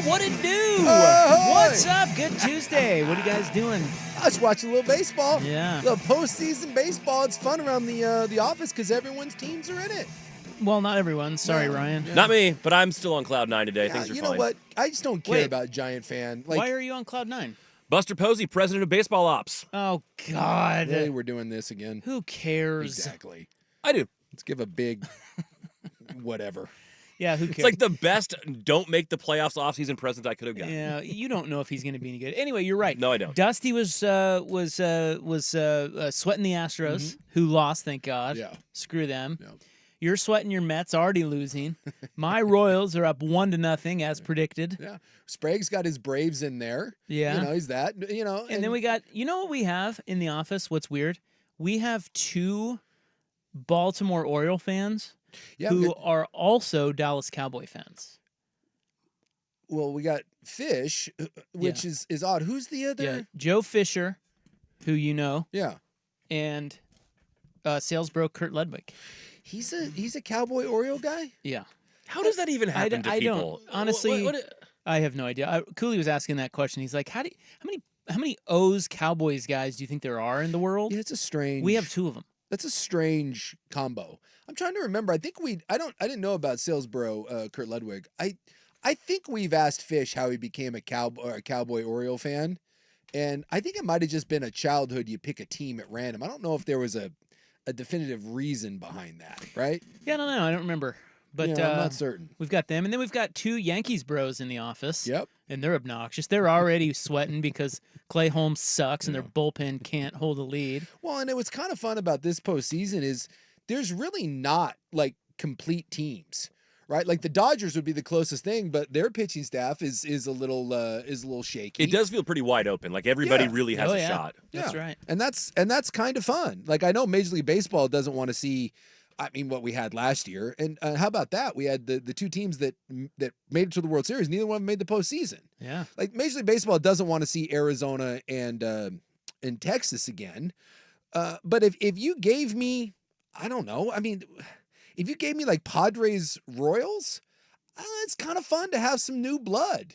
what it do? Ahoy! What's up? Good Tuesday. What are you guys doing? I was watching a little baseball. Yeah. The postseason baseball. It's fun around the office because everyone's teams are in it. Well, not everyone. Sorry, Yeah. Ryan. Yeah. Not me, but I'm still on cloud 9 today. Yeah, Things are you fine. know what? I just don't care Wait. about Giant fan. Like, Why are you on Cloud 9? Buster Posey, president of baseball ops. Oh, God. really, we're doing this again. Who cares? Exactly. I do. Let's give a big whatever. Yeah, who cares? It's like the best don't make the playoffs offseason present I could have gotten. Yeah, you don't know if he's going to be any good. Anyway, you're right. No, I don't. Dusty was sweating the Astros, who lost, thank God. Yeah. Screw them. Yeah. You're sweating your Mets, already losing. My Royals are up 1-0, as predicted. Yeah. Sprague's got his Braves in there. Yeah. You know, he's that. You know. And then we got, you know what we have in the office? What's weird? We have two Baltimore Oriole fans yeah, who are also Dallas Cowboy fans. well, we got Fish, which is odd. Who's the other? Yeah, Joe Fisher, who you know, Yeah. and salesbro Kurt Ludwig. He's a Cowboy Oriole guy? Yeah. How does that even happen to I people? don't. Honestly, I have no idea. Cooley was asking that question. He's like, how many O's Cowboys guys do you think there are in the world? Yeah, it's a strange. We have two of them. That's a strange combo. I'm trying to remember. I think I didn't know about Salesboro, Kurt Ludwig. I think we've asked Fish how he became a Cowboy Oriole fan, and I think it might have just been a childhood. You pick a team at random. I don't know if there was a definitive reason behind that, right? Yeah, I don't know. I don't remember. But Yeah, I'm not certain. We've got them, and then we've got two Yankees bros in the office. Yep. And they're obnoxious. They're already sweating because Clay Holmes sucks and their bullpen can't hold a lead. Well, and what's kind of fun about this postseason is there's really not like complete teams, right? Like the Dodgers would be the closest thing, but their pitching staff is a little shaky. It does feel pretty wide open. Like everybody Yeah. really has Oh, a yeah. shot. That's Yeah. right. And that's kind of fun. Like I know Major League Baseball doesn't want to see, I mean, what we had last year. And how about that? We had the two teams that made it to the World Series. Neither one made the postseason. Yeah. Like Major League Baseball doesn't want to see Arizona and Texas again. But if you gave me, I don't know. I mean, if you gave me like Padres Royals, it's kind of fun to have some new blood.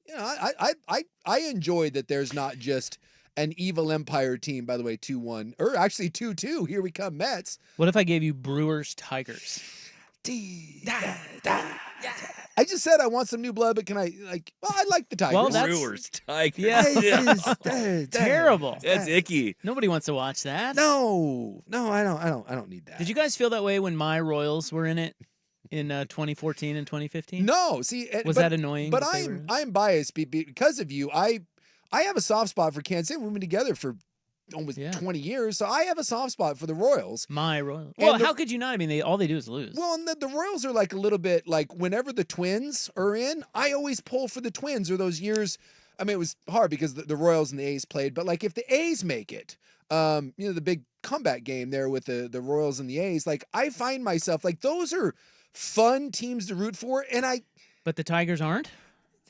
You know, I enjoy that there's not just an evil Empire team, by the way, 2-1, or actually 2-2. Here we come, Mets. What if I gave you Brewers Tigers? I just said I want some new blood, but can I, well, I like the Tigers. Well, that's- Brewers, Tigers. Yeah. Terrible. That's icky. Nobody wants to watch that. No, I don't need that. Did you guys feel that way when my Royals were in it in 2014 and 2015? No, see, Was but, that annoying? But that they were- I'm biased because of you. I have a soft spot for Kansas City. We've been together for almost 20 years, so I have a soft spot for the Royals. My Royals. And Well, the- how could you not? I mean, all they do is lose. Well, and the Royals are like a little bit like whenever the Twins are in, I always pull for the Twins. Or those years, I mean, it was hard because the Royals and the A's played, but like if the A's make it, the big comeback game there with the Royals and the A's, like I find myself like those are fun teams to root for, and But the Tigers aren't?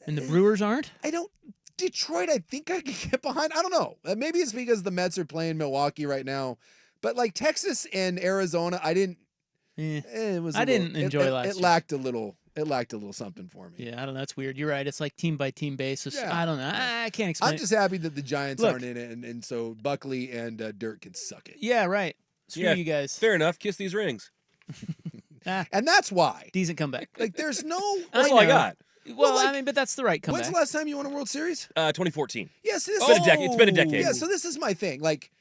And the Brewers aren't? I don't. Detroit, I think I could get behind. I don't know. Maybe it's because the Mets are playing Milwaukee right now, but like Texas and Arizona, I didn't. Eh. It was. I didn't enjoy last It year. lacked a little. It lacked a little something for me. Yeah, I don't know. That's weird. You're right. It's like team by team basis. Yeah. I don't know. I can't explain I'm just happy that the Giants Look. aren't in it, and so Buckley and Dirk can suck it. Yeah, right. Screw Yeah. you guys. Fair enough. Kiss these rings. And that's why. Decent comeback. Like, there's no. That's all I know. got. Well, like, I mean, but that's the right When's comeback. the last time you won a World Series? 2014. Yes, this It's been a decade. It's been a decade. Yeah, so this is my thing. Like,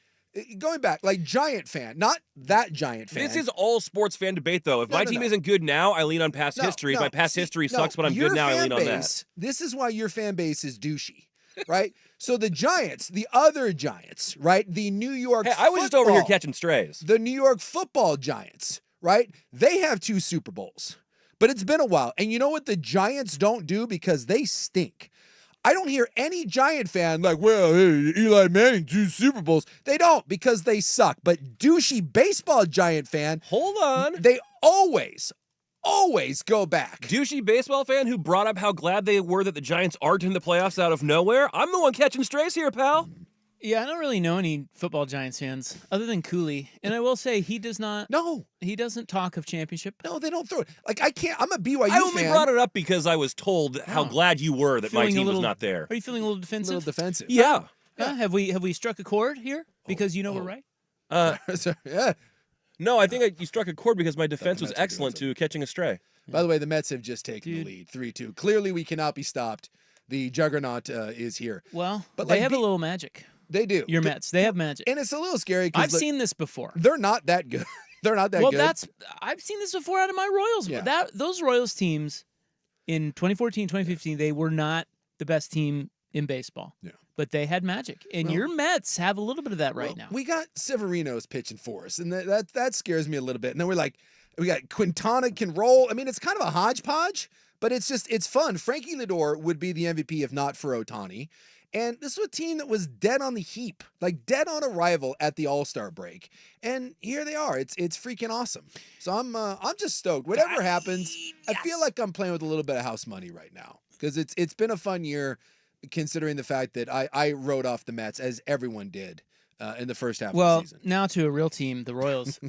going back, like Giant fan, not that Giant fan. This is all sports fan debate, though. If No, my no, team no. isn't good now, I lean on past No, history. If no, my past see, history no, sucks, but I'm your good now, I fan lean on base, that. This is why your fan base is douchey, right? So the Giants, the other Giants, right? The New York Hey, I was just over here football- catching strays. The New York football Giants, right? They have 2 Super Bowls, but it's been a while. And you know what the Giants don't do because they stink? I don't hear any Giant fan like, well, hey, Eli Manning, 2 Super Bowls. They don't because they suck. But douchey baseball Giant fan, Hold on. they always go back. Douchey baseball fan who brought up how glad they were that the Giants aren't in the playoffs out of nowhere. I'm the one catching strays here, pal. Yeah, I don't really know any football Giants fans other than Cooley, and I will say he does not. No, He doesn't talk of championship. no, they don't throw it. Like I can't. I'm a BYU I only fan. brought it up because I was told how Oh. glad you were that my Feeling a team was little- not there. Are you feeling a little A defensive? little defensive. Yeah. Huh? Have we struck a chord here because you know we're right? So, yeah. No, I think you struck a chord because my defense was Mets were doing excellent to catching a stray. By the way, the Mets have just taken Dude. the lead, 3-2. Clearly, we cannot be stopped. The juggernaut is here. Well, But they like have a little magic. They do. Your Mets, they have magic. And it's a little scary I've because seen this before. they're not that good. They're not that Well, good. I've seen this before out of my Royals. Yeah. Those Royals teams in 2014, 2015, they were not the best team in baseball. Yeah. But they had magic. And Well- your Mets have a little bit of that right Well, now. We got Severino's pitching for us, and that scares me a little bit. And then we got Quintana can roll. I mean, it's kind of a hodgepodge, but it's fun. Frankie Lindor would be the MVP if not for Ohtani. And this was a team that was dead on the heap, like dead on arrival at the All-Star break. And here they are. It's freaking awesome. So I'm just stoked. Whatever happens, I feel like I'm playing with a little bit of house money right now because it's been a fun year considering the fact that I wrote off the Mets as everyone did in the first half of Well, the season. now to a real team, the Royals.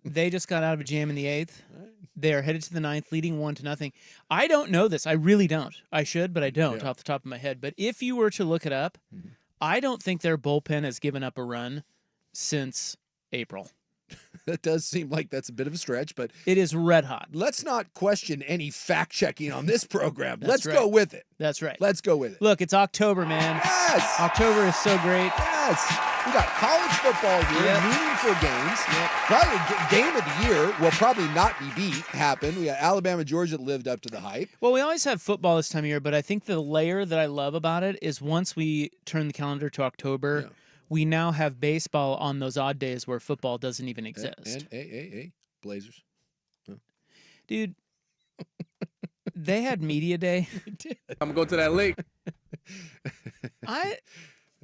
They just got out of a jam in the 8th. They are headed to the 9th, leading 1-0. I don't know this. I really don't. I should, but I don't Yeah. off the top of my head. But if you were to look it up, I don't think their bullpen has given up a run since April. That does seem like that's a bit of a stretch, but It is red hot. let's not question any fact checking on this program. That's Let's go right. with it. That's right. Let's go with it. Look, it's October, man. Yes. October is so great. Yes. We got college football here, Yep. meaningful games. Probably game of the year will probably not be beat happen. We got Alabama, Georgia that lived up to the hype. Well, we always have football this time of year, but I think the layer that I love about it is once we turn the calendar to October, Yeah. we now have baseball on those odd days where football doesn't even exist. And hey, Blazers. Dude, they had media day. I'm gonna go to that lake. I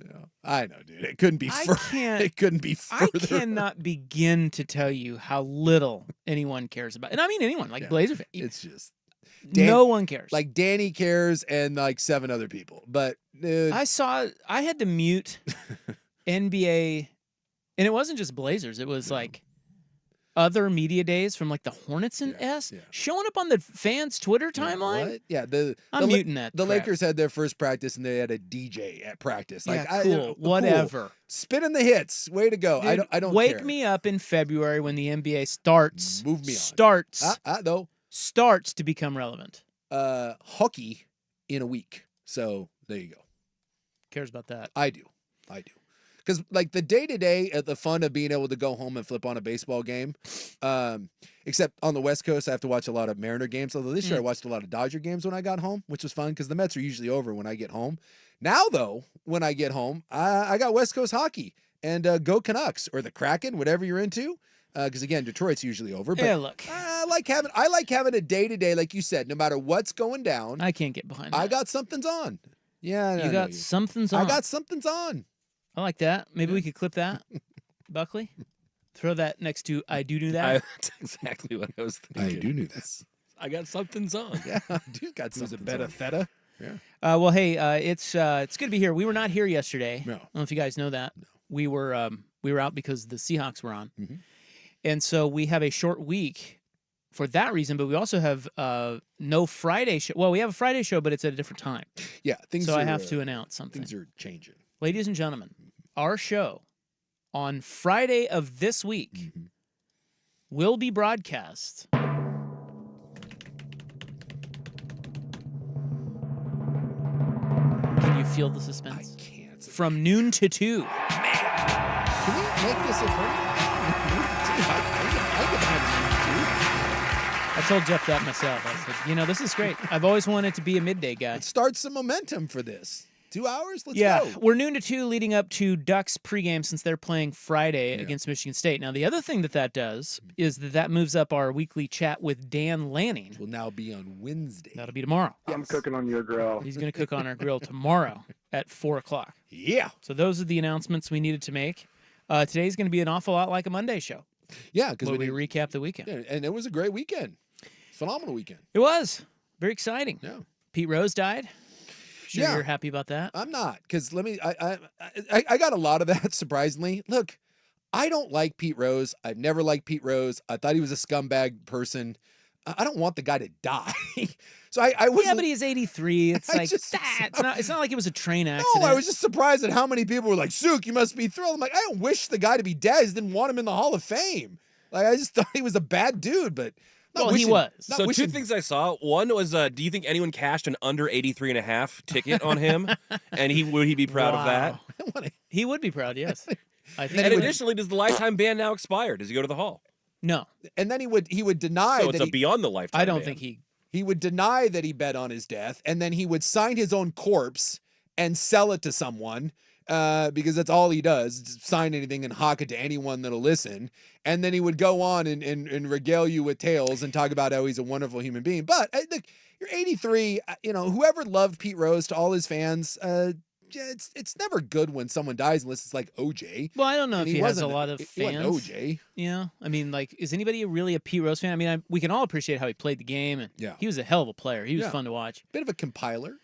Yeah. I know, dude. It couldn't be I further. can't- It couldn't be I further. cannot begin to tell you how little anyone cares about. And I mean anyone, like Yeah. Blazer fan. It's just Dan- No one cares. like Danny cares and like 7 other people. But dude, I had to mute NBA, and it wasn't just Blazers. It was like other media days from like the Hornets and Yeah, S yeah. showing up on the fans' Twitter yeah, timeline. what? Yeah, the I'm La- muting that. The crap. Lakers had their first practice and they had a DJ at practice. Like, Yeah, cool. Whatever. Spinning the hits. Way to go. Dude, I don't wake care. me up in February when the NBA starts. Move me on. Starts to become relevant. Hockey in a week. So there you go. Cares about that. I do. Because like the day to day, the fun of being able to go home and flip on a baseball game. Except on the West Coast, I have to watch a lot of Mariner games. Although this year I watched a lot of Dodger games when I got home, which was fun because the Mets are usually over when I get home. Now though, when I get home, I got West Coast hockey and go Canucks or the Kraken, whatever you're into. Because again, Detroit's usually over. But Yeah, look, I like having a day to day, like you said, no matter what's going down. I can't get behind. I that. got something's on. Yeah, You got something's on. I got something's on. I like that. Maybe we could clip that, Buckley. Throw that next to I do that. That's exactly what I was thinking. I do knew this. I got something's on. Yeah, dude got Who's a something. better theta? Well, hey, it's good to be here. We were not here yesterday. No. I don't know if you guys know that. We were out because the Seahawks were on, Mhm. and so we have a short week for that reason. But we also have no Friday show. Well, we have a Friday show, but it's at a different time. Yeah, things. So are, I have to announce something, Things are changing. ladies and gentlemen. Our show on Friday of this week Mm-hmm. will be broadcast. Can you feel the I suspense? can't. From noon to 2. Can we make this a I told Jeff that myself. I said, this is great. I've always wanted to be a midday guy. Let's start some momentum for this. 2 hours? Let's Yeah, go. we're noon to 2 leading up to Ducks pregame since they're playing Friday against Michigan State. Now, the other thing that does is that moves up our weekly chat with Dan Lanning. Will now be on Wednesday. That'll be tomorrow. I'm cooking on your grill. He's going to cook on our grill tomorrow at 4 o'clock. Yeah. So those are the announcements we needed to make. Today's going to be an awful lot like a Monday show, Yeah, because where we recap the weekend. yeah, and it was a great weekend. Phenomenal weekend. It was very exciting. Yeah. Pete Rose died. Sure, Yeah. you're happy about that. I'm not, because I got a lot of that, surprisingly. Look, I don't like Pete Rose. I've never liked Pete Rose. I thought he was a scumbag person. I don't want the guy to die. So I was. Yeah, but he's 83. It's I like just- it's not like it was a train No, accident. I was just surprised at how many people were like, Suk, you must be thrilled. I'm like, I don't wish the guy to be dead. I just didn't want him in the Hall of Fame. Like, I just thought he was a bad dude, but not Well, he wishing, was. not So wishing, two things I saw. One was, do you think anyone cashed an under 83.5 ticket on him? And would he be proud of that? Wow. I don't wanna- He would be proud, yes. I think then And he would- additionally, does the lifetime ban now expire? Does he go to the Hall? no. and then he would deny So it's that a beyond the lifetime I don't ban. think he he would deny that he bet on his death, and then he would sign his own corpse and sell it to someone, because that's all he does, just sign anything and hawk it to anyone that'll listen. And then he would go on and regale you with tales and talk about how he's a wonderful human being. But look, you're 83. Whoever loved Pete Rose, to all his fans, it's never good when someone dies unless it's like OJ. Well, I don't know And if he has a wasn't- lot of he wasn't fans. OJ. Yeah, I mean, like, is anybody really a Pete Rose fan? I mean, we can all appreciate how he played the game, and Yeah. he was a hell of a player. He was Yeah. fun to watch. Bit of a compiler.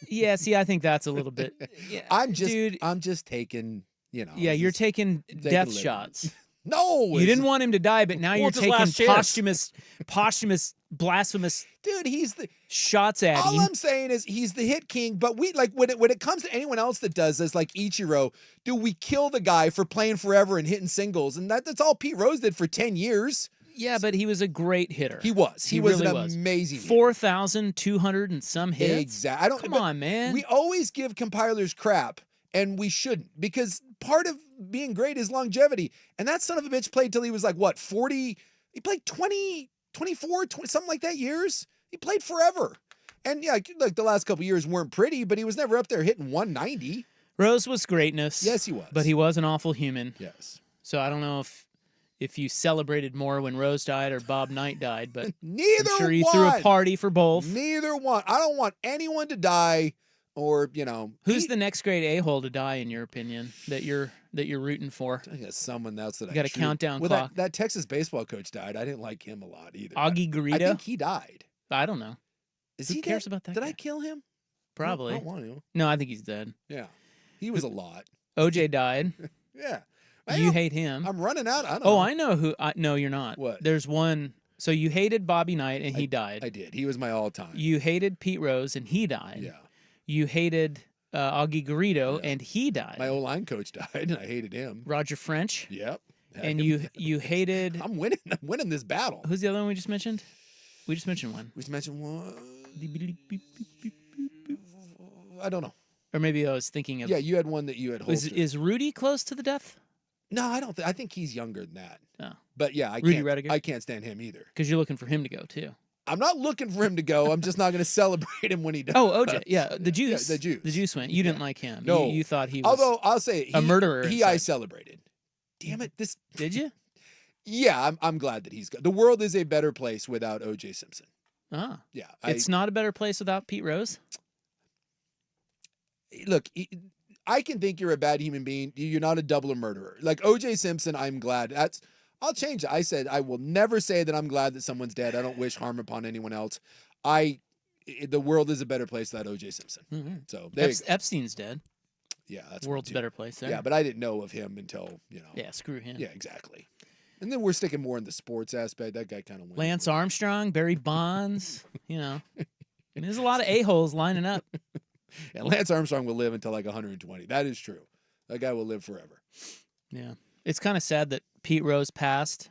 Yeah, see, I think that's a little bit. Yeah, I'm just taking, Yeah, you're just taking taking death living. shots. No, You didn't want him to die, but now Well, you're it's his taking last chance. posthumous, blasphemous dude. He's the. shots at All him. I'm saying is he's the hit king. But we like when it comes to anyone else that does this, like Ichiro, do we kill the guy for playing forever and hitting singles? And that's all Pete Rose did for 10 years. Yeah, but he was a great hitter. He was. He was really an was. amazing. 4,200 and some hits. Exactly. I don't. Come but on, man. We always give compilers crap, and we shouldn't, because part of being great is longevity. And that son of a bitch played till he was like, what, 40? He played 20, 24, 20, something like that years. He played forever. And yeah, like the last couple years weren't pretty, but he was never up there hitting 190. Rose was greatness. Yes, he was. But he was an awful human. Yes. So I don't know if you celebrated more when Rose died or Bob Knight died, but Neither I'm sure you one. threw a party for both. Neither one. I don't want anyone to die, or Who's the next great a-hole to die in your opinion that you're rooting for? I guess someone else that You I got a truly- countdown well, clock. That Texas baseball coach died. I didn't like him a lot either. Augie I Garrido? think he died. I don't know. Is Who he cares dead? about that Did guy? I kill him? Probably. I don't want to. No, I think he's dead. Yeah, he was a lot. OJ died. Yeah, You hate him. I'm running out. I don't Oh, know. I know who. No, you're not. What? There's one. So you hated Bobby Knight and he died. I did. He was my all-time. You hated Pete Rose and he died. Yeah, You hated Augie Garrido Yeah. and he died. my O-line coach died, and I hated him. Roger French. Yep. Had And him. you hated. I'm winning. I'm winning this battle. Who's the other one we just mentioned? We just mentioned one. We just mentioned one. I don't know. Or maybe I was thinking of. Yeah, you had one that you had holstered. Is Rudy close to the death? No, I don't. I think he's younger than that. Oh. But yeah, Rudy can't. Rediger? I can't stand him either. Because you're looking for him to go too. I'm not looking for him to go. I'm just not going to celebrate him when he does. Oh, OJ. Yeah, the Juice. the Juice. The Juice went. You didn't like him. No. You thought he was. Although I'll say it, a murderer He I inside. celebrated. Damn it! This. Did you? Yeah, I'm glad that he's gone. The world is a better place without O.J. Simpson. Ah. Yeah, It's not a better place without Pete Rose. Look. I can think you're a bad human being. You're not a doubler murderer. Like O.J. Simpson, I'm glad. I'll change it. I said I will never say that I'm glad that someone's dead. I don't wish harm upon anyone else. The world is a better place without O.J. Simpson. Mm-hmm. So there you go. Epstein's dead. Yeah, that's World's a one too. better place. There. Yeah, but I didn't know of him until Yeah, screw him. Yeah, exactly. And then we're sticking more in the sports aspect. That guy kind of went. Lance Armstrong, Barry Bonds. There's a lot of a-holes lining up. And Lance Armstrong will live until like 120. That is true. That guy will live forever. Yeah. It's kind of sad that Pete Rose passed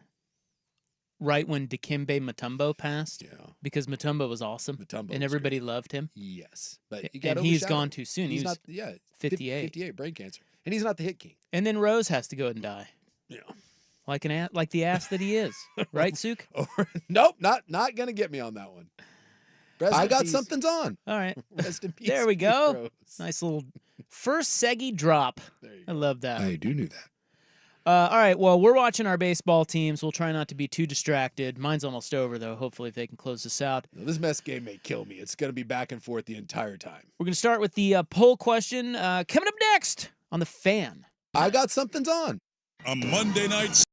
right when Dikembe Mutombo passed Yeah, because Mutombo was awesome Mutombo and was everybody loved him. great. Yes, but you got And he's gone too soon. He's He was not. Yeah, 58. 58 brain cancer, and he's not the hit king. And then Rose has to go and die. Yeah. Like like the ass that he is. Right, Suk? Nope, not gonna get me on that one. Rest I in got peace. something's on. All right. Rest in peace. There we Pete go. Rose. Nice little first Seggy drop. There you I go. love that. I do knew that. All right. Well, we're watching our baseball teams. We'll try not to be too distracted. Mine's almost over, though. Hopefully, if they can close this out. Now, this mess game may kill me. It's gonna be back and forth the entire time. We're going to start with the poll question coming up next on The Fan. I got something's on. A Monday night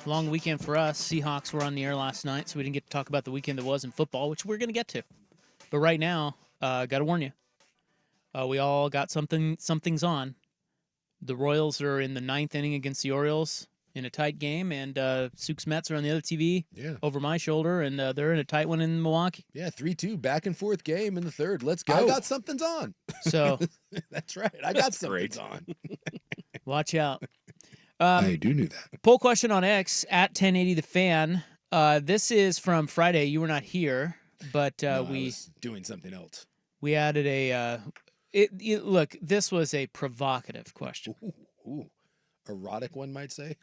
Long weekend for us. Seahawks were on the air last night, so we didn't get to talk about the weekend that was in football, which we're going to get to. But right now, got to warn you. We all got something's on. The Royals are in the 9th inning against the Orioles in a tight game, and Souk's Mets are on the other TV over my shoulder, and they're in a tight one in Milwaukee. Yeah, 3-2 back and forth game in the third. Let's go. I got something's on. So that's right. I got something's on. Watch out. I do know that. Poll question on X at 1080 the fan. This is from Friday. You were not here, but I was doing something else. We added a. Look, this was a provocative question. Ooh. Erotic, one might say.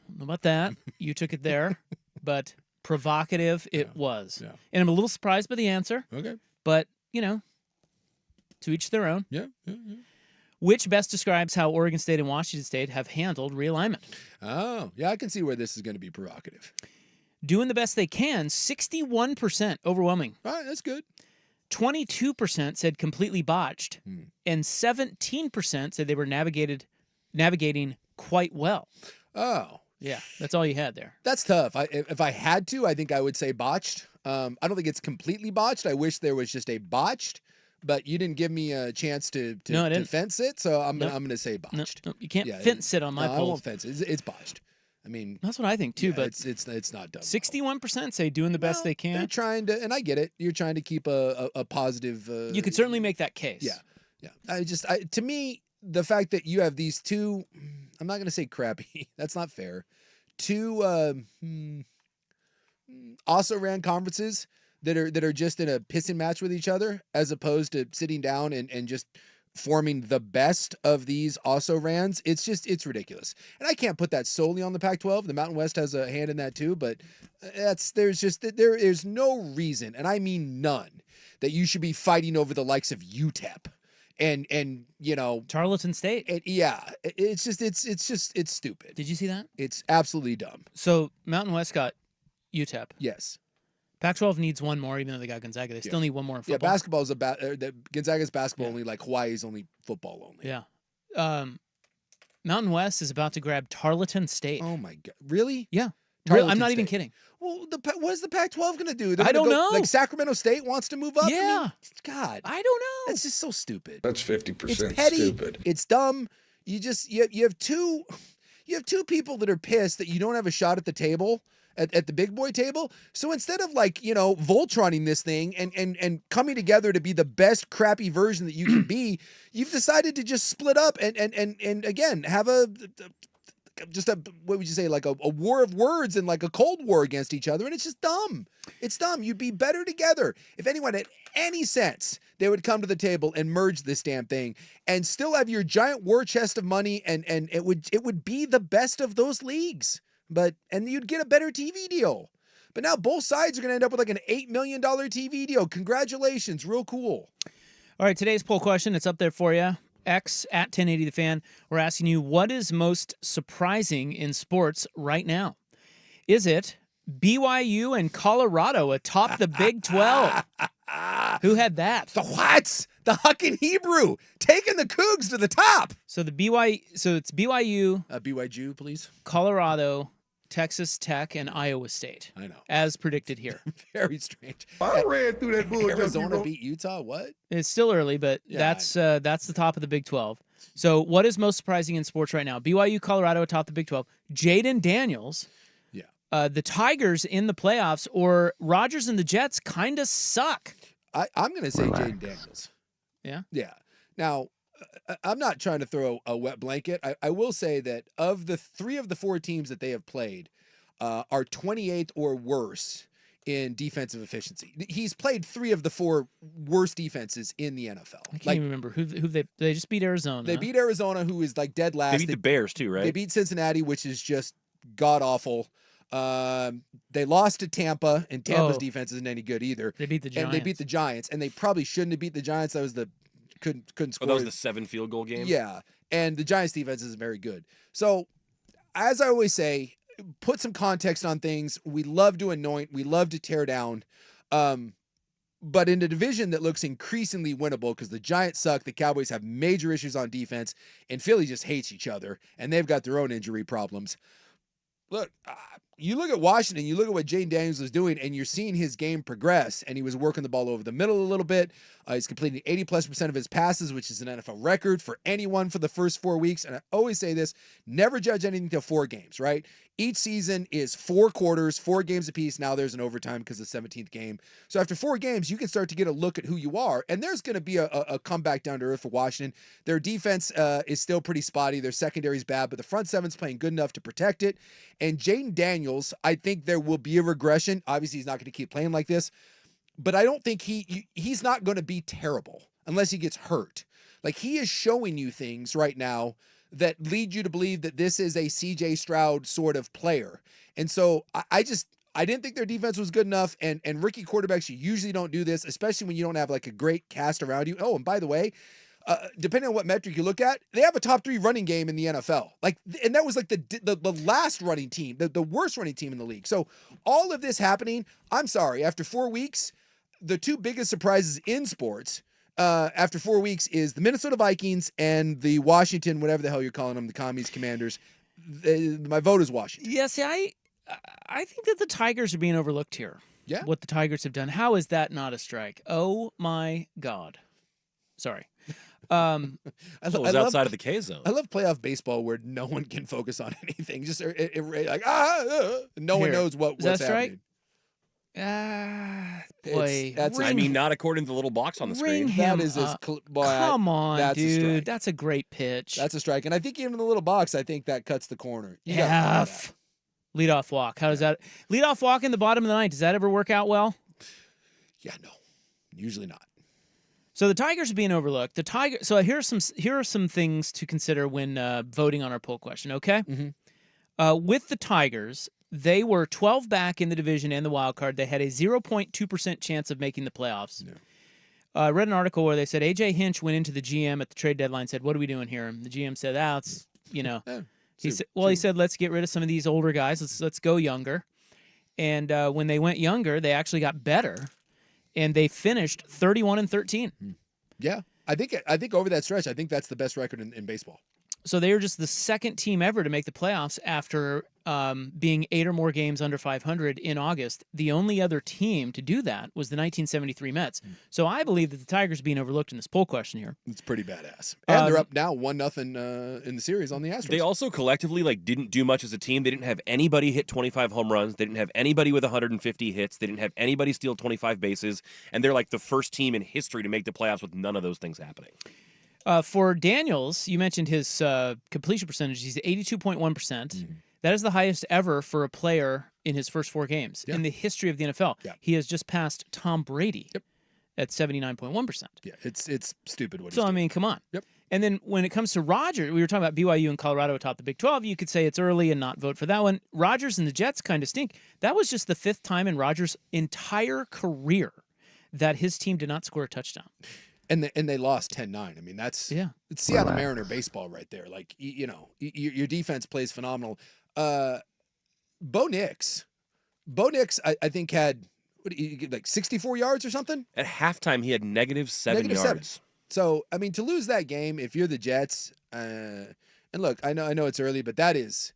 I don't know about that. You took it there, but provocative it was. Yeah. And I'm a little surprised by the answer. Okay. But, to each their own. Yeah. Which best describes how Oregon State and Washington State have handled realignment? Oh, yeah, I can see where this is going to be provocative. Doing the best they can, 61%, overwhelming. All right, that's good. 22% said completely botched, and 17% said they were navigating quite well. Oh. Yeah, that's all you had there. That's tough. If I had to, I think I would say botched. I don't think it's completely botched. I wish there was just a botched, but you didn't give me a chance to fence it, so I'm gonna say botched. No, you can't fence it on my polls. polls. I won't fence it. It's botched. I mean, that's what I think too. But it's not done. 61% say doing the best they can. They're trying to, and I get it. You're trying to keep a positive. You could certainly make that case. Yeah. To me, the fact that you have these two, I'm not going to say crappy. That's not fair. Two also ran conferences that are just in a pissing match with each other, as opposed to sitting down and just forming the best of these also rans. It's ridiculous. And I can't put that solely on the Pac-12. The Mountain West has a hand in that too, but there is no reason, and I mean none, that you should be fighting over the likes of UTEP and Tarleton State. It's stupid. Did you see that? It's absolutely dumb. So Mountain West got UTEP. Yes. Pac-12 needs one more, even though they got Gonzaga. They still need one more in football. Yeah, basketball is Gonzaga's basketball only, like Hawaii's only football only. Yeah. Mountain West is about to grab Tarleton State. Oh my God! Really? Yeah. Tarleton I'm not State. even kidding. Well, what is the Pac-12 going to do? I don't know. Like Sacramento State wants to move up. Yeah. I mean, God, I don't know. That's just so stupid. That's 50% It's petty. stupid. It's dumb. You have two people that are pissed that you don't have a shot at the table. At the big boy table. So instead of Voltroning this thing and coming together to be the best crappy version that you can be, you've decided to just split up and again have what would you say, like a war of words and like a cold war against each other, and it's just dumb. It's dumb. You'd be better together. If anyone had any sense, they would come to the table and merge this damn thing and still have your giant war chest of money, and it would be the best of those leagues. And you'd get a better TV deal. But now both sides are going to end up with like an $8 million TV deal. Congratulations. Real cool. All right, today's poll question, it's up there for you. X at 1080 the fan. We're asking you, what is most surprising in sports right now? Is it BYU and Colorado atop the Big 12? Who had that? The what? The Huckin' Hebrew taking the Cougs to the top. So it's BYU, BYU, please. Colorado, Texas Tech, and Iowa State. I know. As predicted here. Very strange. I ran through that bull. Arizona beat Utah. What? It's still early, but that's the top of the Big 12. So what is most surprising in sports right now? BYU, Colorado atop the Big 12. Jaden Daniels. Yeah. The Tigers in the playoffs, or Rodgers and the Jets kind of suck. I'm going to say Jaden Daniels. Yeah? Yeah. Now, I'm not trying to throw a wet blanket. I will say that of the 3 of the 4 teams that they have played are 28th or worse in defensive efficiency. He's played 3 of the 4 worst defenses in the NFL. I can't even remember who they just beat Arizona. They beat Arizona, who is like dead last. They beat the Bears too, right? They beat Cincinnati, which is just god awful. They lost to Tampa, and Tampa's defense isn't any good either. They beat the Giants. And they beat the Giants, and they probably shouldn't have beat the Giants. That was couldn't score. Oh, that was the 7 field goal game? Yeah, and the Giants defense isn't very good. So, as I always say, put some context on things. We love to anoint. We love to tear down. But in a division that looks increasingly winnable because the Giants suck, the Cowboys have major issues on defense, and Philly just hates each other, and they've got their own injury problems. look, you look at Washington, you look at what Jaden Daniels was doing, and you're seeing his game progress, and he was working the ball over the middle a little bit. He's completing 80+% of his passes, which is an NFL record for anyone for the first 4 weeks. And I always say this, never judge anything till 4 games, right? Each season is 4 quarters, 4 games apiece. Now there's an overtime because of the 17th game. So after 4 games, you can start to get a look at who you are. And there's going to be a comeback down to earth for Washington. Their defense is still pretty spotty. Their secondary is bad, but the front seven's playing good enough to protect it. And Jaden Daniels, I think there will be a regression. Obviously, he's not going to keep playing like this, but I don't think he's not going to be terrible unless he gets hurt. Like, he is showing you things right now that lead you to believe that this is a CJ Stroud sort of player. And so I didn't think their defense was good enough. And rookie quarterbacks, you usually don't do this, especially when you don't have like a great cast around you. Oh, and by the way, depending on what metric you look at, they have a top 3 running game in the NFL. Like, and that was like the last running team, the worst running team in the league. So all of this happening, I'm sorry, after 4 weeks, the 2 biggest surprises in sports after 4 weeks is the Minnesota Vikings and the Washington, whatever the hell you're calling them, the Commies Commanders. My vote is Washington. Yeah, see, I think that the Tigers are being overlooked here. Yeah. What the Tigers have done. How is that not a strike? Oh my God. Sorry. It was outside of the K zone. I love playoff baseball where no one can focus on anything. Just like no one Here. knows what's that strike? happening. Boy. I mean, not according to the little box on the Ring screen. him That is up. boy, Come on, that's a dude. strike. That's a great pitch. That's a strike. And I think even in the little box, I think that cuts the corner. You gotta remember F. Leadoff walk. How does that? Leadoff walk in the bottom of the ninth. Does that ever work out well? that. Yeah, no, usually not. So the Tigers are being overlooked. So here are some things to consider when voting on our poll question. Okay. Mhm. With the Tigers, they were 12 back in the division and the wild card. They had a 0.2% chance of making the playoffs. Yeah. I read an article where they said AJ Hinch went into the GM at the trade deadline and said, "What are we doing here?" And the GM said, it's He said, let's get rid of some of these older guys. Let's go younger. And when they went younger, they actually got better, and they finished 31-13. Yeah, I think over that stretch, I think that's the best record in baseball. So they were just the second team ever to make the playoffs after being 8 or more games under 500 in August. The only other team to do that was the 1973 Mets. So I believe that the Tigers are being overlooked in this poll question here. It's pretty badass. And they're up now 1-0 in the series on the Astros. They also collectively didn't do much as a team. They didn't have anybody hit 25 home runs. They didn't have anybody with 150 hits. They didn't have anybody steal 25 bases. And they're like the first team in history to make the playoffs with none of those things happening. For Daniels, you mentioned his completion percentage. He's 82.1%. That is the highest ever for a player in his first 4 games in the history of the NFL. Yeah. He has just passed Tom Brady at 79.1%. Yeah, it's stupid what he's So, I doing. mean, come on. Yep. And then when it comes to Rodgers, we were talking about BYU and Colorado atop the Big 12. You could say it's early and not vote for that one. Rodgers and the Jets kind of stink. That was just the 5th time in Rodgers' entire career that his team did not score a touchdown. And they lost 10-9. I mean, it's Seattle Mariner baseball right there. Like, your defense plays phenomenal. Bo Nix, I think had like 64 yards or something. At halftime, he had -7 -7. yards. So, I mean, to lose that game, if you're the Jets, and look, I know it's early, but that is,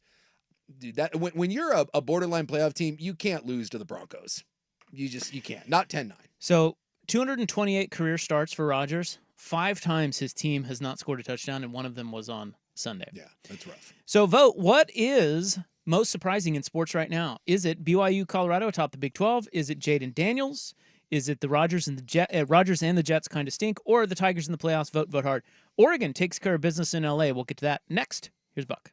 dude, that when you're a borderline playoff team, you can't lose to the Broncos. You can't. Not 10-9. So 228 career starts for Rodgers. 5 times his team has not scored a touchdown, and one of them was on Sunday. Yeah, that's rough. So vote. What is most surprising in sports right now? Is it BYU Colorado atop the Big 12? Is it Jaden Daniels? Is it the Rodgers and the Jets kind of stink? Or the Tigers in the playoffs? Vote hard. Oregon takes care of business in LA. We'll get to that next. Here's Buck.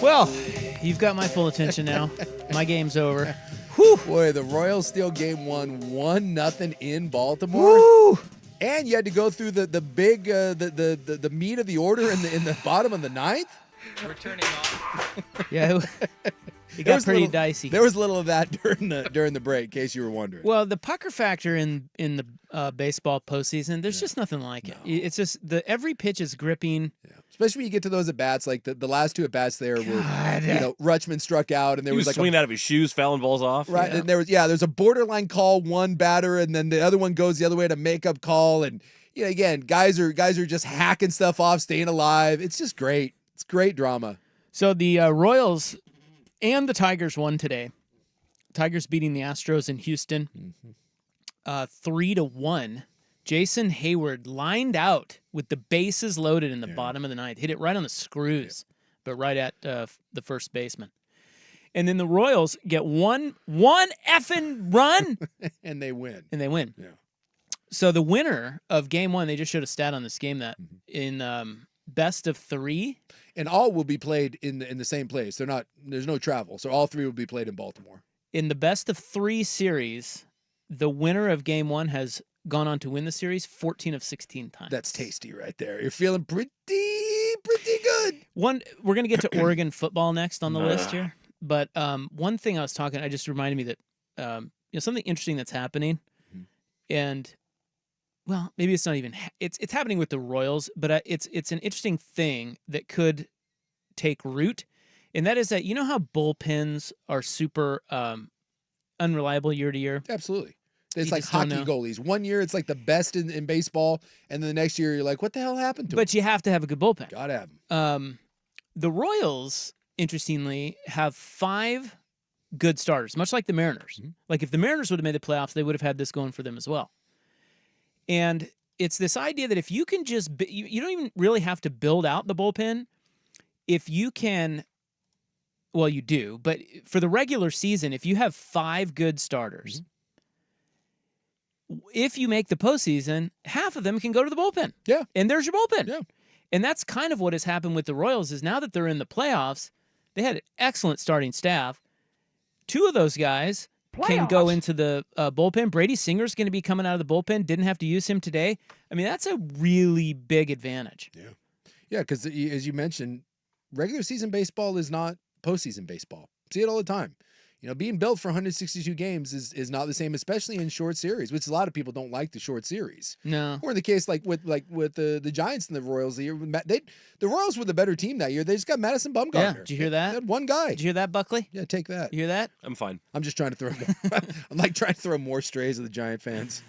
Well, you've got my full attention now. My game's over. Whew. Boy, the Royals steal game 1-0 in Baltimore. Woo. And you had to go through the big the meat of the order in the bottom of the ninth. Returning off. Yeah, it got pretty dicey. There was a little of that during the break, in case you were wondering. Well, the pucker factor in the baseball postseason, there's just nothing like it. It's just every pitch is gripping. Yeah. Especially when you get to those at bats, like the last two at bats there, where God. Rutschman struck out, and there He was like swinging out of his shoes, fouling balls off. right, Yeah. and there's a borderline call, one batter, and then the other one goes the other way to make up call, and again, guys are just hacking stuff off, staying alive. It's just great. It's great drama. So the Royals and the Tigers won today. Tigers beating the Astros in Houston, 3-1. Jason Hayward lined out with the bases loaded in the bottom of the ninth. Hit it right on the screws, but right at the first baseman. And then the Royals get one effing run. And they win. Yeah. So the winner of game 1, they just showed a stat on this game that in best of 3. And all will be played in the same place. There's no travel. So all 3 will be played in Baltimore. In the best of 3 series, the winner of game 1 has gone on to win the series 14 of 16 times. That's tasty right there. You're feeling pretty good. We're going to get to Oregon football next on the list here. But one thing I just reminded me that something interesting that's happening, and well, maybe it's not even it's happening with the Royals, but it's an interesting thing that could take root, and that is that how bullpens are super unreliable year to year. Absolutely. It's You like just don't hockey know. goalies. One year it's like the best in baseball, and then the next year you're like, what the hell happened to him? But you have to have a good bullpen. Gotta have him. The Royals, interestingly, have 5 good starters, much like the Mariners. Like if the Mariners would have made the playoffs, they would have had this going for them as well. And it's this idea that if you can just you don't even really have to build out the bullpen. If you can, well, you do, but for the regular season, if you have 5 good starters, if you make the postseason, half of them can go to the bullpen. Yeah. And there's your bullpen. Yeah. And that's kind of what has happened with the Royals is now that they're in the playoffs, they had an excellent starting staff. 2 of those guys can go into the bullpen. Brady Singer's going to be coming out of the bullpen. Didn't have to use him today. I mean, that's a really big advantage. Yeah. Yeah, because as you mentioned, regular season baseball is not postseason baseball. See it all the time. Being built for 162 games is not the same, especially in short series, which a lot of people don't like the short series. No. Or in the case with the Giants and the Royals, the Royals were the better team that year. They just got Madison Bumgarner. Yeah, did you hear that? They had one guy. Did you hear that, Buckley? Yeah, take that. You hear that? I'm fine. I'm just trying to throw I'm like trying to throw more strays at the Giant fans.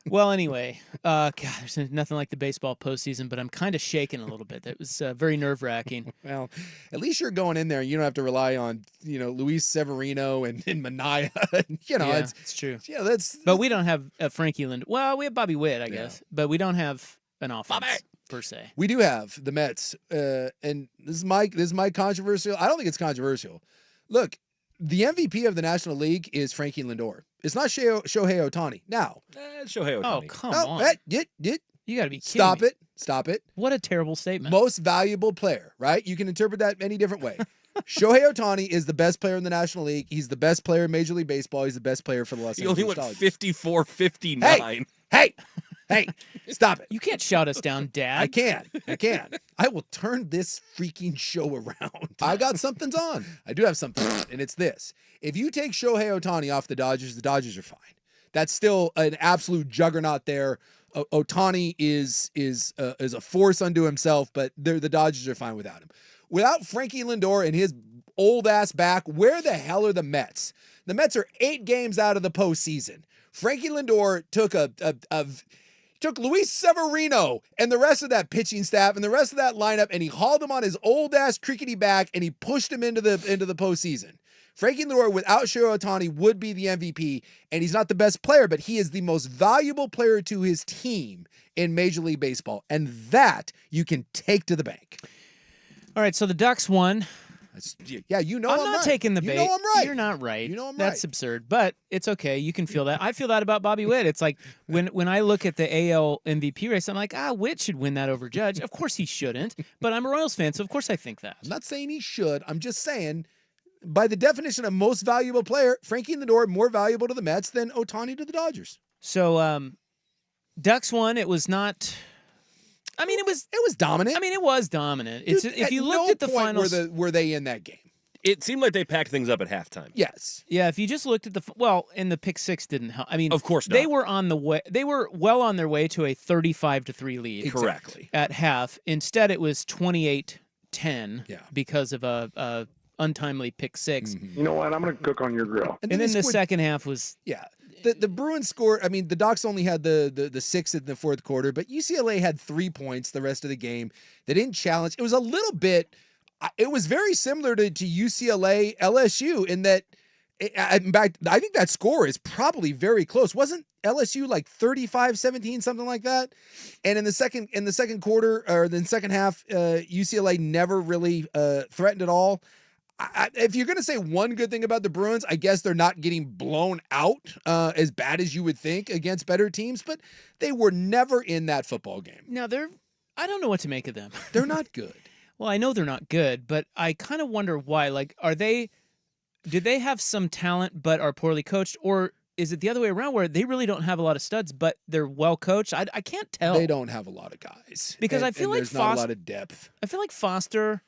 Well, anyway, God, there's nothing like the baseball postseason, but I'm kind of shaking a little bit. It was very nerve-wracking. Well, at least you're going in there and you don't have to rely on, Luis Severino and Manaea. Yeah, it's true. Yeah, that's. But we don't have Frankie Lind. Well, we have Bobby Witt, I guess, but we don't have an offense per se. We do have the Mets, and this is my controversial. I don't think it's controversial. Look, the MVP of the National League is Frankie Lindor. It's not Shohei Ohtani. Now, Shohei Oh, Ohtani. come on. You got to be kidding me. Stop it. What a terrible statement. Most valuable player, right? You can interpret that any different way. Shohei Ohtani is the best player in the National League. He's the best player in Major League Baseball. He's the best player for the Los He only Angeles went Dodgers. 54-59. Hey, stop it. You can't shout us down, Dad. I can. I will turn this freaking show around. I got something's on. I do have something on, and it's this. If you take Shohei Ohtani off the Dodgers are fine. That's still an absolute juggernaut there. Ohtani is a force unto himself, but the Dodgers are fine without him. Without Frankie Lindor and his old-ass back, where the hell are the Mets? The Mets are 8 games out of the postseason. Frankie Lindor took Luis Severino and the rest of that pitching staff and the rest of that lineup, and he hauled him on his old-ass crickety back, and he pushed him into the postseason. Frankie Lindor, without Shohei Ohtani, would be the MVP, and he's not the best player, but he is the most valuable player to his team in Major League Baseball, and that you can take to the bank. All right, so the Ducks won. Yeah, you know I'm I'm not right. taking the You bait. know I'm right. You're not right. You know I'm That's right. absurd, but it's okay. You can feel that. I feel that about Bobby Witt. It's like when I look at the AL MVP race, I'm like, Witt should win that over Judge. Of course he shouldn't, but I'm a Royals fan, so of course I think that. I'm not saying he should. I'm just saying, by the definition of most valuable player, Frankie Lindor more valuable to the Mets than Ohtani to the Dodgers. So, Ducks won. It was not. I mean, it was dominant. I mean, it was dominant. Dude, If you at looked no at the point finals, were they in that game? It seemed like they packed things up at halftime. Yes. yeah. If you just looked at and the pick six didn't help. I mean, Of course they not. were on the way. They were well on their way to a 35-3 lead. Correctly. At half. Instead, it was 28-10 Yeah. because of a untimely pick six. Mhm. You know what? I'm going to cook on your grill. And then they the scored- second half was Yeah. The Bruins scored. I mean, the Ducks only had the 6 in the fourth quarter, but UCLA had 3 points the rest of the game. They didn't challenge. It was a little bit. It was very similar to UCLA LSU in that. In fact, I think that score is probably very close. Wasn't LSU like 35-17, something like that? And in the second quarter or the second half, UCLA never really threatened at all. If you're going to say one good thing about the Bruins, I guess they're not getting blown out as bad as you would think against better teams, but they were never in that football game. now they're. I don't know what to make of them. They're not good. Well, I know they're not good, but I kind of wonder why. Like, do they have some talent but are poorly coached, or is it the other way around where they really don't have a lot of studs but they're well coached? I can't tell. They don't have a lot of guys. Because I feel like there's not a lot of depth. I feel like Foster.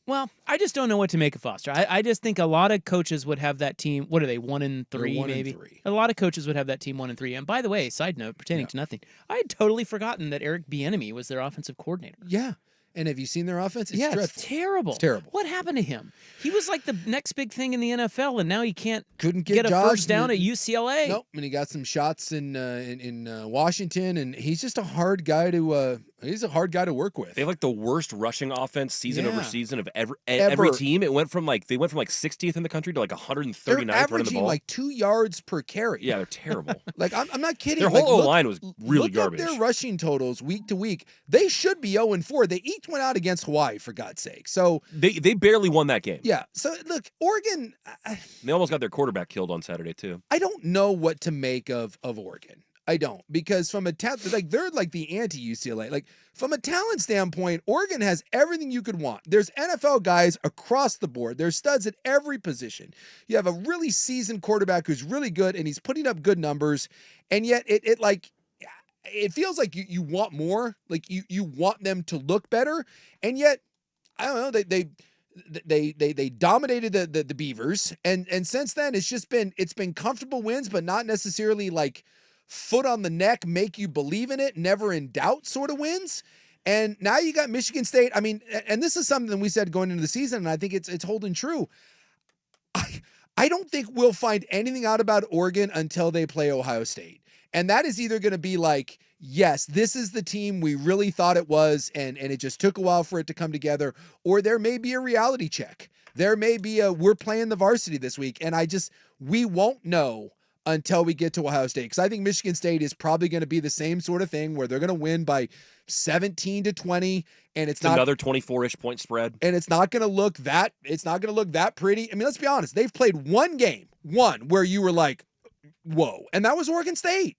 Well, I just don't know what to make of Foster. I just think a lot of coaches would have that team. What are they, 1-3 They're 1-3. maybe? A lot of coaches would have that team 1-3. And by the way, side note pertaining to nothing, I had totally forgotten that Eric Bieniemy was their offensive coordinator. Yeah. And have you seen their offense? It's dreadful. It's terrible. It's terrible. What happened to him? He was like the next big thing in the NFL, and now he can't Couldn't get a jobs first down and- at UCLA. Nope, and he got some shots in Washington, and he's just a hard guy to work with. They have like the worst rushing offense season over Yeah. season of every Ever. team. They went from like 60th in the country to like 139th They're running the averaging ball. like 2 yards per carry. Yeah, they're terrible. Like I'm not kidding. Their Like, whole look- O-line was really look garbage. Up their rushing totals week to week. They should be 0-4. They each went out against Hawaii, for God's sake. So They barely won that game. yeah. So look, Oregon. They almost got their quarterback killed on Saturday too. I don't know what to make of Oregon. I don't, because from a they're like the anti UCLA. Like from a talent standpoint, Oregon has everything you could want. There's NFL guys across the board. There's studs at every position. You have a really seasoned quarterback who's really good and he's putting up good numbers, and yet it feels like you want more. Like you want them to look better, and yet I don't know. They dominated the Beavers, and since then it's been comfortable wins, but not necessarily like foot on the neck, make you believe in it, never in doubt sort of wins. And now you got Michigan State. I mean, and this is something we said going into the season, and I think it's holding true. I don't think we'll find anything out about Oregon until they play Ohio State. And that is either going to be like, yes, this is the team we really thought it was, and it just took a while for it to come together, or there may be a reality check. There may be we're playing the varsity this week, and we won't know until we get to Ohio State. Because I think Michigan State is probably going to be the same sort of thing where they're going to win by 17-20, and it's not another 24-ish point spread. And it's not going to look that pretty. I mean, let's be honest. They've played one game where you were like, whoa. And that was Oregon State.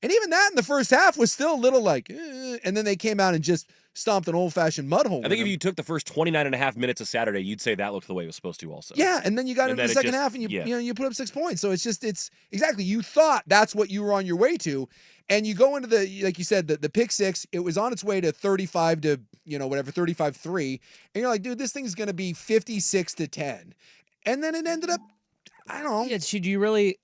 And even that in the first half was still a little like, and then they came out and just stomped an old-fashioned mud hole. I think if you took the first 29 and a half minutes of Saturday, you'd say that looked the way it was supposed to also. Yeah, and then you got into the second half and you put up 6 points. So it's exactly, you thought that's what you were on your way to. And you go into like you said, the pick six, it was on its way to 35 to, 35-3. And you're like, dude, this thing's going to be 56-10. And then it ended up, I don't know. Yeah, do you really,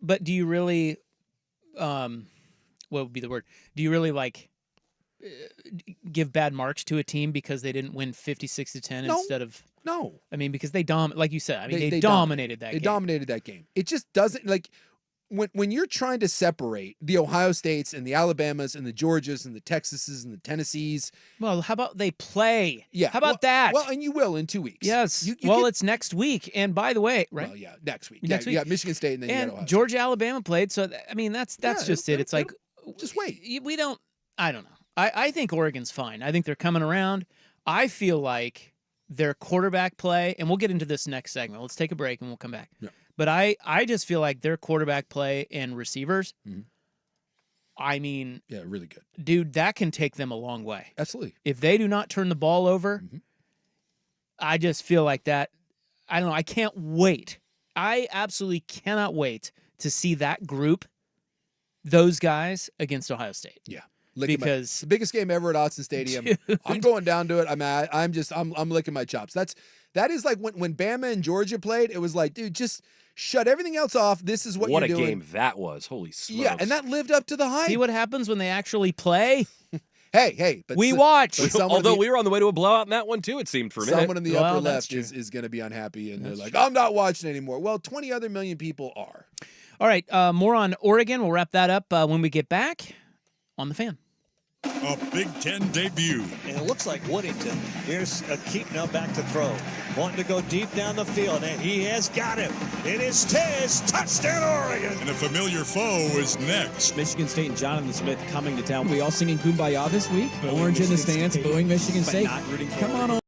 what would be the word? Do you really give bad marks to a team because they didn't win 56-10 No. instead of? No. I mean, because they like you said, they dominated that They game. dominated that game. It just doesn't, like, when you're trying to separate the Ohio States and the Alabamas and the Georgias and the Texases and the Tennessees. Well, how about they play? Yeah. How about that? Well, and you will in 2 weeks. Yes. You It's next week. And by the way, right? Well, yeah, next week. Next You week. got Michigan State and then you got Ohio Georgia, Alabama played. So, that's Yeah, just it. It's like, just wait. I don't know. I think Oregon's fine. I think they're coming around. I feel like their quarterback play, and we'll get into this next segment. Let's take a break and we'll come back. Yeah. But I just feel like their quarterback play and receivers, Mhm. I mean, Yeah, really good. dude, that can take them a long way. Absolutely. If they do not turn the ball over, Mhm. I just feel like that. I don't know. I can't wait. I absolutely cannot wait to see that group, those guys against Ohio State. Yeah. Because it's the biggest game ever at Autzen Stadium. dude, I'm going down to it. I'm licking my chops. That is like when Bama and Georgia played, it was like, dude, just shut everything else off. This is what What you're a doing. game that was. Holy smokes. Yeah, and that lived up to the hype. see what happens when they actually play. Hey, but We watch. but someone Although in the- we were on the way to a blowout in that one too, it seemed for a minute. someone in the Well, upper that's left true. is going to be unhappy, and That's they're like, true. I'm not watching anymore. Well, 20 other million people are. All right, more on Oregon. We'll wrap that up when we get back on the Fan. A Big Ten debut. And it looks like Woodington. Here's a keep now back to throw. Wanting to go deep down the field, and he has got him. It is Tiz. Touchdown, Oregon. And a familiar foe is next. Michigan State and Jonathan Smith coming to town. We all singing Kumbaya this week. Orange in the stands, booing Michigan State. Come on.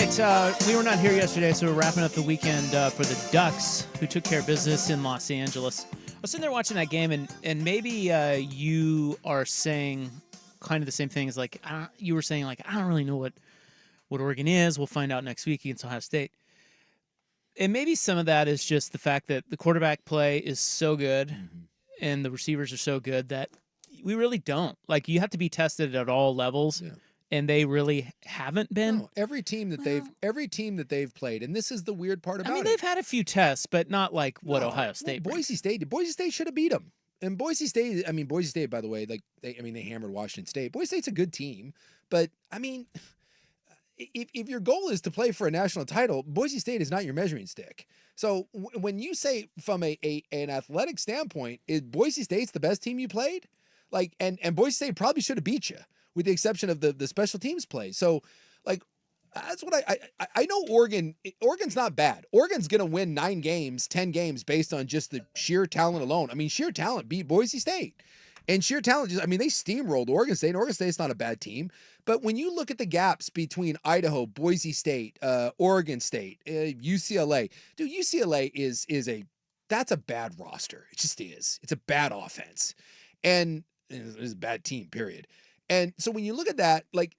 right, we were not here yesterday, so we're wrapping up the weekend for the Ducks, who took care of business in Los Angeles. I was sitting there watching that game, and maybe you are saying kind of the same thing as like you were saying, like, I don't really know what Oregon is. We'll find out next week against Ohio State. And maybe some of that is just the fact that the quarterback play is so good and the receivers are so good that we really don't. Like, you have to be tested at all levels. Yeah. And they really haven't been. No, every team that they've played, and this is the weird part about it. I mean, they've had a few tests, but not like what Ohio State. Boise State should have beat them. And Boise State, by the way, they hammered Washington State. Boise State's a good team, but I mean, if your goal is to play for a national title, Boise State is not your measuring stick. So when you say from an athletic standpoint, is Boise State's the best team you played? Like, and Boise State probably should have beat you, with the exception of the special teams play. So, like, that's what I know. Oregon's not bad. Oregon's going to win 10 games based on just the sheer talent alone. I mean, sheer talent beat Boise State. And sheer talent, they steamrolled Oregon State. Oregon State's not a bad team. But when you look at the gaps between Idaho, Boise State, Oregon State, UCLA, dude, UCLA that's a bad roster. It just is. It's a bad offense. And it's a bad team, period. And so when you look at that, like,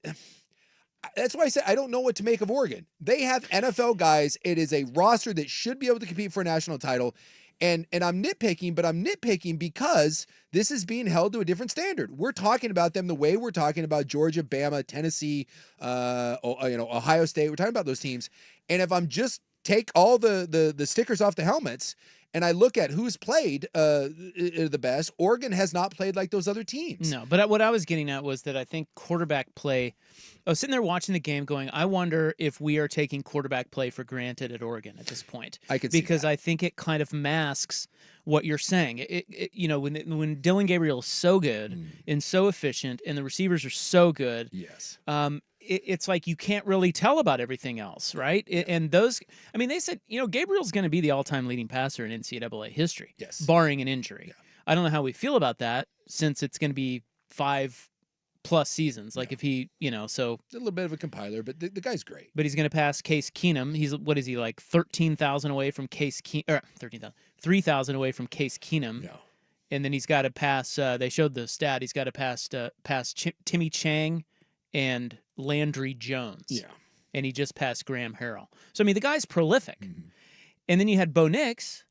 that's why I say I don't know what to make of Oregon. They have NFL guys. It is a roster that should be able to compete for a national title. And I'm nitpicking, but I'm nitpicking because this is being held to a different standard. We're talking about them the way we're talking about Georgia, Bama, Tennessee, Ohio State. We're talking about those teams. And if I'm just take all the stickers off the helmets and I look at who's played the best, Oregon has not played like those other teams. No, but what I was getting at was that I think quarterback play, I was sitting there watching the game going, I wonder if we are taking quarterback play for granted at Oregon at this point. I could see because that. I think it kind of masks what you're saying. When Dylan Gabriel is so good and so efficient and the receivers are so good, yes, it's like you can't really tell about everything else, right? And those, I mean, they said, Gabriel's going to be the all-time leading passer in NCAA history, yes, barring an injury. Yeah. I don't know how we feel about that since it's going to be 5+ seasons. Like if he, so a little bit of a compiler, but the guy's great. But he's going to pass Case Keenum. He's what is he like 13,000 away from Case Keenum? 3,000 away from Case Keenum. Yeah. And then he's got to pass. They showed the stat. He's got to pass Timmy Chang and Landry Jones. Yeah. And he just passed Graham Harrell. So I mean, the guy's prolific. Mm-hmm. And then you had Bo Nix,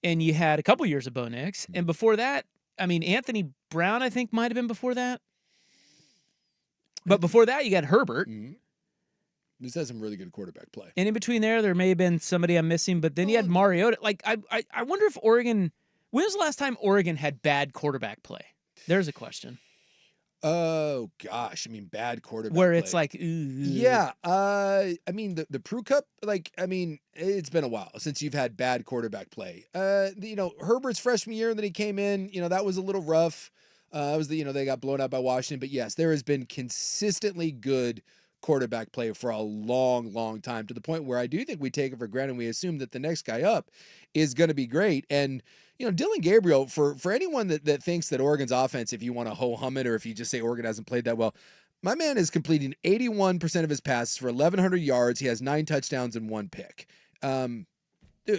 and you had a couple years of Bo Nix, and before that, I mean, Anthony Brown, I think, might have been before that. But before that, you got Herbert. Mm-hmm. This has some really good quarterback play. And in between there may have been somebody I'm missing, but then you had Mariota. Like, I wonder if Oregon, when was the last time Oregon had bad quarterback play? There's a question. Oh, gosh. I mean, bad quarterback where play. It's like, ooh. Yeah. I mean, the Prue Cup, it's been a while since you've had bad quarterback play. Herbert's freshman year, and then he came in, that was a little rough. They got blown out by Washington. But yes, there has been consistently good quarterback play for a long, long time, to the point where I do think we take it for granted. We assume that the next guy up is going to be great. And, Dylan Gabriel, for anyone that thinks that Oregon's offense, if you want to ho-hum it, or if you just say Oregon hasn't played that well, my man is completing 81% of his passes for 1,100 yards. He has 9 touchdowns and 1 pick. Dude,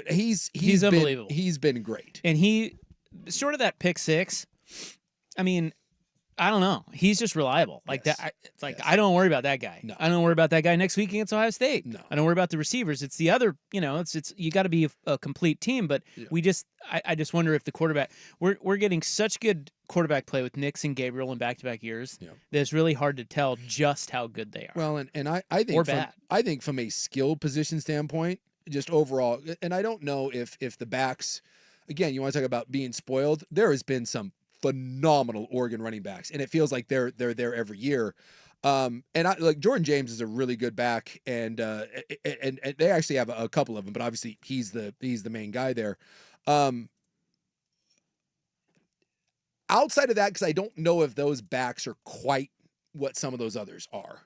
he's unbelievable. He's been great. And he, short of that pick 6, I mean, I don't know. He's just reliable. Like yes. that. It's like, yes. I don't worry about that guy. No. I don't worry about that guy next week against Ohio State. No. I don't worry about the receivers. It's the other, it's you got to be a complete team. But yeah. I just wonder if the quarterback, we're getting such good quarterback play with Nix and Gabriel in back-to-back years that it's really hard to tell just how good they are. Well, and I think from a skill position standpoint, just overall, and I don't know if the backs, again, you want to talk about being spoiled, there has been some phenomenal Oregon running backs, and it feels like they're there every year. And Jordan James is a really good back, and they actually have a couple of them, but obviously he's the main guy there. Outside of that, because I don't know if those backs are quite what some of those others are.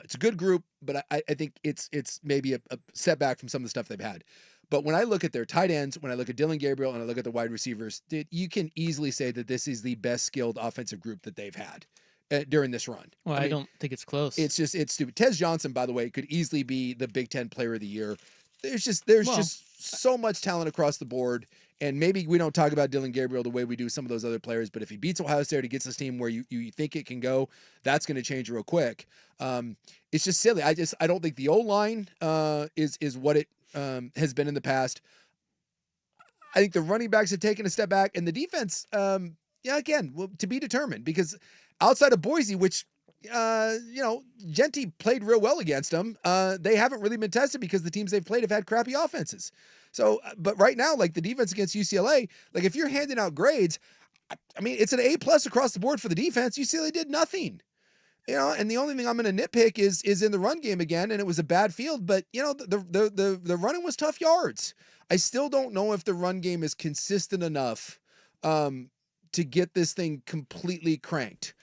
It's a good group, but I think it's maybe a setback from some of the stuff they've had. But when I look at their tight ends, when I look at Dylan Gabriel, and I look at the wide receivers, you can easily say that this is the best skilled offensive group that they've had. during this run. Well, I don't think it's close. It's stupid. Tez Johnson, by the way, could easily be the Big Ten Player of the Year. There's just so much talent across the board. And maybe we don't talk about Dylan Gabriel the way we do some of those other players, but if he beats Ohio State, he gets this team where you think it can go, that's going to change real quick. It's just silly. I don't think the O-line is what it has been in the past. I think the running backs have taken a step back, and the defense, again, to be determined, because outside of Boise, which Genty played real well against them, they haven't really been tested because the teams they've played have had crappy offenses. So, but right now, like the defense against UCLA, like if you're handing out grades, I mean, it's an A+ across the board for the defense. UCLA did nothing, and the only thing I'm going to nitpick is in the run game again, and it was a bad field, but the running was tough yards. I still don't know if the run game is consistent enough to get this thing completely cranked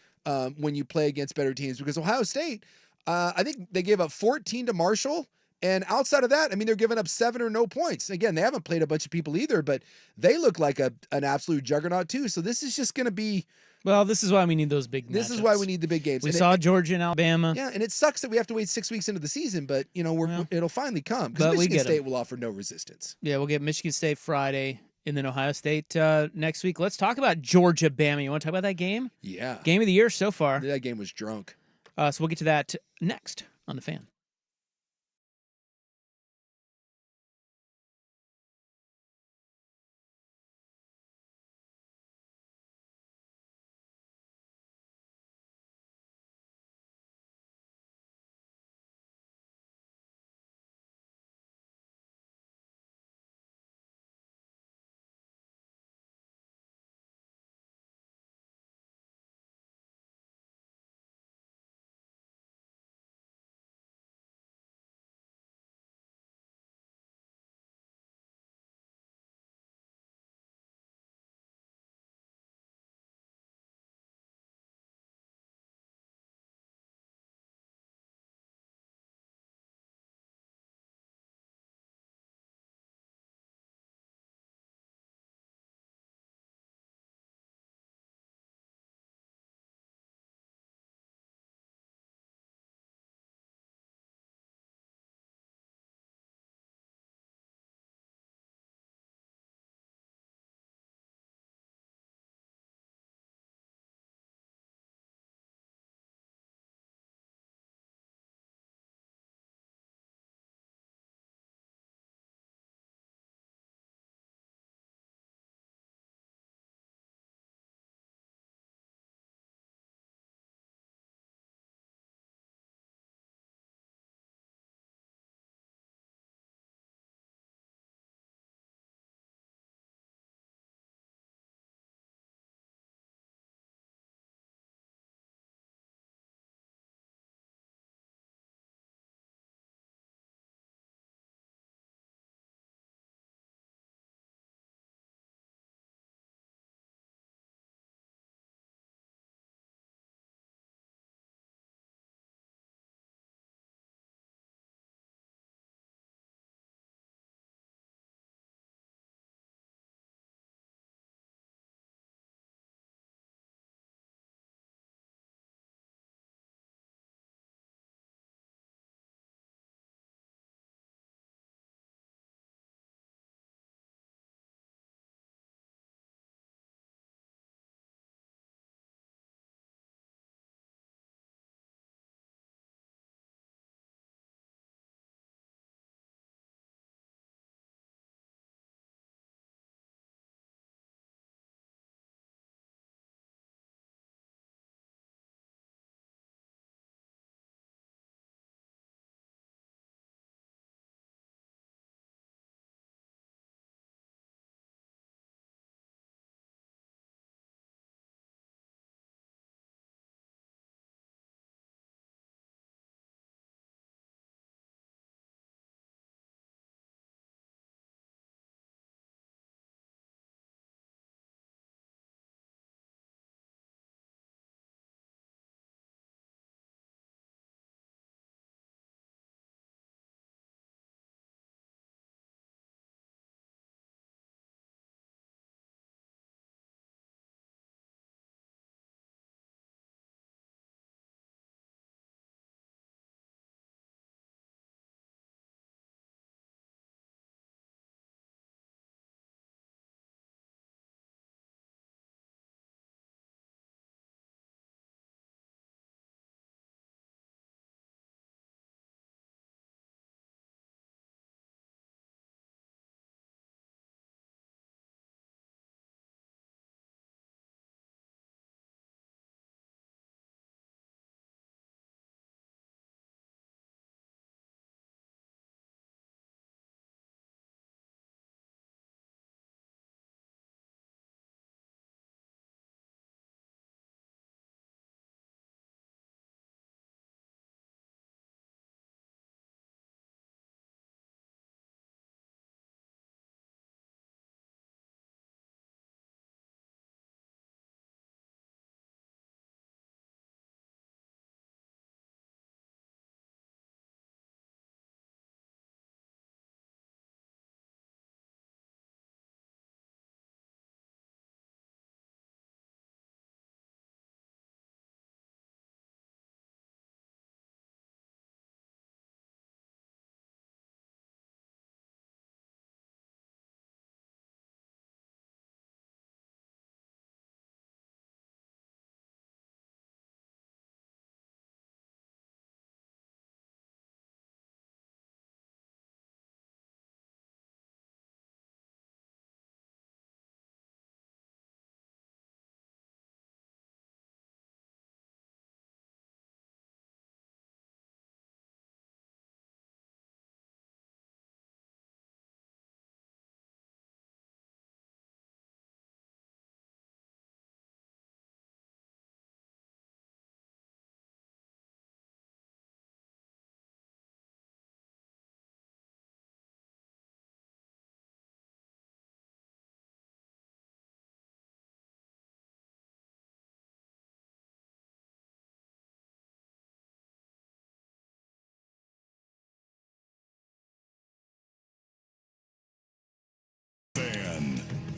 when you play against better teams, because Ohio State, I think they gave up 14 to Marshall. And outside of that, I mean, they're giving up 7 or no points. Again, they haven't played a bunch of people either, but they look like an absolute juggernaut too. So this is just going to be. Well, this is why we need those big. This is why we need the big games. We saw Georgia and Alabama. Yeah, and it sucks that we have to wait 6 weeks into the season, but it'll finally come because Michigan State will offer no resistance. Yeah, we'll get Michigan State Friday, and then Ohio State next week. Let's talk about Georgia Bama. You want to talk about that game? Yeah, game of the year so far. That game was drunk. So we'll get to that next on The Fan.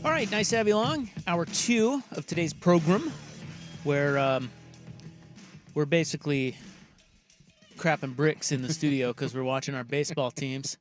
All right, nice to have you along. Hour 2 of today's program, where we're basically crapping bricks in the studio because we're watching our baseball teams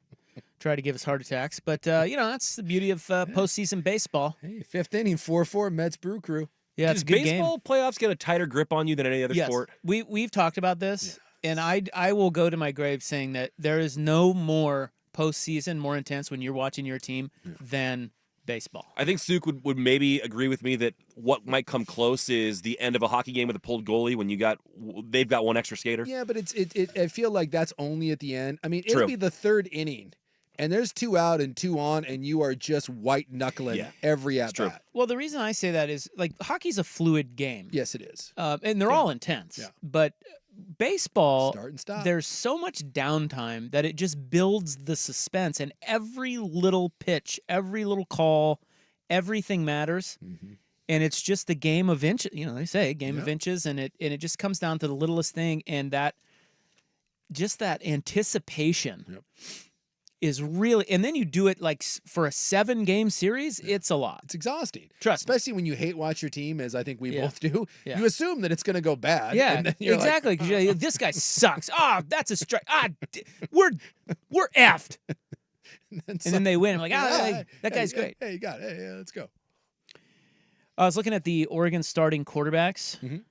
try to give us heart attacks. But, that's the beauty of postseason baseball. Hey, 5th inning, 4-4, Mets Brew Crew. Yeah, it's Does a good game. baseball playoffs get a tighter grip on you than any other Yes, sport? we've talked about this, and I will go to my grave saying that there is no more postseason more intense when you're watching your team than baseball. I think Suk would maybe agree with me that what might come close is the end of a hockey game with a pulled goalie when they've got one extra skater. Yeah, but I feel like that's only at the end. I mean, True. it'll be the 3rd inning, and there's 2 out and 2 on, and you are just white knuckling every at true. bat. Well, the reason I say that is like hockey's a fluid game. Yes, it is. And they're all intense. Yeah. But baseball, Start and stop. there's so much downtime that it just builds the suspense, and every little pitch, every little call, everything matters. Mm-hmm. And it's just the game of inches. They say game of inches, and it just comes down to the littlest thing, and that anticipation is really. And then you do it like for a 7-game series. It's a lot. It's exhausting. Trust me. Especially when you hate watch your team, as I think we both do. Yeah. You assume that it's going to go bad. Yeah, and then you're exactly. Because this guy sucks. That's a strike. We're effed. And then they win. I'm like, that guy's great. Hey, you got it. Hey, let's go. I was looking at the Oregon starting quarterbacks. Mhm.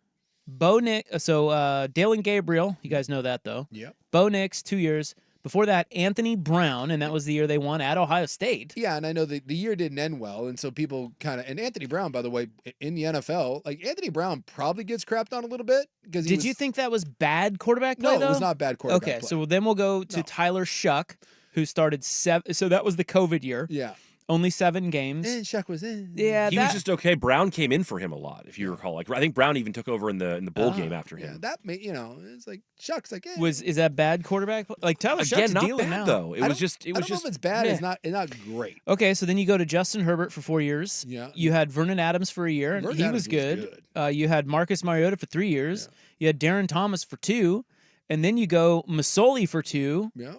Bo Nix. So Dalen Gabriel. You guys know that though. Yep. Bo Nix, 2 years. Before that, Anthony Brown, and that was the year they won at Ohio State. Yeah, and I know the year didn't end well, and so people kind of. And Anthony Brown, by the way, in the NFL, like Anthony Brown probably gets crapped on a little bit because Did you think that was bad quarterback play? No, though? it was not bad quarterback. Okay, play. so then we'll go to No. Tyler Shuck, who started 7. So that was the COVID year. Yeah, Only 7 games. and Shuck was in. Yeah, He was just okay. Brown came in for him a lot, if you recall. Like I think Brown even took over in the bowl game after Yeah, him. that made it's like Shuck's like Is that bad quarterback? Like Tyler Again, Shuck's not dealing bad now. though. It I was don't- just. It I was don't know just. if it's bad. meh. It's not great. Okay, so then you go to Justin Herbert for 4 years. Yeah. You had Vernon Adams for a year, and Vernon he Adams was good. You had Marcus Mariota for 3 years. You had Darren Thomas for 2, and then you go Masoli for 2. Yeah.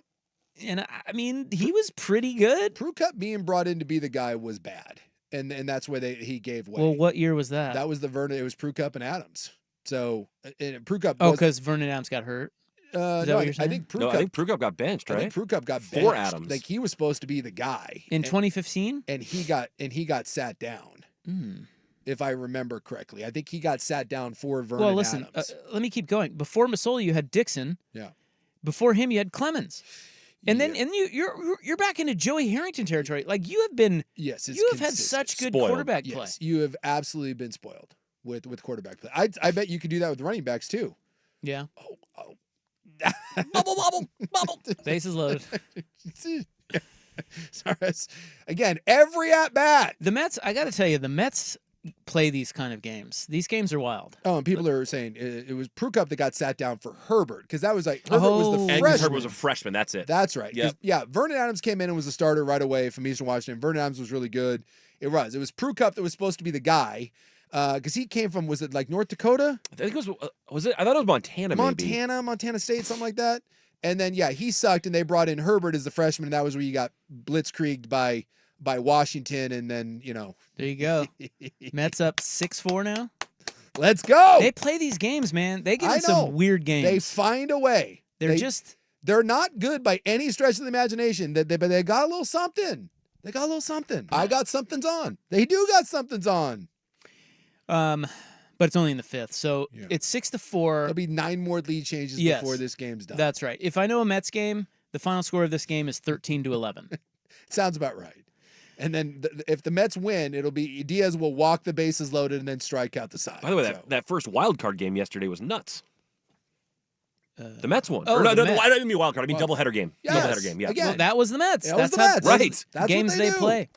And I mean, he was pretty good. Prue Cup being brought in to be the guy was bad, and that's where he gave way. Well, what year was that? That was the Vernon. It was Prue Cup and Adams. So and Prue Cup. Oh, was, because Vernon Adams got hurt. that no, what I you're saying? think Prue No, Cup. I think Prue Cup got benched, I right? think Prue Cup got For benched. Adams. Like he was supposed to be the guy In 2015? and he got sat down. If I remember correctly, I think he got sat down for Vernon Well, listen, Adams. let me keep going. Before Masoli, you had Dixon. Yeah. Before him, you had Clemens. And then Yeah. you're back into Joey Harrington territory. Like you have been, Yes, it's you have had consistent. such good Spoiled. quarterback play. Yes, you have absolutely been spoiled with quarterback play. I bet you could do that with running backs too. Yeah. Oh. Bubble. Bases loaded. Sorry. Again, every at bat. The Mets, I got to tell you, the Mets play these kind of games. These games are wild. Oh, and people are saying it was Prue Cup that got sat down for Herbert because that was like Herbert was Oh. the And freshman. Herbert was a freshman. That's it. That's right. 'Cause, Yep. Yeah, Vernon Adams came in and was a starter right away from Eastern Washington. Vernon Adams was really good. It was Prue Cup that was supposed to be the guy because he came from, was it like North Dakota? I think it was it? I thought it was Montana. Maybe. Montana State, something like that. And then he sucked, and they brought in Herbert as the freshman, and that was where you got blitzkrieged by Washington, and then There you go. Mets up 6-4 now. let's go. They play these games, man. They get I in know. some weird games. They find a way. They're not good by any stretch of the imagination. But they got a little something. They got a little something. I got something's on. They do got something's on. But it's only in the 5th, so Yeah. it's 6-4. There'll be 9 more lead changes Yes. before this game's done. That's right. If I know a Mets game, the final score of this game is 13-11. Sounds about right. And then if the Mets win, it'll be Diaz will walk the bases loaded and then strike out the side. By the way, So, that first wild card game yesterday was nuts. The Mets won. oh, Or no, the no, Mets. I don't mean wild card. I mean doubleheader game. Yes. Doubleheader game. Yeah. Again, Well, that was the Mets. That was That's the how- Mets. Right. That's what games they do. play.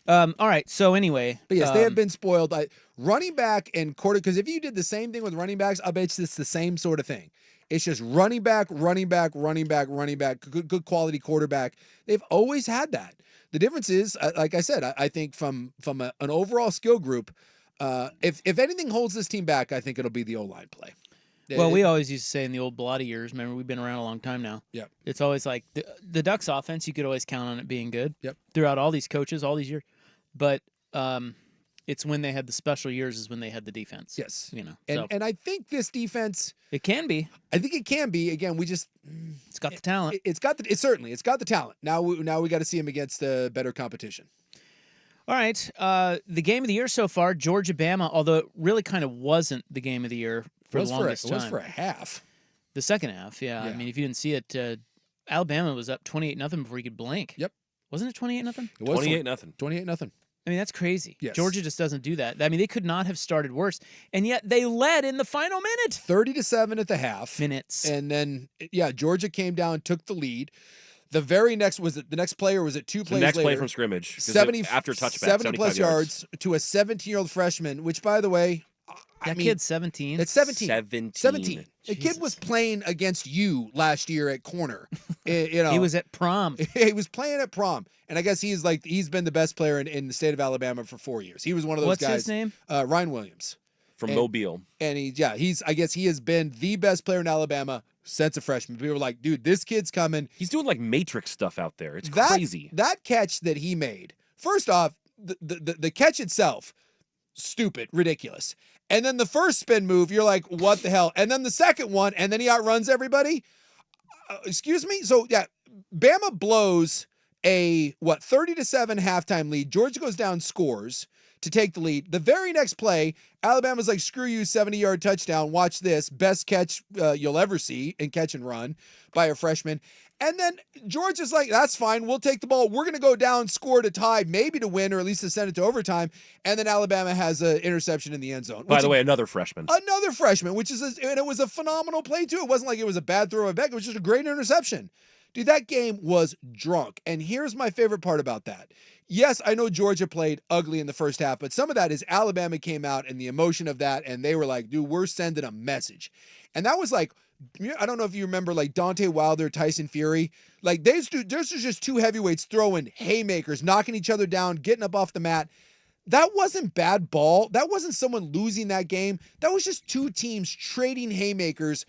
All right. So anyway, But yes, they have been spoiled. Running back and quarter, because if you did the same thing with running backs, I bet it's the same sort of thing. It's just running back, good quality quarterback. They've always had that. The difference is, like I said, I think from an overall skill group, if anything holds this team back, I think it'll be the O-line play. well, we always used to say in the old Bloody years, remember, we've been around a long time now. Yep. It's always like the Ducks offense, you could always count on it being good. Yep. Throughout all these coaches, all these years. But it's when they had the special years is when they had the defense. Yes. So And I think this defense, it can be. I think it can be. Again, It's got the talent. it's got the talent. Now we got to see him against better competition. All right. The game of the year so far, Georgia-Bama, although it really kind of wasn't the game of the year for the longest It time. was for a half. The second half, yeah. Yeah. I mean, if you didn't see it, Alabama was up 28-0 before you could blink. Yep. Wasn't it 28-0? It was 28-0. 28-0. I mean, that's crazy. Yes. Georgia just doesn't do that. I mean, they could not have started worse, and yet they led in the final minute. 30-7 at the half. Minutes. And then, Georgia came down, took the lead. The very next was it the next play or was it two plays The next later? play from scrimmage. 70 after touchback, 70 plus 75 yards to a 17-year-old freshman, which by the way, That kid's 17. It's 17. 17. The kid was playing against you last year at corner. He was at prom. He was playing at prom. And I guess he's been the best player in the state of Alabama for 4 years. He was one of those What's guys. his name? Ryan Williams. From Mobile. And I guess he has been the best player in Alabama since a freshman. People were like, dude, this kid's coming. He's doing like Matrix stuff out there. It's crazy. That catch that he made, first off, the catch itself, stupid, ridiculous. And then the first spin move, you're like, what the hell? And then the second one, and then he outruns everybody. Excuse me? So, Bama blows a 30-7 halftime lead. Georgia goes down, scores to take the lead. The very next play, Alabama's like, screw you, 70-yard touchdown. Watch this. Best catch you'll ever see in catch and run by a freshman. And then Georgia's like, that's fine. We'll take the ball. We're going to go down, score to tie, maybe to win, or at least to send it to overtime. And then Alabama has an interception in the end zone. By the way, another freshman. Another freshman, and it was a phenomenal play, too. It wasn't like it was a bad throw back. It was just a great interception. Dude, that game was drunk. And here's my favorite part about that. Yes, I know Georgia played ugly in the first half, but some of that is Alabama came out and the emotion of that, and they were like, dude, we're sending a message. And that was like, I don't know if you remember like Deontay Wilder, Tyson Fury. Like there's just two heavyweights throwing haymakers, knocking each other down, getting up off the mat. That wasn't bad ball. That wasn't someone losing that game. That was just two teams trading haymakers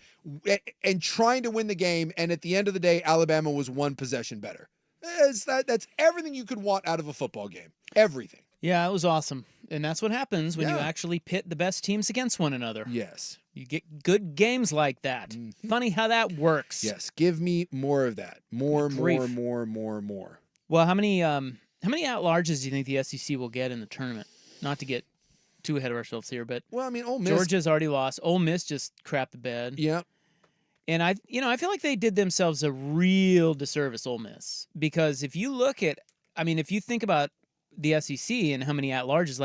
and trying to win the game. And at the end of the day, Alabama was one possession better. That's everything you could want out of a football game. Everything. Yeah, it was awesome. And that's what happens when you actually pit the best teams against one another. Yes. You get good games like that. Mm-hmm. Funny how that works. Yes. Give me more of that. More. Well, how many at-larges do you think the SEC will get in the tournament? Not to get too ahead of ourselves here, but well, I mean, Ole Miss. Georgia's already lost. Ole Miss just crapped the bed. Yeah. And I feel like they did themselves a real disservice, Ole Miss, because if you think about the SEC and how many at-larges,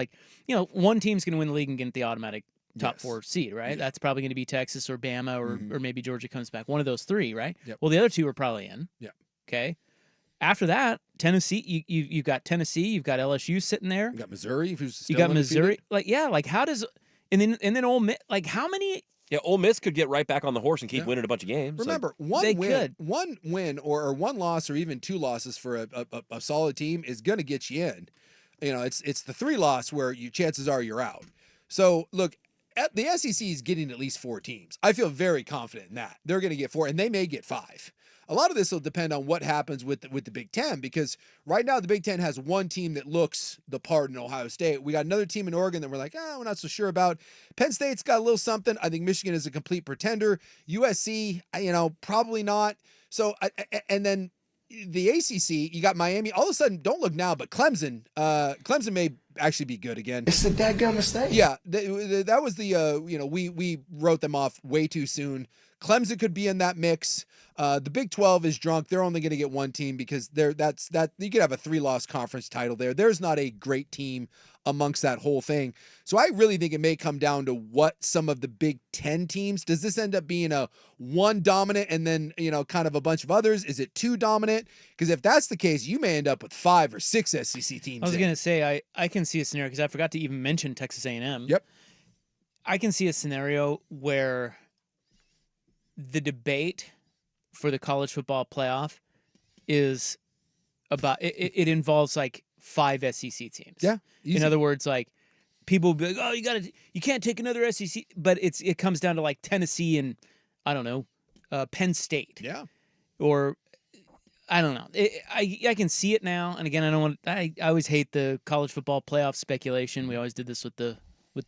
one team's going to win the league and get the automatic top 4 seed, right? Yeah. That's probably going to be Texas or Bama or maybe Georgia comes back. One of those 3, right? Yep. Well, the other 2 are probably in. Yeah. Okay. After that, Tennessee, you've got Tennessee, you've got LSU sitting there. You got Missouri, who's still you got undefeated. Missouri. How does and then Ole Miss, how many? Yeah, Ole Miss could get right back on the horse and keep winning a bunch of games. Remember, one win or one loss or even 2 losses for a solid team is going to get you in. It's the 3 loss where chances are you're out. So look, the SEC is getting at least 4 teams. I feel very confident in that. They're going to get 4, and they may get 5. A lot of this will depend on what happens with the Big Ten, because right now the Big Ten has one team that looks the part in Ohio State. We got another team in Oregon that we're like, we're not so sure about. Penn State's got a little something. I think Michigan is a complete pretender. USC, probably not. So, and then the ACC, you got Miami. All of a sudden, don't look now, but Clemson may actually be good again. It's a dadgum mistake. Yeah, that was we wrote them off way too soon. Clemson could be in that mix. The Big 12 is drunk. They're only going to get 1 team because you could have a 3-loss conference title there. There's not a great team amongst that whole thing. So I really think it may come down to what some of the Big 10 teams, does this end up being a 1 dominant and then, kind of a bunch of others? Is it 2 dominant? Because if that's the case, you may end up with 5 or 6 SEC teams. I was going to say, I can see a scenario, because I forgot to even mention Texas A&M. Yep. I can see a scenario where the debate for the college football playoff is about it involves like 5 SEC teams. Yeah. Easy. In other words, like people will be like, you can't take another SEC, but it comes down to like Tennessee and I don't know, Penn State. Yeah. Or I don't know. I can see it now, and again, I don't want. I always hate the college football playoff speculation. We always did this with the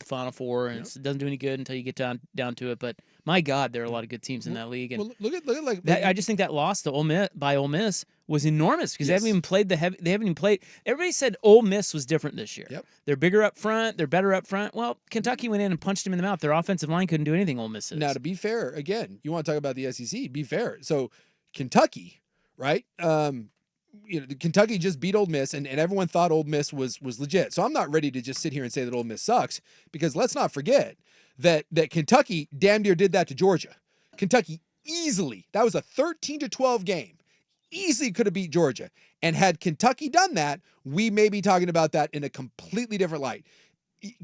Final Four, and it doesn't do any good until you get down to it. But my God, there are a lot of good teams in that league, and Well, look at like that, I just think that loss to Ole Miss was enormous because they haven't even played They haven't even played. Everybody said Ole Miss was different this year. Yep. They're bigger up front. They're better up front. Well, Kentucky went in and punched them in the mouth. Their offensive line couldn't do anything. Ole Miss is. Now, to be fair, again, you want to talk about the SEC? Be fair. So Kentucky, right? Kentucky just beat Ole Miss, and everyone thought Ole Miss was legit. So I'm not ready to just sit here and say that Ole Miss sucks, because let's not forget that Kentucky damn near did that to Georgia. Kentucky easily, that was a 13-12 game, easily could have beat Georgia. And had Kentucky done that, we may be talking about that in a completely different light.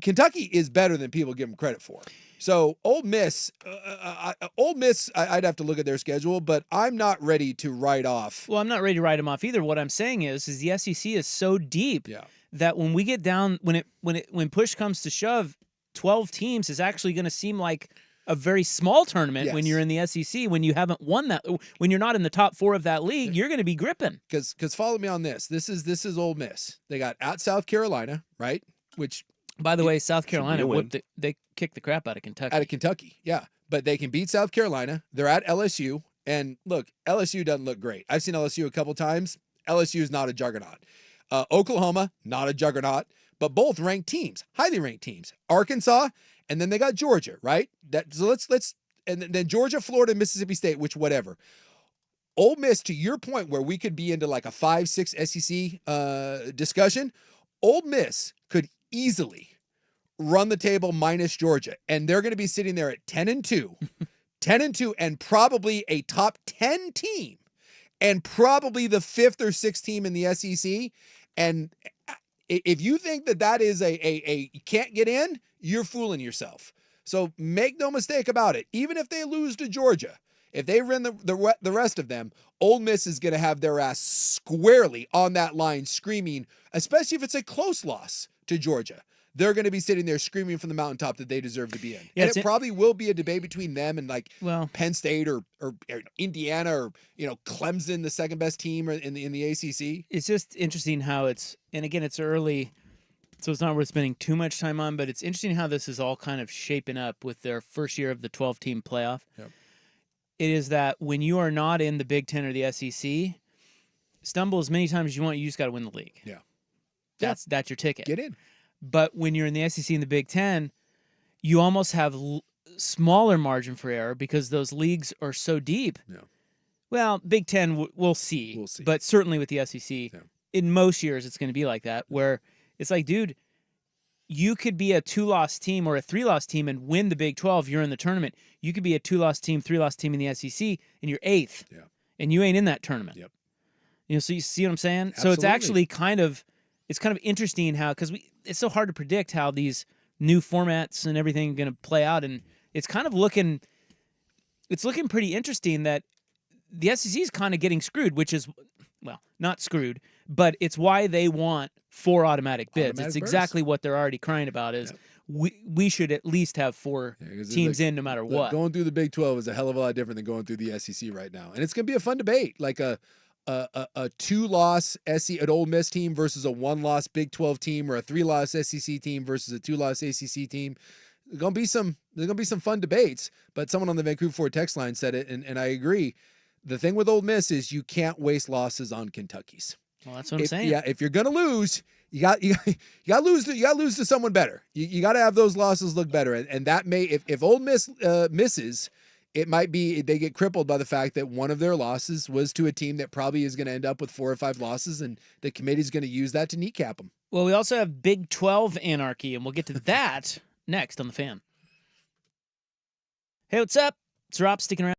Kentucky is better than people give them credit for. So Ole Miss, I'd have to look at their schedule, but I'm not ready to write off. Well, I'm not ready to write them off either. What I'm saying is the SEC is so deep that when we get down, when push comes to shove, 12 teams is actually going to seem like a very small tournament when you're in the SEC. When you haven't won that, when you're not in the top 4 of that league, you're going to be gripping. Because follow me on this. This is Ole Miss. They got at South Carolina, right? Which, by the way, South Carolina they kicked the crap out of Kentucky. Out of Kentucky, yeah. But they can beat South Carolina. They're at LSU. And look, LSU doesn't look great. I've seen LSU a couple times. LSU is not a juggernaut. Oklahoma, not a juggernaut, but both ranked teams, highly ranked teams. Arkansas, and then they got Georgia, right? So let's and then Georgia, Florida, Mississippi State, which whatever. Ole Miss, to your point, where we could be into like a 5-6 SEC discussion, Ole Miss could easily run the table minus Georgia, and they're going to be sitting there at 10-2, 10-2, and probably a top 10 team, and probably the 5th or 6th team in the SEC. And if you think that is a you can't get in, you're fooling yourself. So make no mistake about it. Even if they lose to Georgia, if they win the rest of them, Ole Miss is going to have their ass squarely on that line screaming, especially if it's a close loss to Georgia. They're going to be sitting there screaming from the mountaintop that they deserve to be in. Yeah, and it probably will be a debate between them and Penn State or Indiana or Clemson, the second best team in the ACC. It's just interesting how it's early, so it's not worth spending too much time on, but it's interesting how this is all kind of shaping up with their first year of the 12-team playoff. Yep. It is that when you are not in the Big Ten or the SEC, stumble as many times as you want, you just got to win the league. Yeah. That's your ticket. Get in. But when you're in the SEC and the Big Ten, you almost have smaller margin for error because those leagues are so deep. Yeah. Well, Big Ten, we'll see. We'll see. But certainly with the SEC, in most years, it's going to be like that, where it's like, dude, you could be a 2-loss team or a 3-loss team and win the Big 12. You're in the tournament. You could be a 2-loss team, 3-loss team in the SEC, and you're 8th. Yeah. And you ain't in that tournament. Yep. So you see what I'm saying? Absolutely. So it's actually kind of interesting how, because it's so hard to predict how these new formats and everything are going to play out, and it's kind of looking pretty interesting that the SEC is kind of getting screwed, which is, well, not screwed, but it's why they want 4 automatic bids. It's exactly what they're already crying about is we should at least have 4 teams in no matter what. Going through the Big 12 is a hell of a lot different than going through the SEC right now. And it's going to be a fun debate, like a 2-loss an Ole Miss team versus a 1-loss Big 12 team, or a 3-loss SEC team versus a 2-loss ACC team. There's gonna be some fun debates. But someone on the Vancouver Ford text line said it, and I agree. The thing with Ole Miss is you can't waste losses on Kentucky's. Well, that's what I'm saying. Yeah, if you're gonna lose, you got lose to someone better. You got to have those losses look better, and that may, if Ole Miss misses, it might be they get crippled by the fact that one of their losses was to a team that probably is going to end up with 4 or 5 losses, and the committee's going to use that to kneecap them. Well, we also have Big 12 anarchy, and we'll get to that next on The Fan. Hey, what's up? It's Rob sticking around.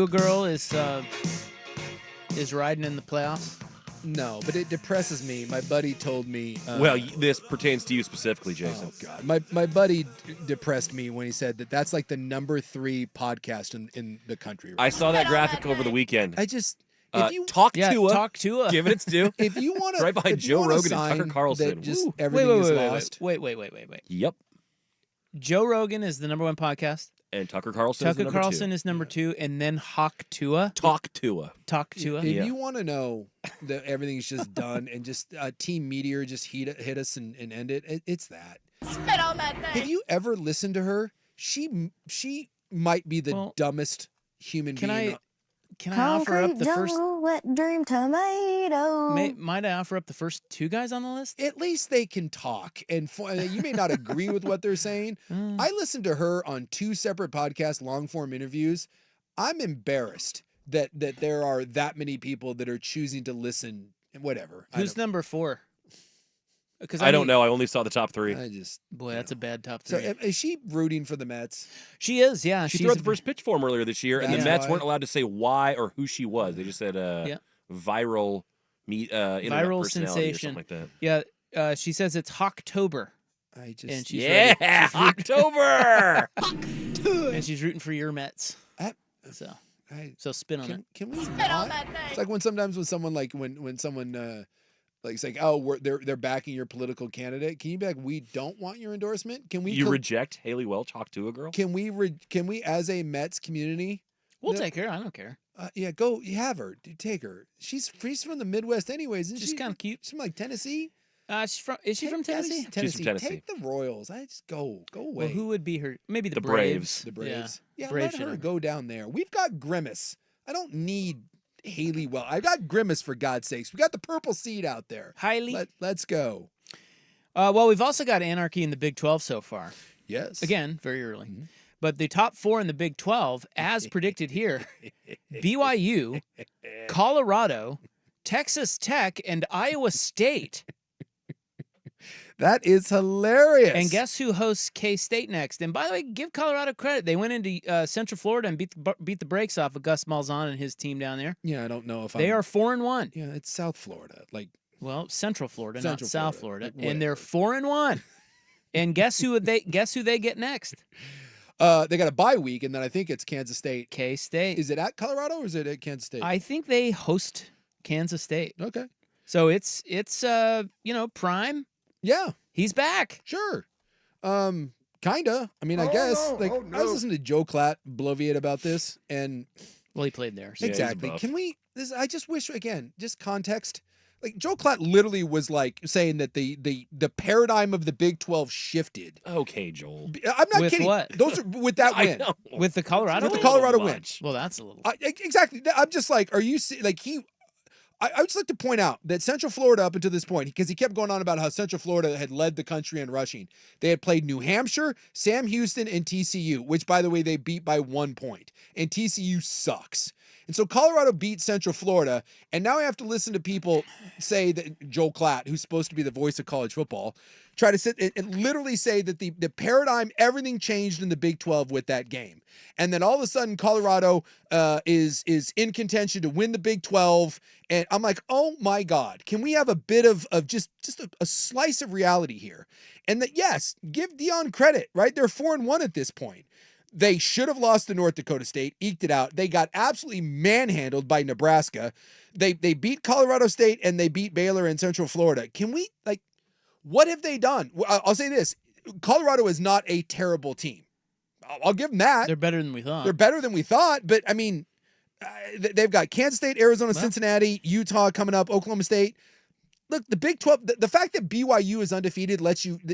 Girl is riding in the playoffs. No, but it depresses me. My buddy told me. Well, this pertains to you specifically, Jason. Oh God, my buddy depressed me when he said that's like the number 3 podcast in the country. I saw that graphic over the weekend. I just if you talk Yeah, Tua, talk Tua. give it its due. if you want to Right behind Joe Rogan and Tucker Carlson. that just Woo. everything is lost. Wait. Yep. Joe Rogan is the number 1 podcast. And Tucker Carlson. Tucker is number Carlson 2. is number 2, and then Hawk Tua. Talk Tua. Talk Tua. If Yeah. you want to know that everything's just done and just Team Meteor just hit us and end it, it's that. Spit on that thing. Have you ever listened to her? She might be the Well, dumbest human being. Can I offer up the first? wet dream tomato. Might I offer up the first 2 guys on the list? At least they can talk, and you may not agree with what they're saying. I listened to her on 2 separate podcasts, long form interviews. I'm embarrassed that there are that many people that are choosing to listen. Whatever. Who's number 4? Because I don't know. I only saw the top 3. I just Boy, that's a bad top so 3. is she rooting for the Mets? She is, yeah. She she's threw out a- the first pitch for him earlier this year, and the That's Mets why. weren't allowed to say why or who she was. They just said viral internet Viral personality or sensation. something like that. Yeah, she says it's Hawktober, I just and she's Yeah, ready. October. And she's rooting for your Mets. I- So I, spin on it. can we Spit not? on that It's thing. like when someone when someone like saying, "Oh, they're backing your political candidate." Can you be like, "We don't want your endorsement"? Can we? You reject Haley Welch, Talk to a girl? Can we as a Mets community? We'll No. take her. I don't care. Yeah, go. You have her. Take her. She's from the Midwest, anyways. Isn't She's she? kind of cute. She's from like Tennessee. Is she from Tennessee? She's from Tennessee. Take the Royals. I just go away. Well, who would be her? Maybe the The Braves. The Braves. Yeah, Braves let should her have go down there. We've got Grimace. I don't need Haley. Well, I got Grimace for God's sakes. We got the purple seed out there. Highly. Let's go. Well, we've also got anarchy in the Big 12 so far. Yes. Again, very early. Mhm. But the top 4 in the Big 12, as predicted here, BYU, Colorado, Texas Tech, and Iowa State. That is hilarious. And guess who hosts K-State next? And by the way, give Colorado credit. They went into Central Florida and beat the brakes off of Gus Malzahn and his team down there. Yeah, I don't know if They are 4-1. Yeah, it's South Florida. Like Well, Central Florida, not Central South Florida, Florida. like And they're 4-1. And guess who they get next? they got a bye week, and then I think it's Kansas State. K-State. Is it at Colorado or is it at Kansas State? I think they host Kansas State. Okay. So it's Prime. Yeah, He's back. sure. Kinda. I mean, I guess. I was listening to Joe Klatt bloviate about this, and Well, he played there. So. he's exactly. buff. Can we? I just wish again, just context. Like Joe Klatt literally was like saying that the paradigm of the Big 12 shifted. Okay, Joel. I'm not With kidding. what? Those are with that I win. know. With the Colorado With the win? Colorado win. Much. Well, that's a little. Exactly. I'm just like, are you like he? I would just like to point out that Central Florida up until this point, because he kept going on about how Central Florida had led the country in rushing. They had played New Hampshire, Sam Houston, and TCU, which, by the way, they beat by 1 point. And TCU sucks. And so Colorado beat Central Florida, and now I have to listen to people say that Joel Klatt, who's supposed to be the voice of college football, try to sit and literally say that the paradigm, everything changed in the Big 12 with that game. And then all of a sudden Colorado is in contention to win the Big 12. And I'm like, oh my God, can we have a bit of just a slice of reality here? And that, yes, give Dion credit, right? They're 4-1 at this point. They should have lost to North Dakota State, eked it out. They got absolutely manhandled by Nebraska. They beat Colorado State and they beat Baylor in Central Florida. Can we, like, what have they done? I'll say this. Colorado is not a terrible team. I'll give them that. They're better than we thought. They're better than we thought, but I mean, they've got Kansas State, Arizona, Cincinnati, Utah coming up, Oklahoma State. Look, the Big 12, the fact that BYU is undefeated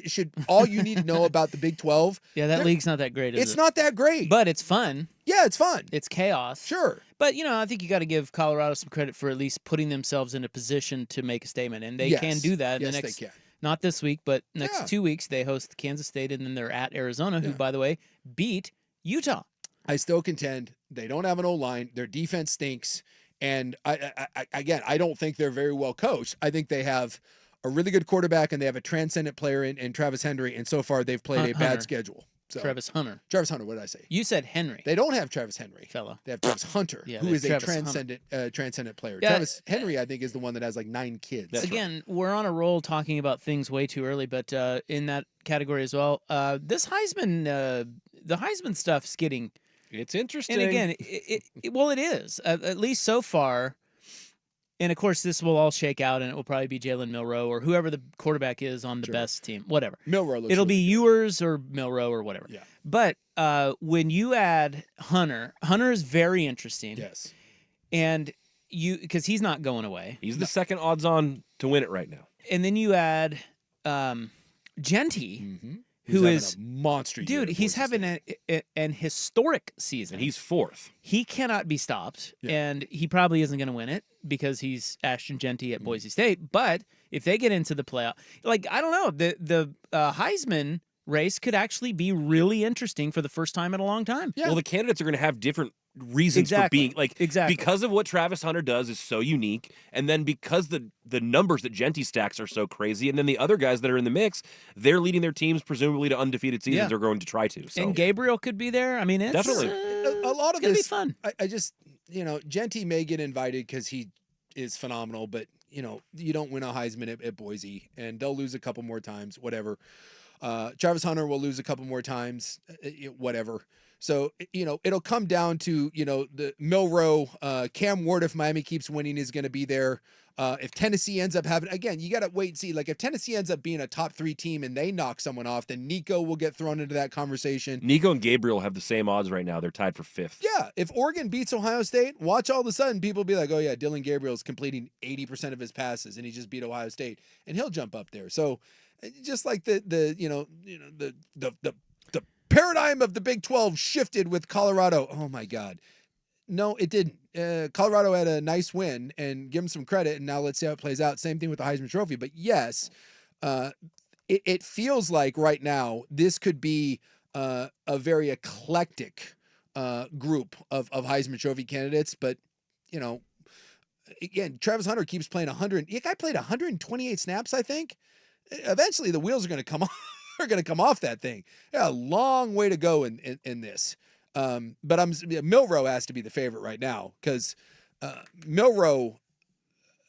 should all you need to know about the Big 12. Yeah, that league's not that great, is It's it? not that great. But it's fun. Yeah, it's fun. It's chaos. Sure. But, I think you got to give Colorado some credit for at least putting themselves in a position to make a statement. And they Yes. can do that in Yes, the next, they can. not this week, but next Yeah. 2 weeks. They host Kansas State, and then they're at Arizona, who, Yeah. by the way, beat Utah. I still contend they don't have an O-line. Their defense stinks. And I don't think they're very well coached. I think they have a really good quarterback and they have a transcendent player in Travis Henry. And so far they've played a bad Hunter. schedule. So Travis Hunter. Travis Hunter, what did I say? You said Henry. They don't have Travis Henry. Fella. They have Travis Hunter, Yeah, who they is have a Travis transcendent player. Yeah, Travis Henry, I think, is the one that has like 9 kids. Again, we're on a roll talking about things way too early, but in that category as well, this Heisman, the Heisman stuff's getting. It's interesting. And again, well, it is at least so far. And of course, this will all shake out, and it will probably be Jalen Milroe or whoever the quarterback is on the best team, whatever. Milroe looks It'll really be Ewers or Milroe or whatever. Yeah. But when you add Hunter is very interesting. Yes. And because he's not going away. He's the second odds on to win it right now. And then you add Genty, Who's who having is a monster year dude. at He's Boise having an historic season. And he's 4th. He cannot be stopped, Yeah. and he probably isn't going to win it because he's Ashton Genty at Boise State. But if they get into the playoff, like I don't know, the Heisman race could actually be really interesting for the first time in a long time. Yeah. Well, the candidates are going to have different reasons Exactly. for being like Exactly. because of what Travis Hunter does is so unique, and then because the numbers that Genty stacks are so crazy, and then the other guys that are in the mix, they're leading their teams presumably to undefeated seasons. Yeah. They're going to try to. So And Gabriel could be there. I mean, it's Definitely. A lot of it's gonna this be fun. I just, Genty may get invited because he is phenomenal, but you don't win a Heisman at Boise, and they'll lose a couple more times, whatever. Travis Hunter will lose a couple more times, whatever. So, it'll come down to, the Milroe, Cam Ward, if Miami keeps winning, is going to be there. If Tennessee ends up having, again, you got to wait and see. Like, if Tennessee ends up being a top 3 team and they knock someone off, then Nico will get thrown into that conversation. Nico and Gabriel have the same odds right now. They're tied for 5th. Yeah, if Oregon beats Ohio State, watch all of a sudden people be like, oh yeah, Dylan Gabriel's completing 80% of his passes and he just beat Ohio State, and he'll jump up there. So just like the paradigm of the Big 12 shifted with Colorado. Oh my God. No, it didn't. Colorado had a nice win, and give them some credit, and now let's see how it plays out. Same thing with the Heisman Trophy. But yes, it feels like right now this could be a very eclectic group of Heisman Trophy candidates. But, again, Travis Hunter keeps playing 100. The guy played 128 snaps, I think. Eventually the wheels are going to come off. Are going to come off that thing. Yeah, a long way to go in this. But Milroe has to be the favorite right now because Milroe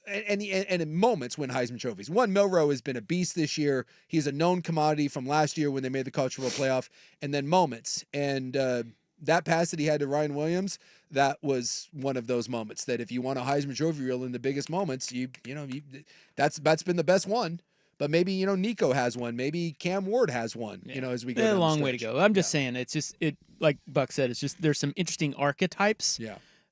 and in moments win Heisman trophies. One, Milroe has been a beast this year. He's a known commodity from last year when they made the college football playoff, and then moments. And that pass that he had to Ryan Williams, that was one of those moments that if you want a Heisman Trophy reel in the biggest moments, that's been the best one. But maybe, Nico has one. Maybe Cam Ward has one, as we go down A the long way to stretch. go. I'm just saying, it's just, like Buck said, it's just, there's some interesting archetypes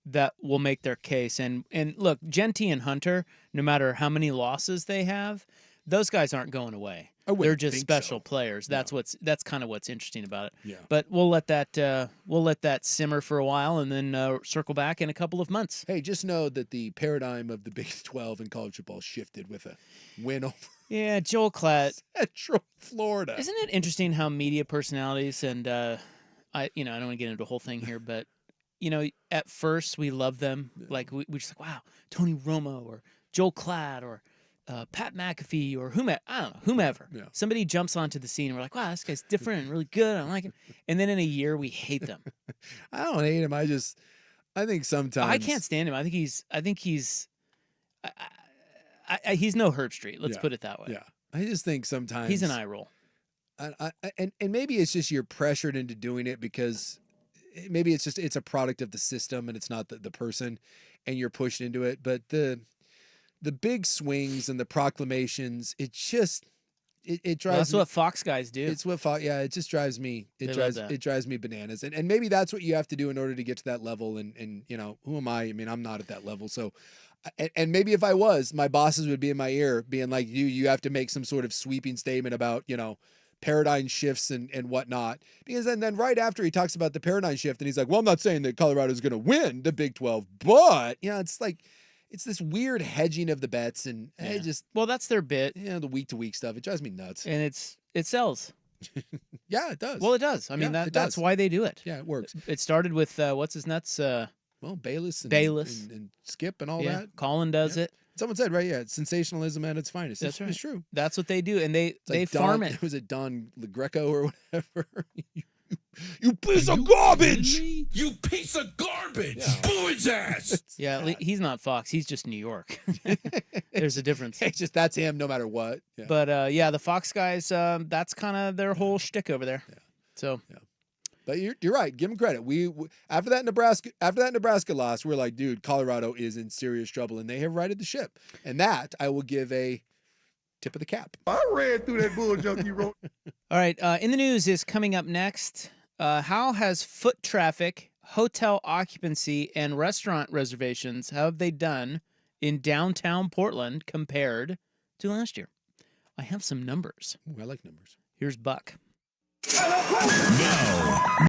that will make their case. And look, Genty and Hunter, no matter how many losses they have, those guys aren't going away. They're just special players. That's kind of what's interesting about it. Yeah. But we'll let that simmer for a while and then circle back in a couple of months. Hey, just know that the paradigm of the Big 12 in college football shifted with a win over Yeah, Joel Klatt. Central Florida. Isn't it interesting how media personalities and I don't want to get into a whole thing here, but at first we love them. Like we just like, wow, Tony Romo or Joel Klatt or Pat McAfee or whomever. Yeah. Somebody jumps onto the scene and we're like, wow, this guy's different and really good. I like him. And then in a year we hate them. I don't hate him. I think sometimes I can't stand him. I think he's no Herb Street. Let's put it that way. Yeah. I just think sometimes He's an eye roll. And maybe it's just you're pressured into doing it because maybe it's a product of the system and it's not the person, and you're pushed into it. But the big swings and the proclamations, it drives That's me. what Fox guys do. It's what Fox, it just drives me. They love that. It drives me bananas. And maybe that's what you have to do in order to get to that level. And who am I? I mean, I'm not at that level. So, and maybe if I was, my bosses would be in my ear being like, you have to make some sort of sweeping statement about, paradigm shifts and whatnot. Because then right after he talks about the paradigm shift and he's like, well, I'm not saying that Colorado's going to win the Big 12, but it's like, it's this weird hedging of the bets, and well, that's their bit. The week to week stuff. It drives me nuts. And it sells. Yeah, it does. Well, it does. I mean, it that's does. why they do it. Yeah, it works. It started with what's his nuts? Bayless and Skip and all that. Colin does it. Someone said, right? Yeah, it's sensationalism at its finest. That's right. It's true. That's what they do, and they It's like farm Don, it. Was it Don LaGreco or whatever? You piece of garbage. You piece of garbage. Boo his ass. Yeah, he's not Fox. He's just New York. There's a difference. It's just that's him no matter what. Yeah. But yeah, the Fox guys, that's kind of their whole shtick over there. Yeah. So. Yeah. But you're right. Give them credit. We after that Nebraska loss, we're like, dude, Colorado is in serious trouble, and they have righted the ship. And that I will give a tip of the cap. I ran through that bull junkie road. All right. In the news is coming up next. How has foot traffic, hotel occupancy, and restaurant reservations, how have they done in downtown Portland compared to last year? I have some numbers. Ooh, I like numbers. Here's Buck. Now,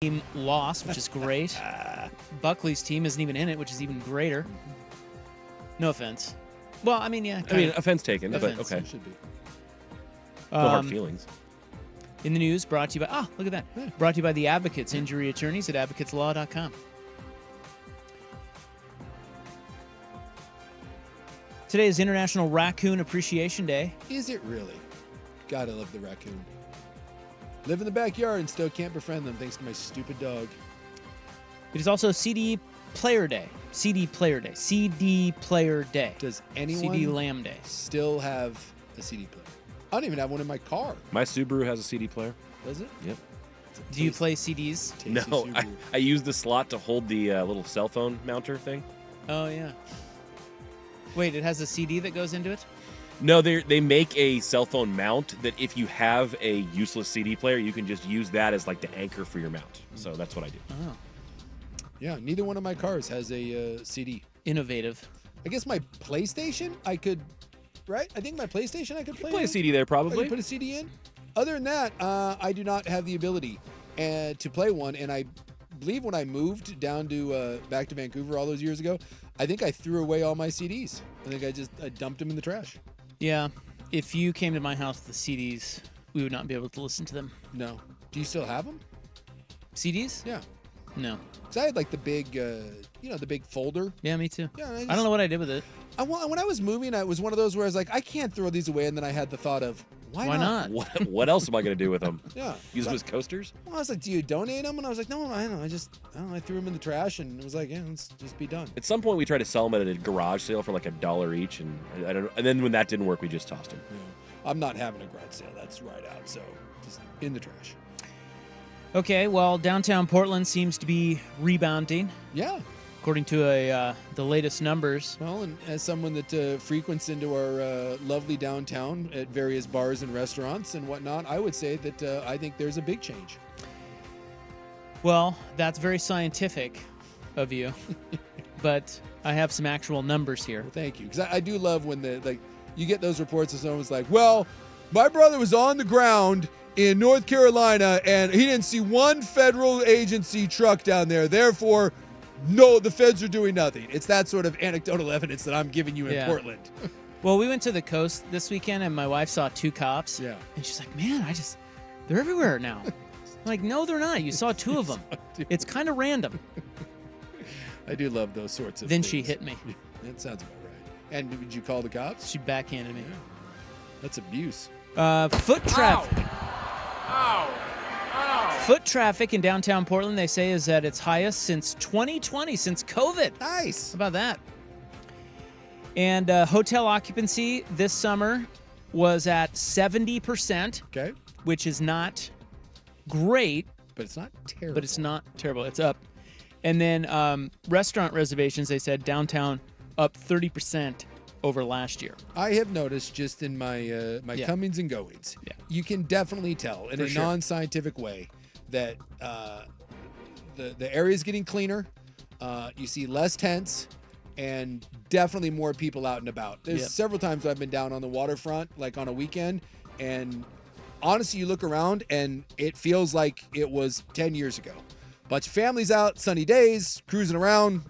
team lost, which is great. Buckley's team isn't even in it, which is even greater. No offense. Well, I mean, yeah. I mean, offense taken, Offense. but okay. Should be. No hard feelings. In the news, brought to you by, look at that. Brought to you by the Advocates, injury attorneys at advocateslaw.com. Today is International Raccoon Appreciation Day. Is it really? Gotta love the raccoon. Live in the backyard and still can't befriend them thanks to my stupid dog. It is also CD Player Day. CD Player Day. CD Player Day. Does anyone CD Lamb Day. still have a CD player? I don't even have one in my car. My Subaru has a CD player. Does it? Yep. Do you play CDs? Tasty No, Subaru. I use the slot to hold the little cell phone mounter thing. Oh, yeah. Wait, it has a CD that goes into it? No, they make a cell phone mount that if you have a useless CD player, you can just use that as like the anchor for your mount. So that's what I do. Oh, Yeah, neither one of my cars has a CD. innovative. I guess my PlayStation, I could, right? I think my PlayStation I could play. Play a in. CD there I probably. could put a CD in. Other than that, I do not have the ability to play one. And I believe when I moved down to back to Vancouver all those years ago, I think I threw away all my CDs. I think I dumped them in the trash. Yeah, if you came to my house with the CDs, we would not be able to listen to them. No. Do you still have them? CDs? Yeah. No. Because I had like the big, the big folder. Yeah, me too. Yeah. I don't know what I did with it. When I was moving, it was one of those where I was like, I can't throw these away. And then I had the thought of, why not? What else am I going to do with them? Yeah. Use them as coasters? Well, I was like, do you donate them? And I was like, no, I don't know. I threw them in the trash and it was like, yeah, let's just be done. At some point, we tried to sell them at a garage sale for like $1 each, and I don't. And then when that didn't work, we just tossed them. Yeah. I'm not having a garage sale. That's right out. So just in the trash. Okay, well, downtown Portland seems to be rebounding, Yeah. according to the latest numbers. Well, and as someone that frequents into our lovely downtown at various bars and restaurants and whatnot, I would say that I think there's a big change. Well, that's very scientific of you, but I have some actual numbers here. Well, thank you. Because I do love when you get those reports and someone's like, well, my brother was on the ground in North Carolina and he didn't see one federal agency truck down there. Therefore, no, the feds are doing nothing. It's that sort of anecdotal evidence that I'm giving you in Portland. Well, we went to the coast this weekend and my wife saw 2 cops. Yeah. And she's like, man, they're everywhere now. I'm like, no, they're not. You saw 2 of them. It's kind of random. I do love those sorts of Then things. she hit me. That sounds about right. And did you call the cops? She backhanded me. Yeah. That's abuse. Foot traffic. Foot traffic in downtown Portland, they say, is at its highest since 2020, since COVID. Nice. How about that? And hotel occupancy this summer was at 70%, Okay. which is not great, But it's not terrible. but it's not terrible. It's up. And then restaurant reservations, they said downtown up 30% over last year. I have noticed just in my my comings and goings, you can definitely tell in For a sure. non-scientific way that the area is getting cleaner. You see less tents and definitely more people out and about. There's several times I've been down on the waterfront, like on a weekend, and honestly, you look around and it feels like it was 10 years ago. Bunch of families out, sunny days, cruising around.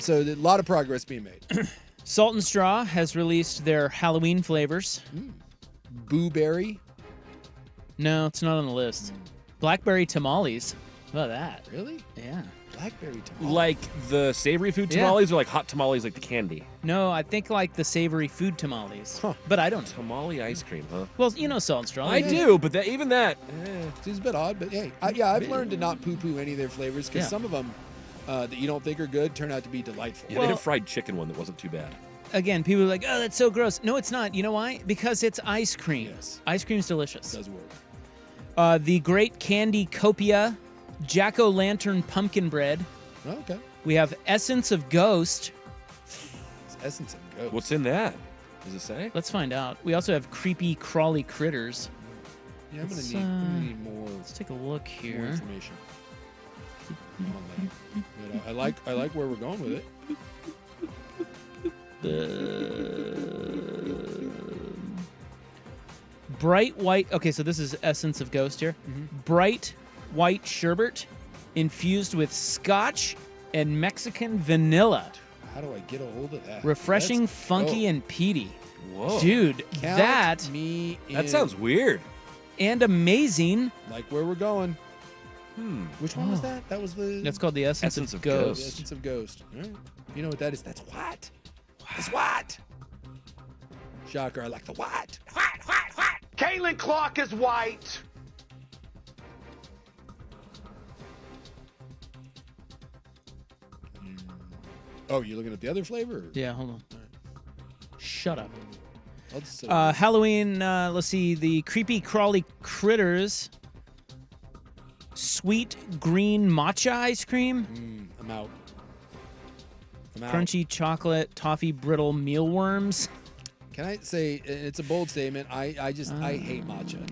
So a lot of progress being made. Salt and Straw has released their Halloween flavors. Boo Berry. No, it's not on the list. Blackberry tamales. How about that? Really? Yeah. Blackberry tamales. Like the savory food Yeah. tamales or like hot tamales like the candy? No, I think like the savory food tamales. Huh. But I don't know. Tamale ice cream, huh? Well, you know Salt and Straw. I do, but even that. Seems a bit odd, but hey, I've learned to not poo-poo any of their flavors because Yeah. some of them that you don't think are good turn out to be delightful. Yeah, they had a fried chicken one that wasn't too bad. Again, people are like, oh, that's so gross. No, it's not. You know why? Because it's ice cream. Yes. Ice cream's delicious. It does work. The Great Candy Copia, Jack-o'-lantern pumpkin bread. Oh, okay. We have Essence of Ghost. It's essence of ghost. What's in that? Does it say? Let's find out. We also have Creepy Crawly Critters. Yeah, I'm Let's, gonna need more. Let's take a look More here. information. On that. But, I like where we're going with it. Bright white. Okay, so this is Essence of Ghost here. Mm-hmm. Bright white sherbet, infused with Scotch and Mexican vanilla. How do I get a hold of that? Refreshing, Let's funky, go. and peaty. Whoa. Dude, Count that me That in. sounds weird. and amazing. Like where we're going. Which one was that? That was the. That's called the Essence, Essence of of The Ghost. Ghost. Essence of Ghost. All right. You know what that is? That's what? That's what? Shocker. I like the what? Caitlin Clark is white. Oh, you're looking at the other flavor? Or? Yeah, hold on. Shut up. I'll just say Halloween, let's see, the Creepy Crawly Critters Sweet Green Matcha Ice Cream. I'm out. I'm out. Crunchy chocolate toffee brittle mealworms. Can I say it's a bold statement? I hate matcha.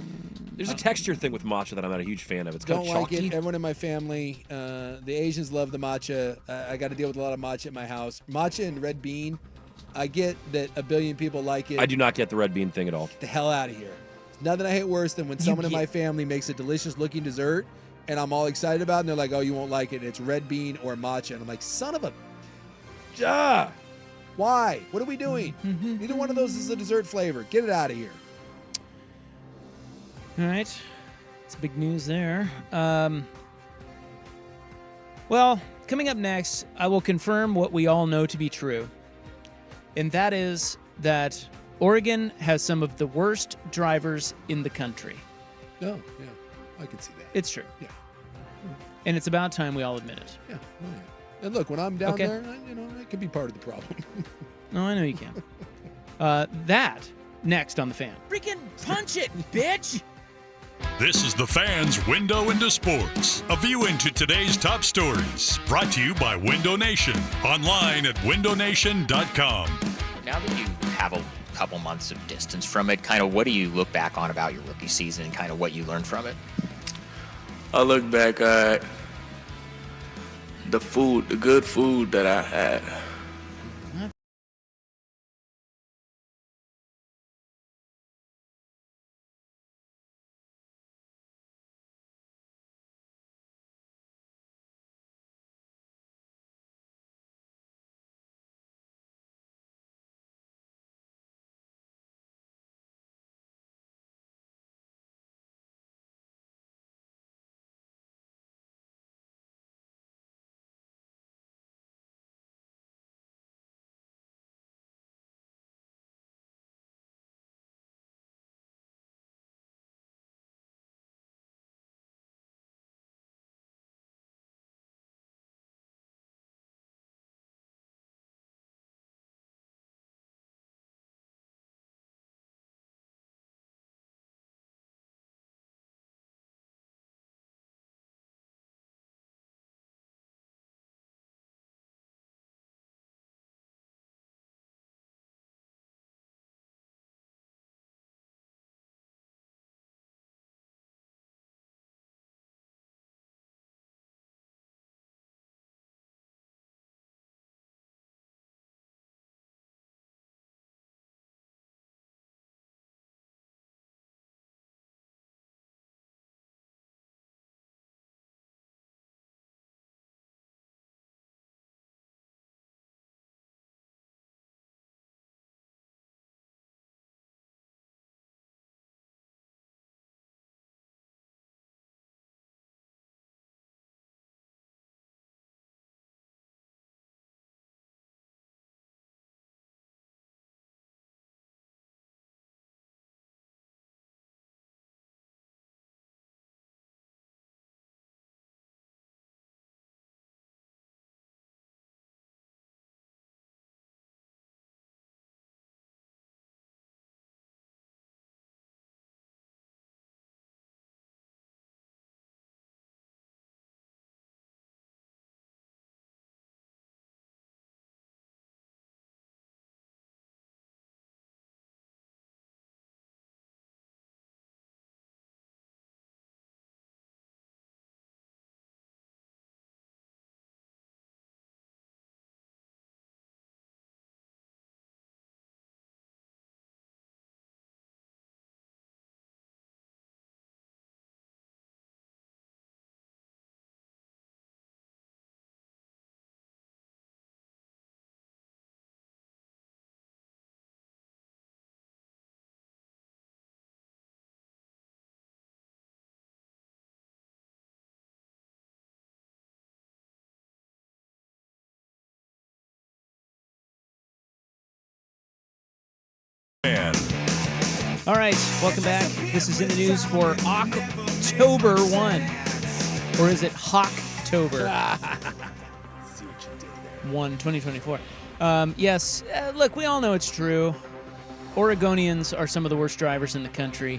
There's a texture thing with matcha that I'm not a huge fan of. It's kind Don't of like chalky. it. Everyone in my family, the Asians love the matcha. I got to deal with a lot of matcha at my house. Matcha and red bean. I get that a billion people like it. I do not get the red bean thing at all. Get the hell out of here. There's nothing I hate worse than when someone in my family makes a delicious looking dessert and I'm all excited about it and they're like, oh, you won't like it. And it's red bean or matcha. And I'm like, son of a... Duh! Why? What are we doing? Neither one of those is a dessert flavor. Get it out of here. All right. It's big news there. Well, coming up next, I will confirm what we all know to be true. And that is that Oregon has some of the worst drivers in the country. Oh, yeah. I can see that. It's true. Yeah. And it's about time we all admit it. Yeah. Oh, yeah. And look, when I'm down Okay. there, I could be part of the problem. No, I know you can. That next on The Fan. Freaking punch it, bitch! This is the Fan's Window into Sports, a view into today's top stories. Brought to you by Window Nation, online at windownation.com. Now that you have a couple months of distance from it, kind of what do you look back on about your rookie season and kind of what you learned from it? I look back at the food, the good food that I had. All right, welcome back. This is in the news for October 1. Or is it Hawktober? 1, 2024. Yes, look, we all know it's true. Oregonians are some of the worst drivers in the country.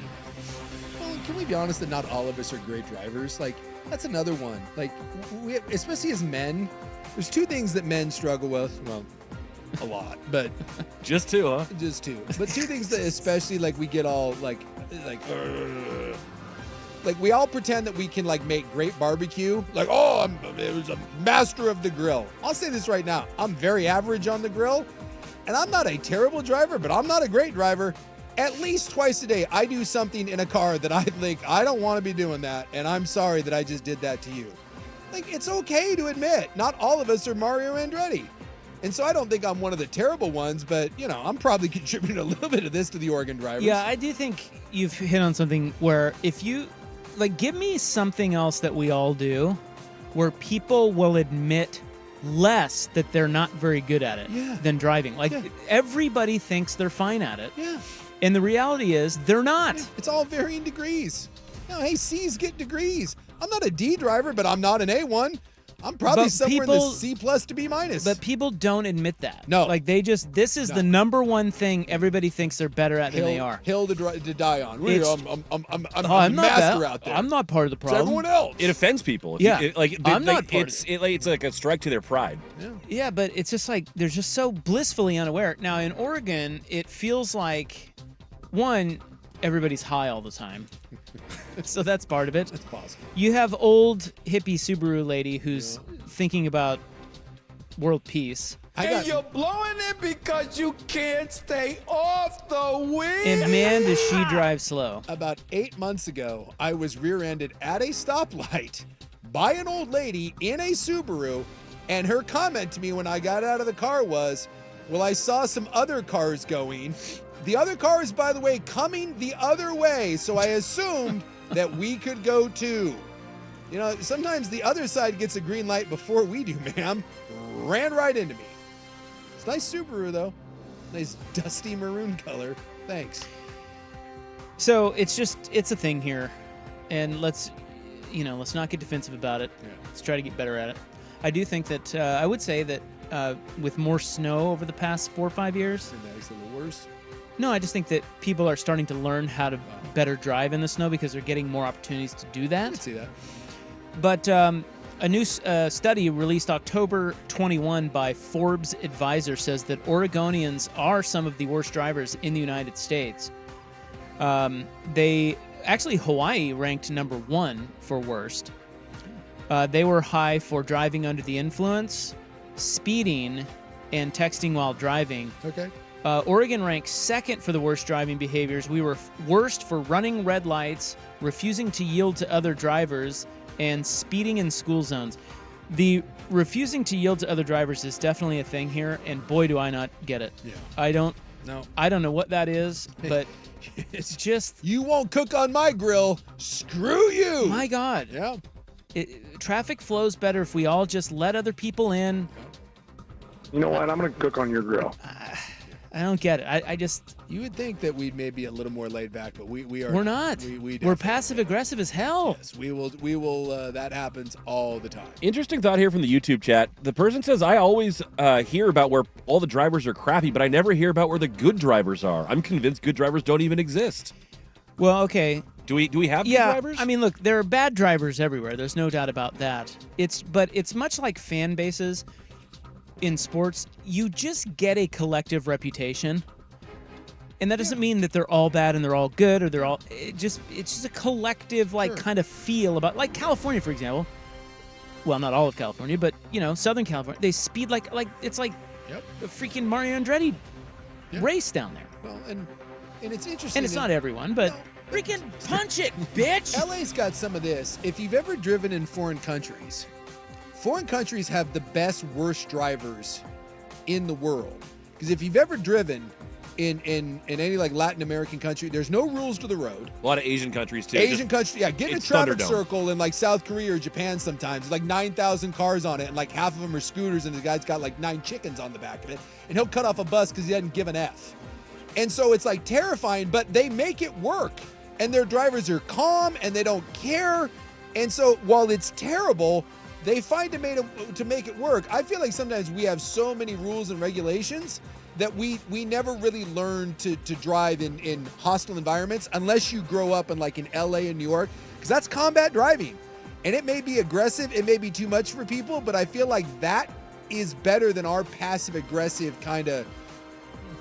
Well, can we be honest that not all of us are great drivers? Like, that's another one. Like, we, especially as men, there's two things that men struggle with. Well, a lot, but Just two, huh? just two. But two things that especially like we get all like we all pretend that we can like make great barbecue. Like, oh, it was a master of the grill. I'll say this right now. I'm very average on the grill, and I'm not a terrible driver, but I'm not a great driver. At least twice a day, I do something in a car that I think I don't want to be doing that, and I'm sorry that I just did that to you. Like, it's okay to admit, not all of us are Mario Andretti. And so I don't think I'm one of the terrible ones, but, you know, I'm probably contributing a little bit of this to the Oregon drivers. Yeah, I do think you've hit on something where if you, like, give me something else that we all do where people will admit less that they're not very good at it than driving. Like, everybody thinks they're fine at it. Yeah. And the reality is they're not. It's all varying degrees. No, hey, C's get degrees. I'm not a D driver, but I'm not an A1. I'm probably somewhere in the C plus to B minus. But people don't admit that. No. Like, they just, this is the number one thing everybody thinks they're better at than they are. Hill to die on. I'm not master out there. I'm not part of the problem. It's everyone else. It offends people. I'm not part it's like a strike to their pride. Yeah, but it's just like, they're just so blissfully unaware. Now, in Oregon, it feels like, one, everybody's high all the time. So that's part of it. That's possible. You have old hippie Subaru lady who's thinking about world peace. And you're blowing it because you can't stay off the wheel. And man, does she drive slow. About 8 months ago, I was rear-ended at a stoplight by an old lady in a Subaru, and her comment to me when I got out of the car was, well, I saw some other cars going. The other car is, by the way, coming the other way, so I assumed that we could go too. You know, sometimes the other side gets a green light before we do, ma'am. Ran right into me. It's a nice Subaru, though. Nice dusty maroon color. Thanks. So it's a thing here. And let's not get defensive about it. Yeah. Let's try to get better at it. I do think that, I would say that with more snow over the past 4 or 5 years. That is a little worse. No, I just think that people are starting to learn how to better drive in the snow because they're getting more opportunities to do that. I can see that. But a new study released October 21 by Forbes Advisor says that Oregonians are some of the worst drivers in the United States. Hawaii ranked number 1 for worst. They were high for driving under the influence, speeding, and texting while driving. Okay. Oregon ranks 2nd for the worst driving behaviors. We were worst for running red lights, refusing to yield to other drivers, and speeding in school zones. The refusing to yield to other drivers is definitely a thing here, and boy, do I not get it. Yeah. I don't know what that is, but it's just... You won't cook on my grill. Screw you. My God. Yeah. Traffic flows better if we all just let other people in. You know what? I'm going to cook on your grill. I don't get it. I just... You would think that we'd maybe a little more laid back, but we are... We're not. We're passive-aggressive as hell. Yes, we will, that happens all the time. Interesting thought here from the YouTube chat. The person says, I always hear about where all the drivers are crappy, but I never hear about where the good drivers are. I'm convinced good drivers don't even exist. Well, okay. Do we have good drivers? I mean, look, there are bad drivers everywhere. There's no doubt about that. But it's much like fan bases. In sports, you just get a collective reputation, and that doesn't mean that they're all bad and they're all good, or they're all. It's just a collective kind of feel about, like California, for example. Well, not all of California, but Southern California, they speed like it's like a freaking Mario Andretti race down there. Well, and it's interesting. And it's not everyone, but freaking punch it, bitch. LA's got some of this. If you've ever driven in foreign countries have the best, worst drivers in the world. Because if you've ever driven in any like Latin American country, there's no rules to the road. A lot of Asian countries too. Get in a traffic circle in like South Korea or Japan sometimes. There's like 9,000 cars on it, and like half of them are scooters, and the guy's got like 9 chickens on the back of it, and he'll cut off a bus because he doesn't give an F. And so it's like terrifying, but they make it work. And their drivers are calm and they don't care. And so while it's terrible, they find a way to make it work. I feel like sometimes we have so many rules and regulations that we never really learn to drive in hostile environments unless you grow up in like in LA and New York, because that's combat driving. And it may be aggressive, it may be too much for people, but I feel like that is better than our passive aggressive kind of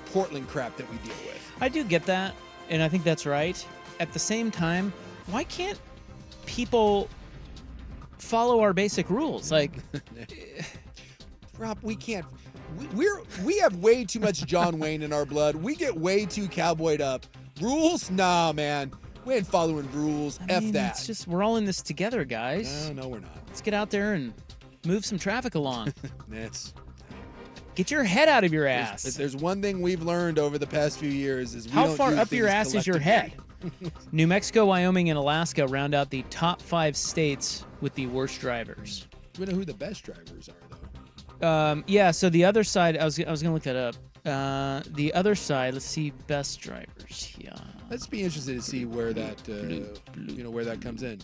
Portland crap that we deal with. I do get that, and I think that's right. At the same time, why can't people follow our basic rules? Like, Rob, we can't. We have way too much John Wayne in our blood. We get way too cowboyed up. Rules? Nah, man. We ain't following rules. I mean, that. It's just, we're all in this together, guys. No, we're not. Let's get out there and move some traffic along. Get your head out of your ass. If there's one thing we've learned over the past few years is how far up your ass is your head? New Mexico, Wyoming, and Alaska round out the top 5 states with the worst drivers. We know who the best drivers are, though. Yeah, so the other side, I was going to look that up. The other side, let's see, best drivers. Yeah. Let's be interested to see where that, where that comes in.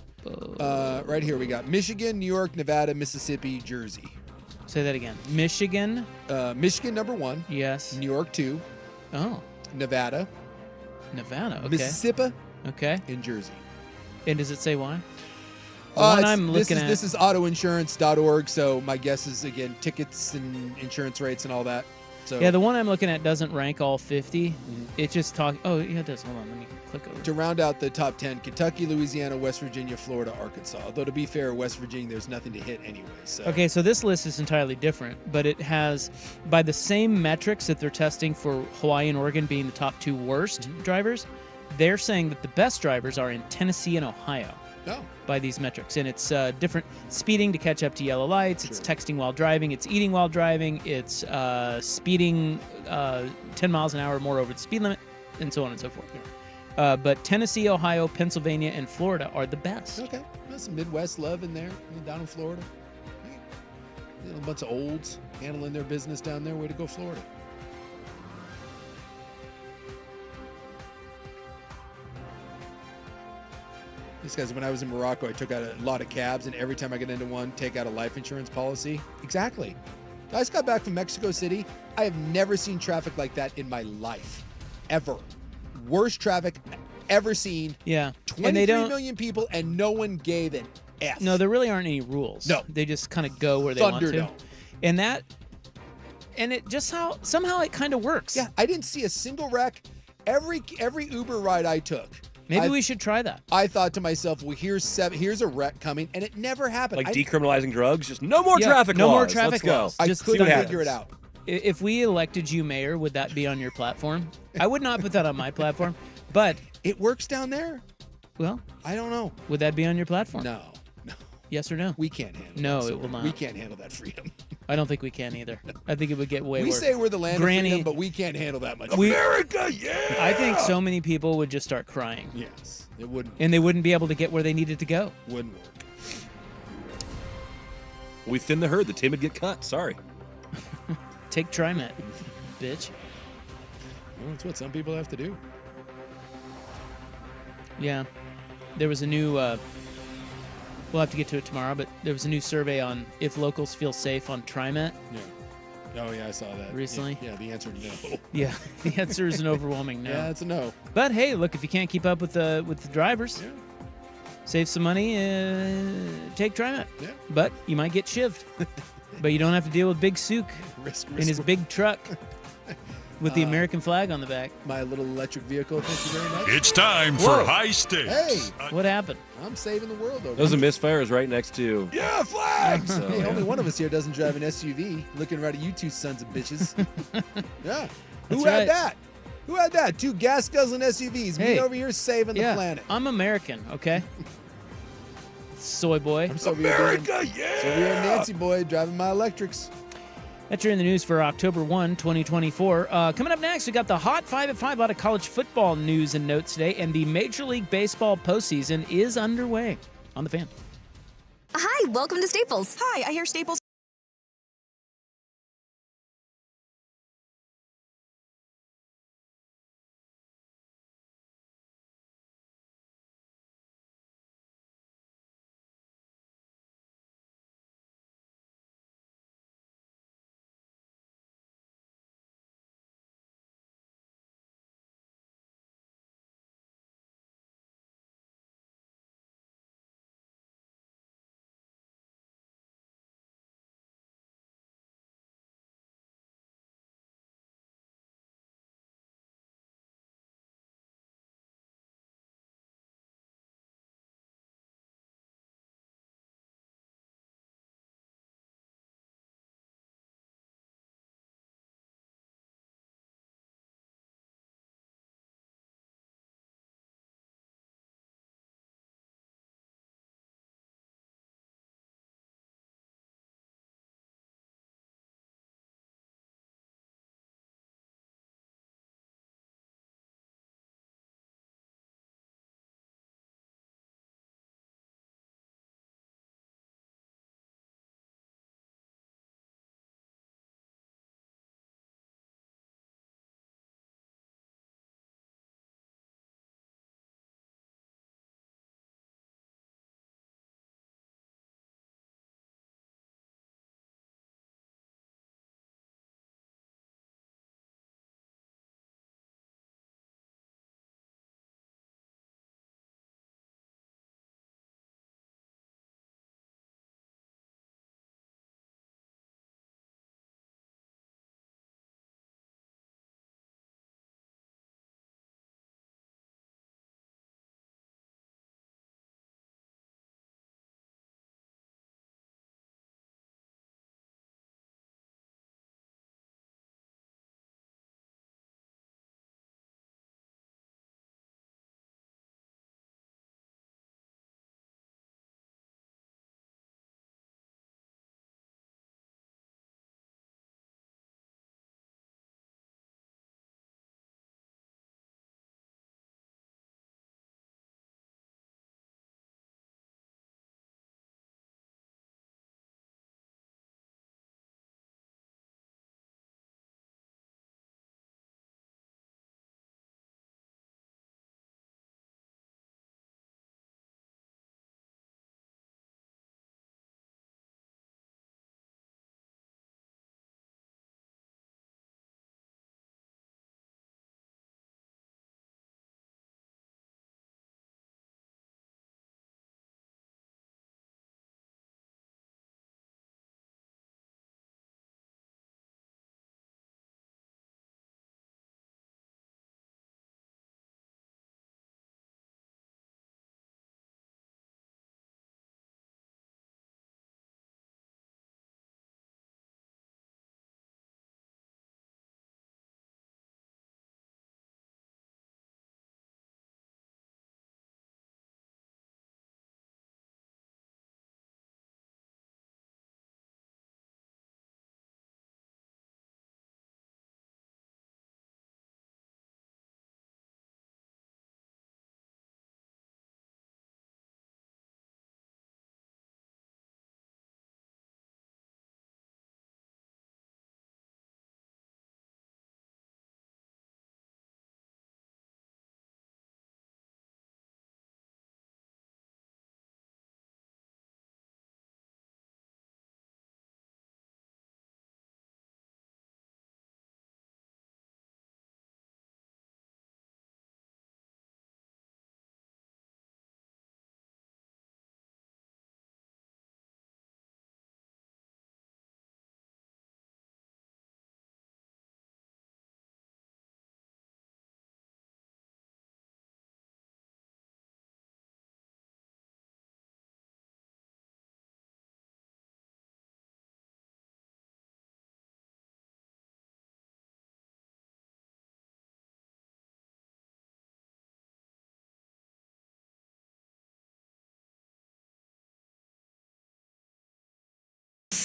Right here we got Michigan, New York, Nevada, Mississippi, Jersey. Say that again. Michigan. Michigan number 1. Yes. New York 2. Oh. Nevada. Okay. Mississippi. Okay. And Jersey. And does it say why? The one I'm looking at. This is autoinsurance.org, so my guess is, again, tickets and insurance rates and all that. So yeah, the one I'm looking at doesn't rank all 50. It just talks. Oh, yeah, it does. Hold on. Let me click over. To round out the top 10, Kentucky, Louisiana, West Virginia, Florida, Arkansas. Although, to be fair, West Virginia, there's nothing to hit anyway. So. Okay, so this list is entirely different, but it has, by the same metrics that they're testing for Hawaii and Oregon being the top 2 worst drivers, they're saying that the best drivers are in Tennessee and Ohio. Oh. By these metrics. And it's different speeding to catch up to yellow lights. It's texting while driving. It's eating while driving. It's speeding 10 miles an hour or more over the speed limit, and so on and so forth. But Tennessee, Ohio, Pennsylvania, and Florida are the best. Okay. There's some Midwest love in there, down in Florida. A bunch of olds handling their business down there. Way to go, Florida. This guy's, when I was in Morocco, I took out a lot of cabs, and every time I get into one, take out a life insurance policy. Exactly. I just got back from Mexico City. I have never seen traffic like that in my life. Ever. Worst traffic ever seen. Yeah. 23 million people, and no one gave an F. No, there really aren't any rules. No. They just kind of go where they want to. Thunderdome. And it just somehow it kind of works. Yeah, I didn't see a single wreck. Every Uber ride I took. Maybe we should try that. I thought to myself, well, here's a wreck coming, and it never happened. Like decriminalizing drugs, just no more traffic laws. No more traffic laws. I Just couldn't figure it out. If we elected you mayor, would that be on your platform? I would not put that on my platform, but it works down there. Well, I don't know. Would that be on your platform? No. Yes or no? We can't handle. No, that, it will not. We can't handle that freedom. I don't think we can either. I think it would get way worse. We say we're the land Granny, of freedom, but we can't handle that much. America, yeah! I think so many people would just start crying. Yes, it wouldn't. And they wouldn't be able to get where they needed to go. Wouldn't work. We thin the herd. The timid get cut. Sorry. Take TriMet, bitch. Well, that's what some people have to do. Yeah. There was a new, we'll have to get to it tomorrow, but there was a new survey on if locals feel safe on TriMet. Yeah. Oh, yeah, I saw that. Recently? Yeah, the answer no. Yeah, the answer is an overwhelming no. Yeah, it's a no. But hey, look, if you can't keep up with the drivers, save some money, take TriMet. Yeah. But you might get shivved. But you don't have to deal with Big Sook in his big truck with the American flag on the back. My little electric vehicle, thank you very much. It's time for High Stakes. Hey, what happened? I'm saving the world over Those are misfires right next to. Yeah, flags! So, hey, only one of us here doesn't drive an SUV. Looking right at you two sons of bitches. Yeah. Who had that? Who had that? 2 gas-guzzling SUVs. Hey. Me over here saving the planet. I'm American, okay? Soy boy. I'm America, yeah! So we're Nancy boy driving my electrics. That's your in the news for October 1, 2024. Coming up next, we got the Hot 5 at 5 out of college football news and notes today, and the Major League Baseball postseason is underway on The Fan. Hi, welcome to Staples. Hi, I hear Staples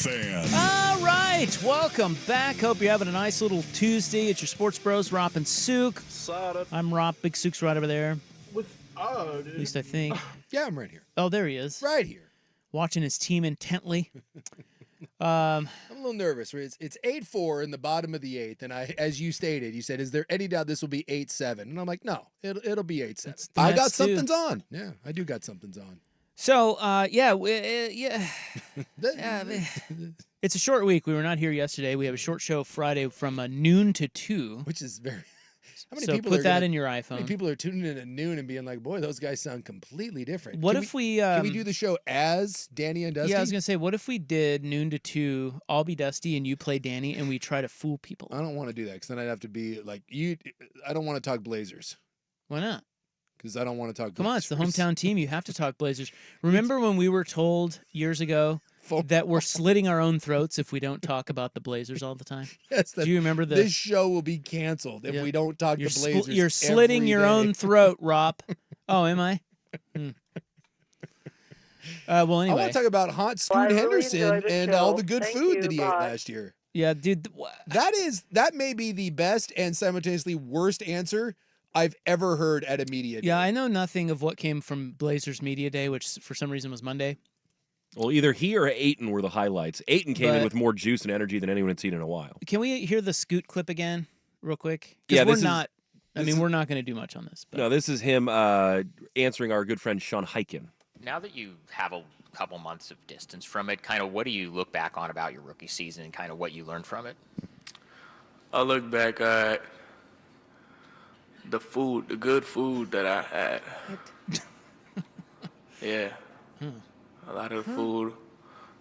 Fan. All right, welcome back. Hope you're having a nice little Tuesday. It's your Sports Bros, Rop and Sook. I'm Rop. Big Sook's right over there. At least I think. Yeah, I'm right here. Oh, there he is. Right here. Watching his team intently. I'm a little nervous. It's 8-4 in the bottom of the 8th, and as you stated, you said, "Is there any doubt this will be 8-7?" And I'm like, "No, it'll be 8-7." I got something's on. Yeah, I do got something's on. So, yeah. It's a short week. We were not here yesterday. We have a short show Friday from noon to 2. Which is very... How many so people put that in your iPhone. How many people are tuning in at noon and being like, boy, those guys sound completely different? What can if we... can we do the show as Danny and Dusty? Yeah, I was going to say, what if we did noon to 2, I'll be Dusty and you play Danny, and we try to fool people? I don't want to do that because then I'd have to be like, you. I don't want to talk Blazers. Why not? Because I don't want to talk Blazers. Come on, it's the hometown team. You have to talk Blazers. Remember when we were told years ago that we're slitting our own throats if we don't talk about the Blazers all the time? Yes. Do you remember this show will be canceled if we don't talk the Blazers. You're slitting your own throat, Rob. Oh, am I? Well, anyway. I want to talk about Hot Scoot Henderson and all the good food that he ate last year. Yeah, dude. That may be the best and simultaneously worst answer I've ever heard at a media day. Yeah, I know nothing of what came from Blazers Media Day, which for some reason was Monday. Well, either he or Ayton were the highlights. Ayton came in with more juice and energy than anyone had seen in a while. Can we hear the Scoot clip again, real quick? Yeah, we're not. We're not going to do much on this. But. No, this is him answering our good friend Sean Hyken. Now that you have a couple months of distance from it, kind of what do you look back on about your rookie season and kind of what you learned from it? I look back at the food, the good food that I had. Yeah. A lot of food.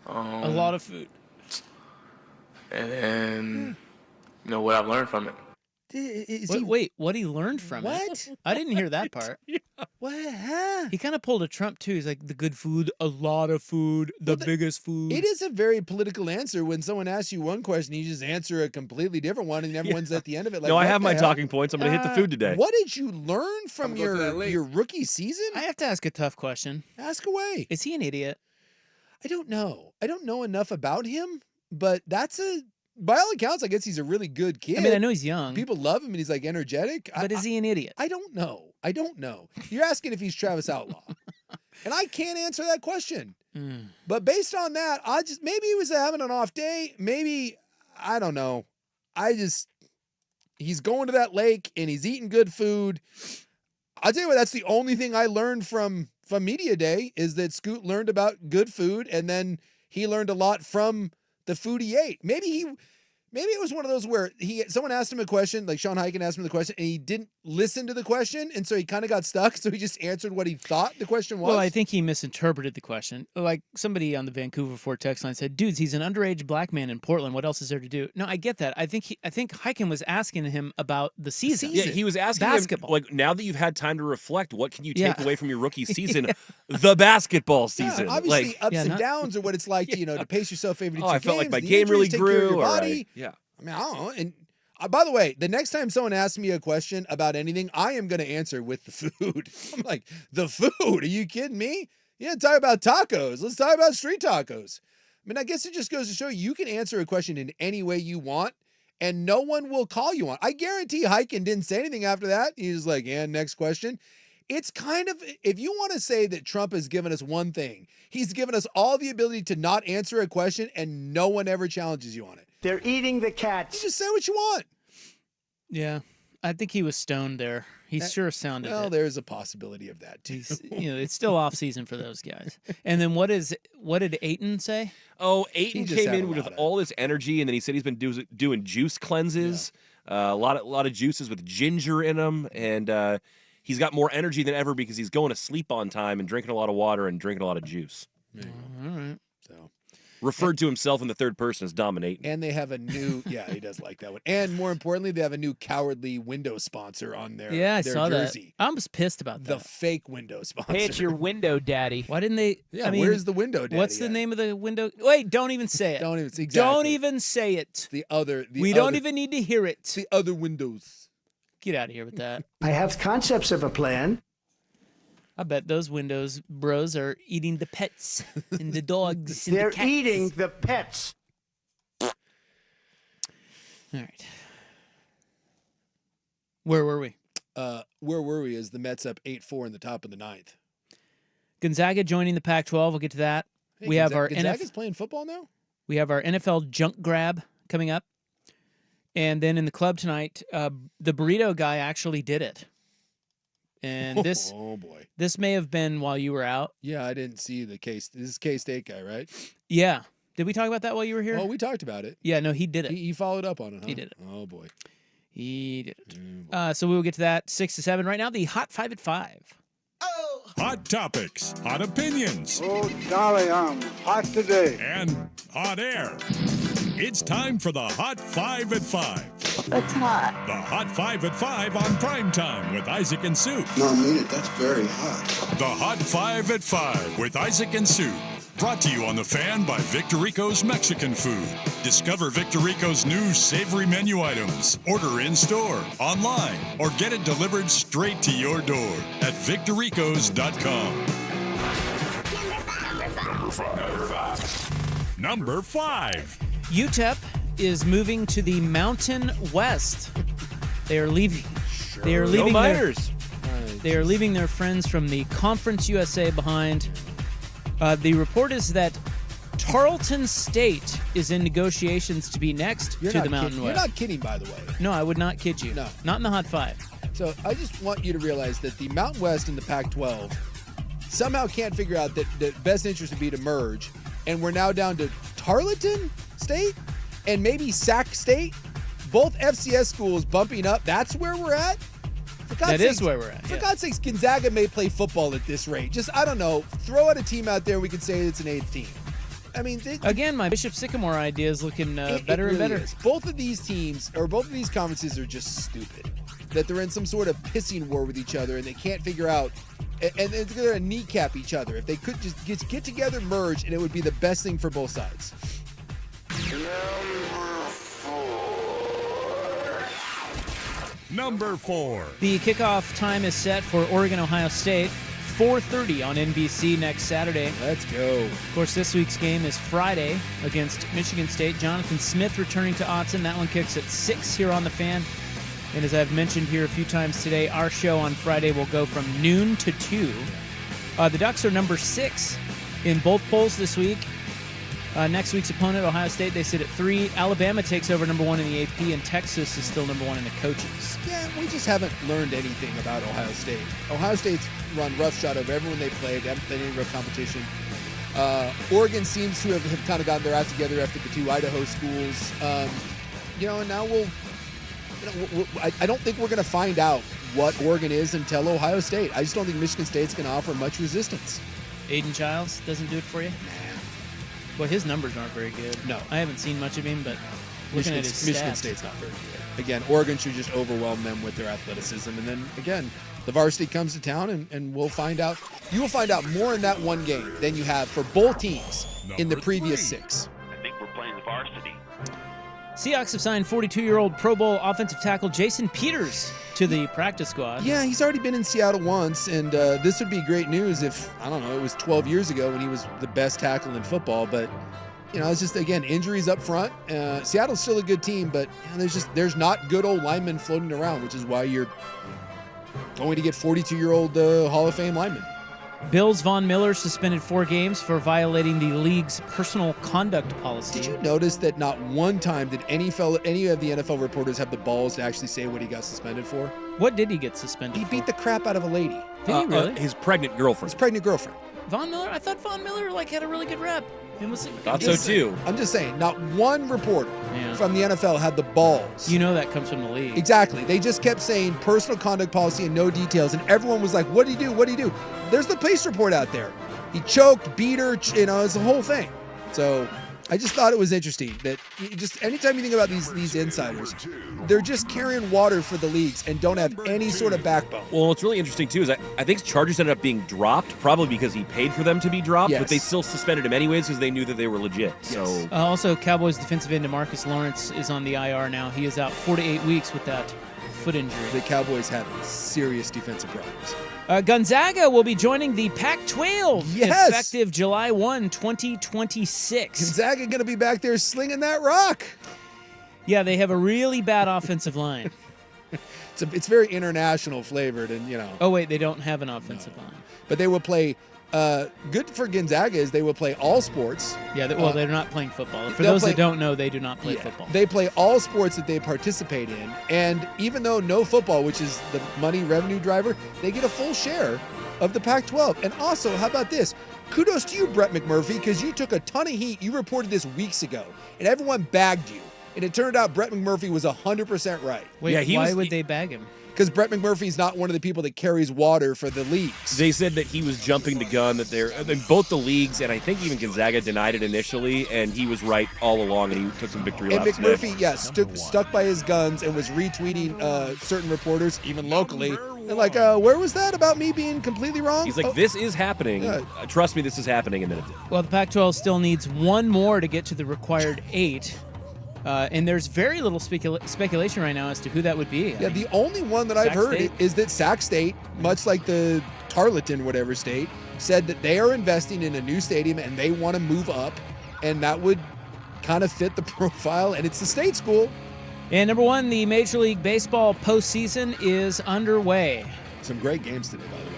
A lot of food. And then, what I've learned from it. Wait, what he learned from it? I didn't hear that part. What? Huh? He kind of pulled a Trump, too. He's like, the good food, a lot of food, the biggest food. It is a very political answer. When someone asks you one question, you just answer a completely different one, and everyone's at the end of it like, no, I have my talking points. I'm going to hit the food today. What did you learn from your rookie season? I have to ask a tough question. Ask away. Is he an idiot? I don't know. I don't know enough about him, but by all accounts, I guess he's a really good kid. I mean, I know he's young. People love him, and he's like energetic. But is he an idiot? I don't know. You're asking if he's Travis Outlaw, and I can't answer that question. But based on that, maybe he was having an off day. Maybe I don't know. He's going to that lake and he's eating good food. I'll tell you what. That's the only thing I learned from Media Day is that Scoot learned about good food, and then he learned a lot from the food he ate. Maybe it was one of those where someone asked him a question, like Sean Hyken asked him the question, and he didn't listen to the question, and so he kind of got stuck, so he just answered what he thought the question was. Well, I think he misinterpreted the question. Like somebody on the Vancouver Fort text line said, dudes, he's an underage black man in Portland. What else is there to do? No, I get that. I think Hyken was asking him about the season. Yeah, he was asking basketball. him, like, now that you've had time to reflect, what can you take away from your rookie season? The basketball season. Obviously, ups and downs are what it's like, to pace yourself every 2 games. I felt like my game really grew. Right. Yeah. I mean, I don't know. And by the way, the next time someone asks me a question about anything, I am going to answer with the food. I'm like, the food? Are you kidding me? Yeah, talk about tacos. Let's talk about street tacos. I mean, I guess it just goes to show you can answer a question in any way you want, and no one will call you on. I guarantee Hyken didn't say anything after that. He was like, yeah, next question. It's kind of, if you want to say that Trump has given us one thing, he's given us all the ability to not answer a question and no one ever challenges you on it. They're eating the cats. Just say what you want. Yeah, I think he was stoned there. He sure sounded Well, it. there's a possibility of that, too. It's still off season for those guys. And then what did Ayton say? Oh, Ayton came in with all this energy, and then he said he's been doing juice cleanses, a lot of juices with ginger in them, and he's got more energy than ever because he's going to sleep on time and drinking a lot of water and drinking a lot of juice. Yeah. All right. So referred to himself in the third person as dominating. And they have a new, he does like that one. And more importantly, they have a new cowardly window sponsor on their I saw jersey. that. I was pissed about the that. fake window sponsor. Hey, it's your window daddy. Why didn't they? Yeah, where's the window daddy? What's the name of the window? Wait, don't even say it. Don't even Don't even say it. The other. We don't even need to hear it. The other windows. Get out of here with that. I have concepts of a plan. I bet those Windows bros are eating the pets and the dogs and They're the cats. eating the pets. All right. Where were we? Where were we? Is the Mets up 8-4 in the top of the ninth? Gonzaga joining the Pac-12. We'll get to that. Hey, We have our Gonzaga's playing football now? We have our NFL junk grab coming up. And then in the club tonight, the burrito guy actually did it. And this oh boy, this may have been while you were out. Yeah, I didn't see the case. This is K-State guy, right? Yeah. Did we talk about that while you were here? Oh, we talked about it. Yeah, no, he did it. He followed up on it, huh? He did it. Oh boy. He did it. So we will get to that 6 to 7. Right now, the Hot 5 at 5. Hot topics, hot opinions, Oh, golly, I'm hot today. and hot air. It's time for the Hot 5 at 5. That's hot. The Hot 5 at 5 on Primetime with Isaac and Sue. No, I mean it. That's very hot. The Hot 5 at 5 with Isaac and Sue. Brought to you on The Fan by Victorico's Mexican Food. Discover Victorico's new savory menu items. Order in-store, online, or get it delivered straight to your door at victoricos.com. Number 5. UTEP is moving to the Mountain West. They are leaving. They are leaving. They are leaving their friends from the Conference USA behind. The report is that Tarleton State is in negotiations to be next to the Mountain West. You're not kidding, by the way. No, I would not kid you. No. Not in the Hot 5. So I just want you to realize that the Mountain West and the Pac-12 somehow can't figure out that the best interest would be to merge, and we're now down to Tarleton State and maybe Sac State, both FCS schools bumping up. That's where we're at. That is where we're at. For God's sakes, Gonzaga may play football at this rate. Just, I don't know, throw out a team out there we could say it's an 8th team. I mean, again, my Bishop Sycamore idea is looking better it and really better. Is. Both of these teams, or both of these conferences, are just stupid. That they're in some sort of pissing war with each other, and they can't figure out, and they're going to kneecap each other. If they could just get together, merge, and it would be the best thing for both sides. Number 4. The kickoff time is set for Oregon-Ohio State, 4:30 on NBC next Saturday. Let's go. Of course, this week's game is Friday against Michigan State. Jonathan Smith returning to Autzen. That one kicks at 6 here on The Fan. And as I've mentioned here a few times today, our show on Friday will go from noon to 2. The Ducks are number 6 in both polls this week. Next week's opponent, Ohio State, they sit at 3. Alabama takes over number 1 in the AP, and Texas is still number 1 in the coaches. Yeah, we just haven't learned anything about Ohio State. Ohio State's run roughshod over everyone they played. They haven't played any real competition. Oregon seems to have kind of gotten their act together after the 2 Idaho schools. And now I don't think we're going to find out what Oregon is until Ohio State. I just don't think Michigan State's going to offer much resistance. Aiden Childs doesn't do it for you? Well, his numbers aren't very good. No. I haven't seen much of him, but looking at his stats. Michigan State's not very good. Again, Oregon should just overwhelm them with their athleticism. And then, again, the varsity comes to town, and we'll find out. You will find out more in that one game than you have for both teams in the previous 6. I think we're playing the varsity. Seahawks have signed 42-year-old Pro Bowl offensive tackle Jason Peters to the practice squad. Yeah, he's already been in Seattle once, and this would be great news if, I don't know, it was 12 years ago when he was the best tackle in football. But, it's just, again, injuries up front. Seattle's still a good team, but there's not good old linemen floating around, which is why you're going to get 42-year-old Hall of Fame linemen. Bills Von Miller suspended 4 games for violating the league's personal conduct policy. Did you notice that not one time did any of the NFL reporters have the balls to actually say what he got suspended for? What did he get suspended He for? beat the crap out of a lady. Did he really? His pregnant girlfriend. His pregnant girlfriend. Von Miller? I thought Von Miller had a really good rep. Thought so too. I'm just saying, not one reporter from the NFL had the balls. That comes from the league. Exactly. They just kept saying personal conduct policy and no details, and everyone was like, what did he do? What did he do? There's the police report out there. He choked, beat her, it's the whole thing. So I just thought it was interesting that just anytime you think about these insiders, they're just carrying water for the leagues and don't have any sort of backbone. Well, what's really interesting, too, is I think charges ended up being dropped, probably because he paid for them to be dropped, Yes. but they still suspended him anyways because they knew that they were legit. So Also, Cowboys defensive end DeMarcus Lawrence is on the IR now. He is out 4 to 8 weeks with that foot injury. The Cowboys have serious defensive problems. Gonzaga will be joining the Pac-12 Yes! effective July 1, 2026. Gonzaga going to be back there slinging that rock. Yeah, they have a really bad offensive line. It's very international flavored, and Oh wait, they don't have an offensive line. But they will play. Good for Gonzaga is they will play all sports. Yeah, they're not playing football. For they'll those play- that don't know, they do not play football. They play all sports that they participate in, and even though no football, which is the money revenue driver, they get a full share of the Pac-12. And also, how about this? Kudos to you, Brett McMurphy, because you took a ton of heat. You reported this weeks ago, and everyone bagged you. And it turned out Brett McMurphy was 100% right. Wait, why would they bag him? Because Brett McMurphy's not one of the people that carries water for the leagues. They said that he was jumping the gun, that both the leagues, and I think even Gonzaga denied it initially, and he was right all along, and he took some victory And laps McMurphy, stuck by his guns and was retweeting certain reporters, even locally. And like, where was that about me being completely wrong? He's like, this is happening. Yeah. Trust me, this is happening, and then it did. Well, the Pac-12 still needs one more to get to the required 8. And there's very little speculation right now as to who that would be. Yeah, the only one that I've heard is that Sac State, much like the Tarleton whatever state, said that they are investing in a new stadium and they want to move up, and that would kind of fit the profile, and it's the state school. And number 1, the Major League Baseball postseason is underway. Some great games today, by the way.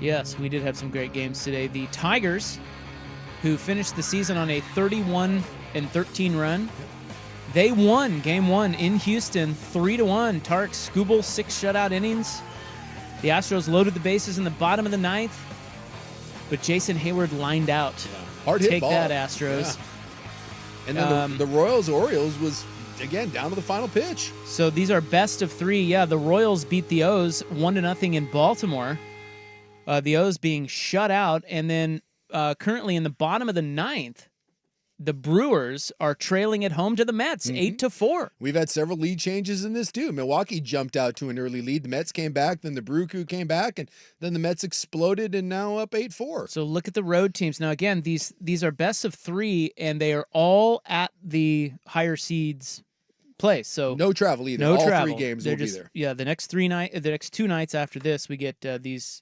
Yes, we did have some great games today. The Tigers, who finished the season on a 31-13 run, they won Game 1 in Houston, 3-1. Tarek Skubal, 6 shutout innings. The Astros loaded the bases in the bottom of the 9th, but Jason Hayward lined out. Hard hit Take ball. that, Astros. Yeah. And then the Royals-Orioles was, again, down to the final pitch. So these are best of 3. Yeah, the Royals beat the O's 1-0 in Baltimore. The O's being shut out, and then currently in the bottom of the 9th, the Brewers are trailing at home to the Mets, 8-4. We've had several lead changes in this, too. Milwaukee jumped out to an early lead. The Mets came back, then the Brew Crew came back, and then the Mets exploded and now up 8-4. So look at the road teams. Now, again, these are best of 3, and they are all at the higher seeds place. So no travel either. No all travel. 3 games will be there. Yeah, the next 2 nights after this, we get these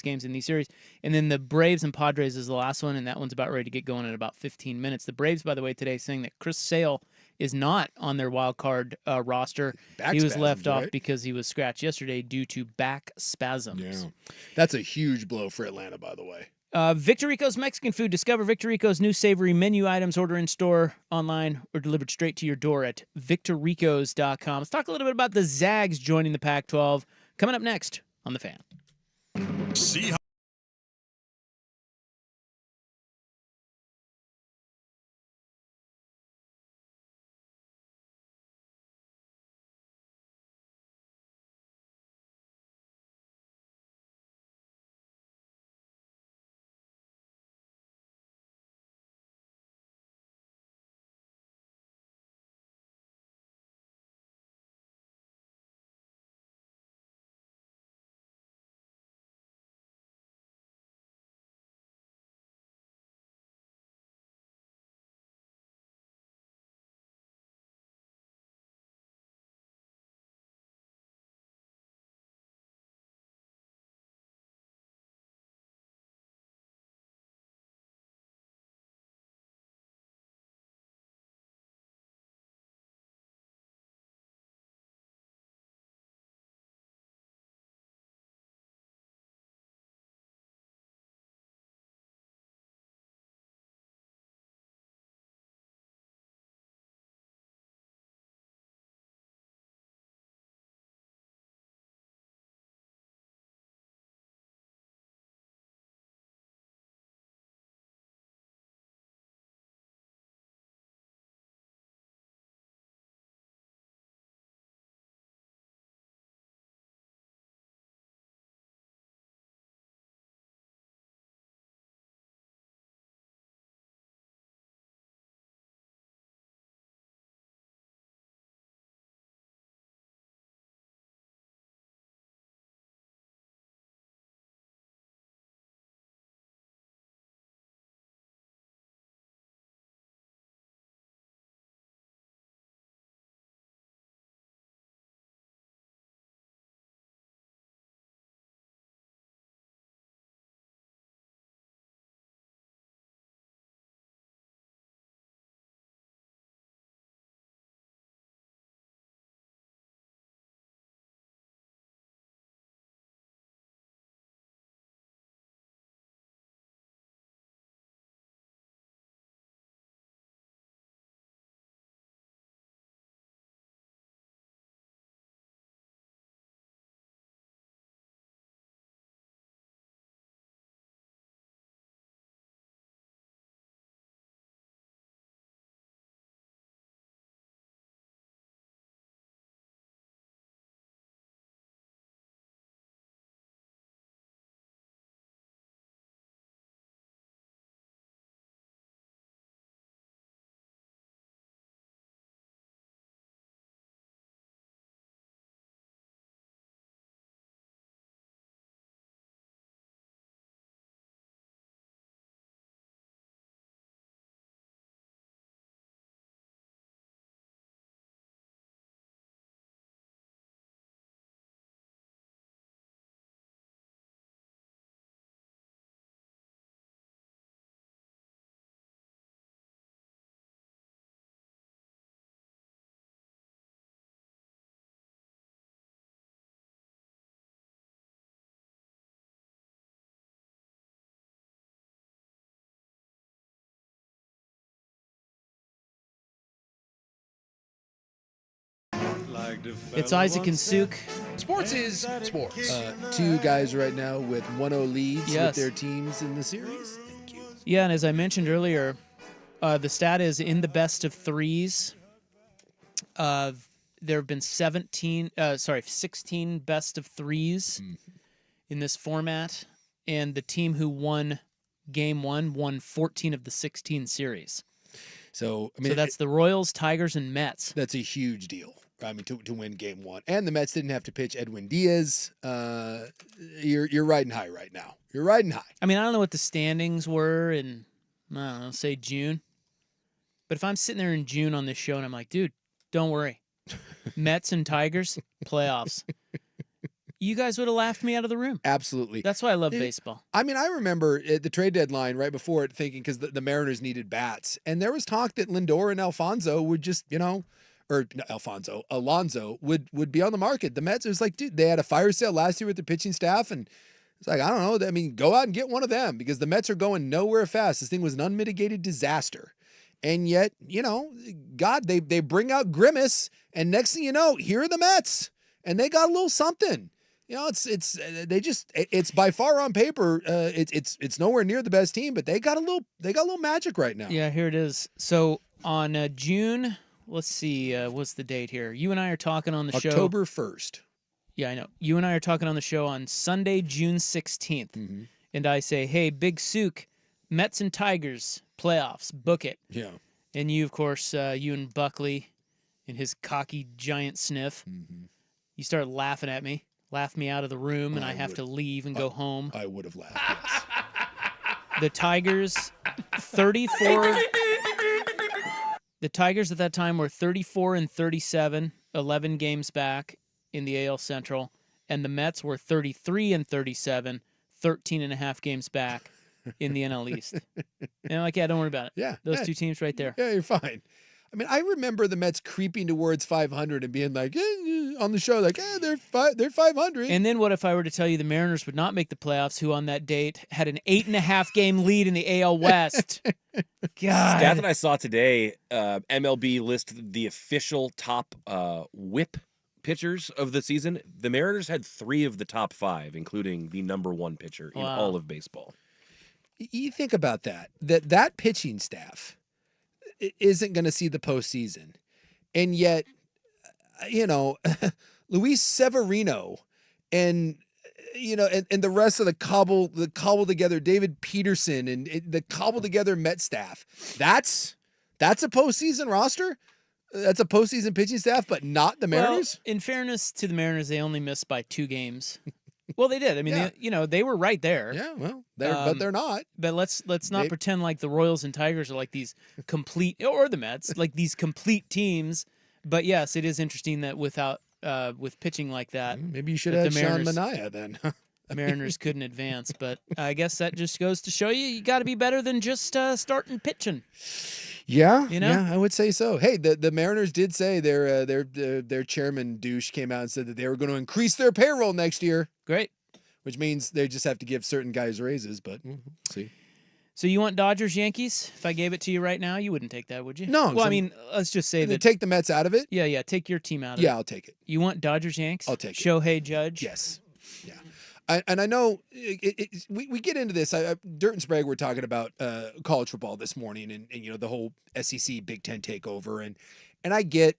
games in these series, and then the Braves and Padres is the last one, and that one's about ready to get going in about 15 minutes. The Braves, by the way, today saying that Chris Sale is not on their wild card roster. He was left off because he was scratched yesterday due to back spasms. Yeah, that's a huge blow for Atlanta, by the way. Victor Rico's Mexican Food. Discover Victor Rico's new savory menu items. Order in store, online, or delivered straight to your door at victorricos.com. Let's talk a little bit about the Zags joining the Pac-12. Coming up next on The Fan. See It's Isaac and Suk. Sports is sports. Two guys right now with 1-0 leads Yes. with their teams in the series. Thank you. Yeah, and as I mentioned earlier, the stat is in the best of threes. There have been 16 best of threes in this format, and the team who won Game 1 won 14 of the 16 series. So that's the Royals, Tigers, and Mets. That's a huge deal. I mean, to win Game 1, and the Mets didn't have to pitch Edwin Diaz. You're riding high right now. You're riding high. I mean, I don't know what the standings were in, I don't know, say June. But if I'm sitting there in June on this show and I'm like, dude, don't worry, Mets and Tigers playoffs. You guys would have laughed me out of the room. Absolutely. That's why I love baseball. I mean, I remember at the trade deadline right before it, thinking because the Mariners needed bats, and there was talk that Lindor and Alonso would just, Alonso would be on the market. The Mets, it was like, dude, they had a fire sale last year with the pitching staff, and it's like, I don't know. I mean, go out and get one of them because the Mets are going nowhere fast. This thing was an unmitigated disaster. And yet, God, they bring out Grimace, and next thing you know, here are the Mets, and they got a little something. It's by far on paper, it's nowhere near the best team, but they got a little magic right now. Yeah, here it is. So on June, let's see, what's the date here? You and I are talking on the show. October 1st. Yeah, I know. You and I are talking on the show on Sunday, June 16th. And I say, hey, Big Suk, Mets and Tigers, playoffs, book it. Yeah. And you, of course, you and Buckley and his cocky giant sniff, you start laughing at me. Laugh me out of the room, and I have to leave and go home. I would have laughed, yes. The Tigers, 34. The Tigers at that time were 34-37, 11 games back in the AL Central, and the Mets were 33-37, 13 and a half games back in the NL East. And I'm like, yeah, don't worry about it. Yeah. Those two teams right there. Yeah, you're fine. I mean, I remember the Mets creeping towards 500 and being like, on the show, like, they're 500. And then what if I were to tell you the Mariners would not make the playoffs, who on that date had an 8.5 game lead in the AL West? God. Stat that I saw today, MLB listed the official top whip pitchers of the season. The Mariners had 3 of the top 5, including the number 1 pitcher in all of baseball. You think about that pitching staff isn't going to see the postseason. And yet, Luis Severino and the rest of the cobbled together David Peterson and the cobbled together Met staff. That's a postseason roster. That's a postseason pitching staff, but not the Mariners. Well, in fairness to the Mariners, they only missed by 2 games. Well, they did. I mean, they were right there. Yeah, well, but they're not. But let's not pretend like the Royals and Tigers are like these complete, or the Mets, like these complete teams. But yes, it is interesting that with pitching like that, maybe you should have Sean Manaea then. Mariners couldn't advance, but I guess that just goes to show you got to be better than just starting pitching. Yeah, yeah, I would say so. Hey, the Mariners did say their chairman douche came out and said that they were going to increase their payroll next year. Great, which means they just have to give certain guys raises. But we'll see. So you want Dodgers Yankees? If I gave it to you right now, you wouldn't take that, would you? No. Well, I mean, let's just say that take the Mets out of it. Yeah, take your team out of it. Yeah, I'll take it. You want Dodgers Yanks? I'll take it. Shohei Judge. Yes. Yeah. And I know we get into this. Dirt and Sprague were talking about college football this morning, and the whole SEC Big Ten takeover, and I get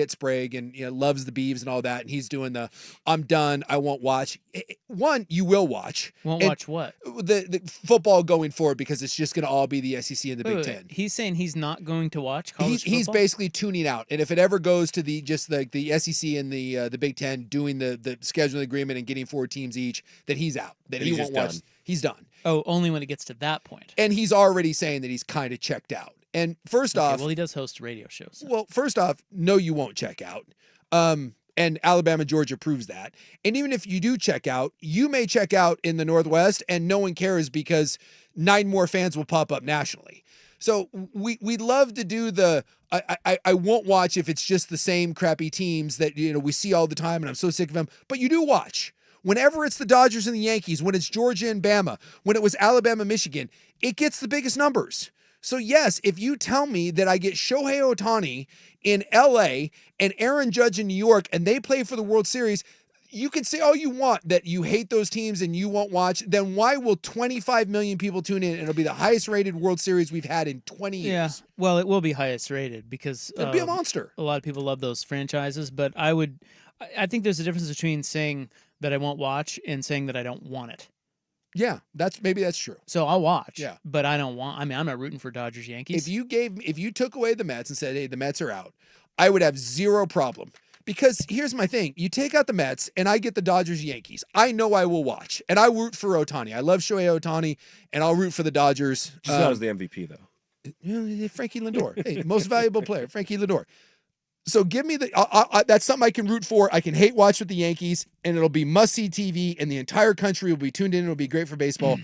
Sprague and loves the Beavs and all that, and he's doing the I'm done, I won't watch. One, you will watch. Won't watch what? The football going forward, because it's just going to all be the SEC and the Big Ten. He's saying he's not going to watch college football? He's basically tuning out, and if it ever goes to the SEC and the Big Ten doing the scheduling agreement and getting 4 teams each, that he's out. That he won't watch. He's done. Oh, only when it gets to that point. And he's already saying that he's kind of checked out. And first off, well, he does host radio shows. So. Well, first off, no, you won't check out. And Alabama, Georgia proves that. And even if you do check out, you may check out in the Northwest and no one cares because 9 more fans will pop up nationally. So we love to do the I won't watch if it's just the same crappy teams that we see all the time and I'm so sick of them. But you do watch. Whenever it's the Dodgers and the Yankees, when it's Georgia and Bama, when it was Alabama, Michigan, it gets the biggest numbers. So yes, if you tell me that I get Shohei Ohtani in LA and Aaron Judge in New York and they play for the World Series, you can say all you want that you hate those teams and you won't watch. Then why will 25 million people tune in and it'll be the highest rated World Series we've had in 20 years? Yeah, well, it will be highest rated because It'll be a monster. A lot of people love those franchises, but I think there's a difference between saying that I won't watch and saying that I don't want it. Yeah, maybe that's true. So I'll watch, Yeah. but I don't want. I mean, I'm not rooting for Dodgers Yankees. If you took away the Mets and said, "Hey, the Mets are out," I would have zero problem. Because here's my thing. You take out the Mets and I get the Dodgers Yankees. I know I will watch. And I root for Ohtani. I love Shohei Ohtani and I'll root for the Dodgers. Just not as the MVP though. Frankie Lindor. Hey, most valuable player, Frankie Lindor. So give me that's something I can root for. I can hate watch with the Yankees and it'll be must-see TV and the entire country will be tuned in. It'll be great for baseball.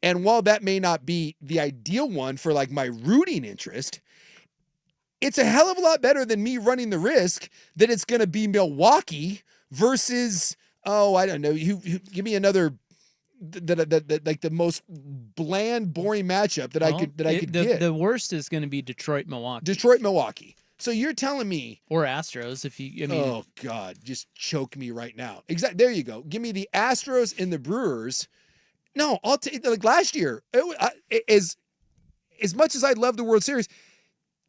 And while that may not be the ideal one for like my rooting interest, it's a hell of a lot better than me running the risk that it's going to be Milwaukee versus, I don't know, give me another that like the most bland, boring matchup that I could get. The worst is going to be Milwaukee. So you're telling me, or Astros, oh God, just choke me right now. Exactly. There you go. Give me the Astros and the Brewers. No, I'll take like last year. As much as I love the World Series,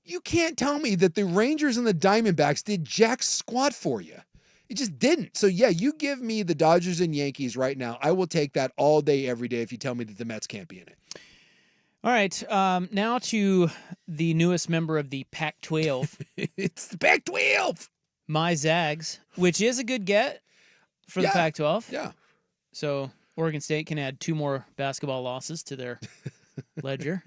you can't tell me that the Rangers and the Diamondbacks did jack squat for you. It just didn't. So yeah, you give me the Dodgers and Yankees right now. I will take that all day, every day if you tell me that the Mets can't be in it. All right, now to the newest member of the Pac-12. It's the Pac-12. My Zags, which is a good get for the Pac-12. Yeah. So Oregon State can add 2 more basketball losses to their ledger.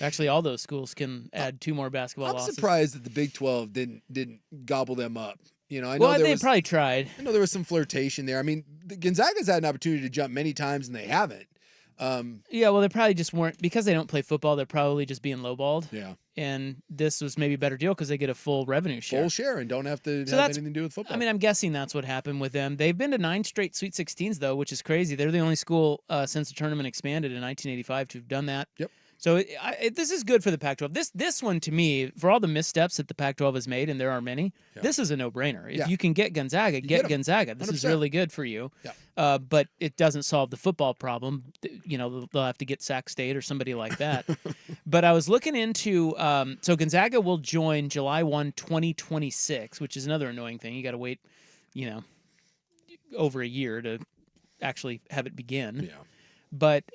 Actually, all those schools can add 2 more basketball losses. I'm surprised that the Big 12 didn't gobble them up. You know, I know they probably tried. I know there was some flirtation there. I mean, Gonzaga's had an opportunity to jump many times and they haven't. Yeah, well, they probably just weren't, because they don't play football, they're probably just being lowballed. Yeah. And this was maybe a better deal because they get a full revenue share. Full share and don't have to have anything to do with football. I mean, I'm guessing that's what happened with them. They've been to 9 straight Sweet 16s, though, which is crazy. They're the only school since the tournament expanded in 1985 to have done that. Yep. So this is good for the Pac-12. This one, to me, for all the missteps that the Pac-12 has made, and there are many, this is a no-brainer. If you can get Gonzaga, get Gonzaga. This 100%. Is really good for you. Yeah. But it doesn't solve the football problem. You know, they'll have to get Sac State or somebody like that. But I was looking into so Gonzaga will join July 1, 2026, which is another annoying thing. You got to wait, over a year to actually have it begin. Yeah. But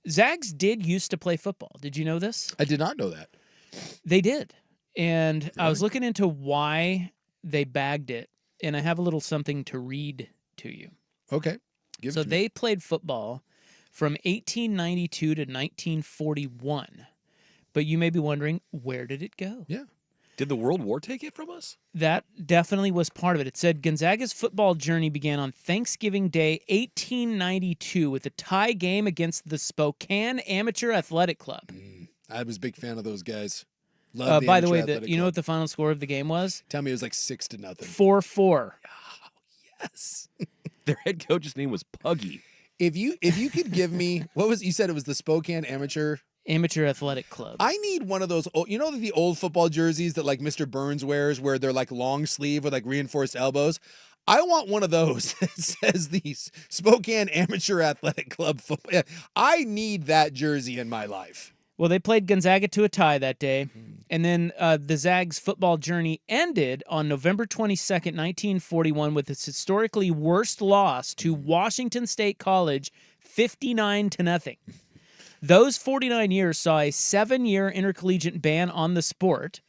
Zags did used to play football. Did you know this? I did not know that. They did. And really? I was looking into why they bagged it, and I have a little something to read to you. Okay. So they played football from 1892 to 1941. But you may be wondering, where did it go? Yeah. Did the World War take it from us? That definitely was part of it. It said Gonzaga's football journey began on Thanksgiving Day, 1892, with a tie game against the Spokane Amateur Athletic Club. I was a big fan of those guys. By the way, you know what the final score of the game was? Tell me it was like 6-0. 4-4. Oh, yes. Their head coach's name was Puggy. If you could give me, you said it was the Spokane Amateur Athletic Club. I need one of those, the old football jerseys that like Mr. Burns wears where they're like long sleeve with like reinforced elbows. I want one of those that says the Spokane Amateur Athletic Club football. I need that jersey in my life. Well, they played Gonzaga to a tie that day. And then the Zags football journey ended on November 22nd, 1941 with its historically worst loss to Washington State College, 59-0. Those 49 years saw a 7-year intercollegiate ban on the sport,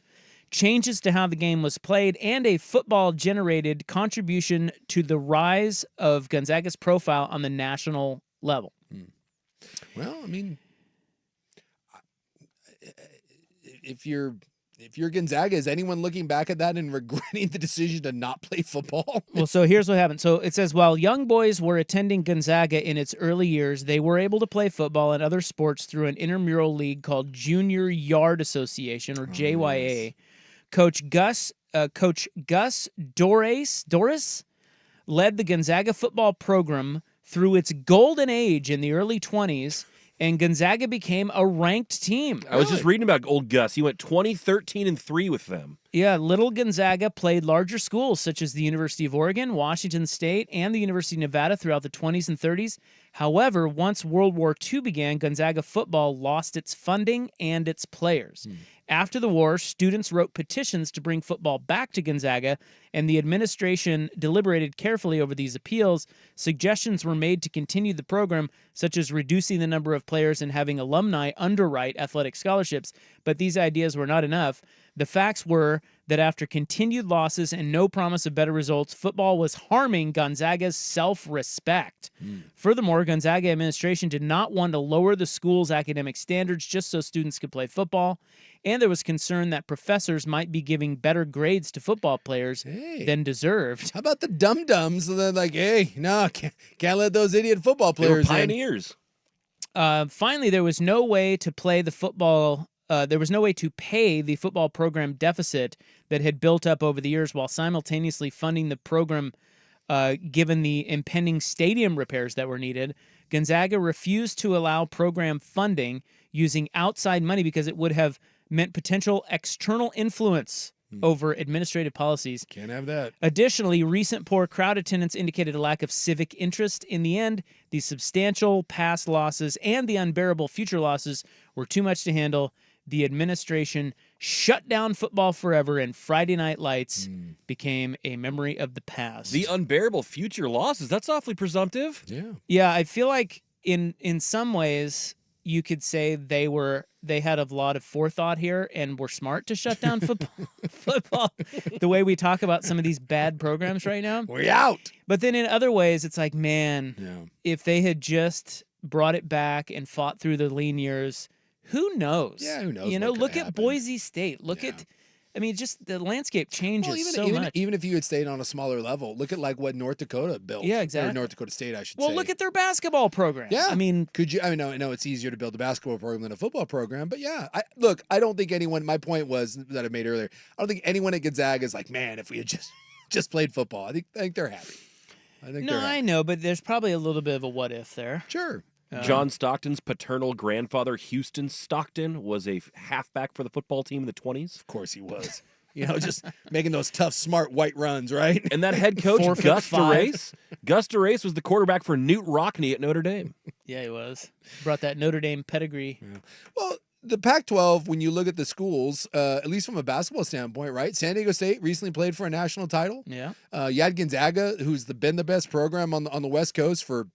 changes to how the game was played, and a football-generated contribution to the rise of Gonzaga's profile on the national level. Well, I mean, if you're Gonzaga, is anyone looking back at that and regretting the decision to not play football? Well, so here's what happened. So it says, while young boys were attending Gonzaga in its early years, they were able to play football and other sports through an intramural league called Junior Yard Association, or JYA. Yes. Coach Gus Doris led the Gonzaga football program through its golden age in the early 20s and Gonzaga became a ranked team. I was just reading about old Gus. He went 20-13-3 with them. Yeah, little Gonzaga played larger schools such as the University of Oregon, Washington State, and the University of Nevada throughout the 20s and 30s. However, once World War II began, Gonzaga football lost its funding and its players. After the war, students wrote petitions to bring football back to Gonzaga, and the administration deliberated carefully over these appeals. Suggestions were made to continue the program, such as reducing the number of players and having alumni underwrite athletic scholarships, but these ideas were not enough. The facts were that after continued losses and no promise of better results, football was harming Gonzaga's self-respect. Furthermore, Gonzaga administration did not want to lower the school's academic standards just so students could play football, and there was concern that professors might be giving better grades to football players than deserved. How about the dum-dums? They're like, hey, no, can't let those idiot football They were players in. pioneers. Finally, there was no way to play the football. There was no way to pay the football program deficit that had built up over the years while simultaneously funding the program, given the impending stadium repairs that were needed. Gonzaga refused to allow program funding using outside money because it would have meant potential external influence over administrative policies. Can't have that. Additionally, recent poor crowd attendance indicated a lack of civic interest. In the end, the substantial past losses and the unbearable future losses were too much to handle. The administration shut down football forever, and Friday Night Lights became a memory of the past. The unbearable future losses. That's awfully presumptive. Yeah, I feel like in some ways you could say they had a lot of forethought here and were smart to shut down football the way we talk about some of these bad programs right now. We're out. But then in other ways, it's like, man, if they had just brought it back and fought through the lean years, who knows? Yeah, who knows? You know, what look could at happen. Boise State. Look at, I mean, just the landscape changes so much. Even if you had stayed on a smaller level, look at like what North Dakota built. Yeah, exactly. Or North Dakota State, I should Well, say. look at their basketball program. Yeah. I mean, could you? I mean, I know it's easier to build a basketball program than a football program, but yeah. I don't think anyone. My point was that I made earlier. I don't think anyone at Gonzaga is like, man, if we had just played football. I think they're happy. I know, but there's probably a little bit of a what if there. Sure. John Stockton's paternal grandfather, Houston Stockton, was a halfback for the football team in the 20s. Of course he was. You know, just making those tough, smart white runs, right? And that head coach, 4'5". Gus DeRace. Gus DeRace was the quarterback for Newt Rockne at Notre Dame. Yeah, he was. Brought that Notre Dame pedigree. Yeah. Well, the Pac-12, when you look at the schools, at least from a basketball standpoint, right? San Diego State recently played for a national title. Yeah. You had Gonzaga, who's been the best program on the West Coast for,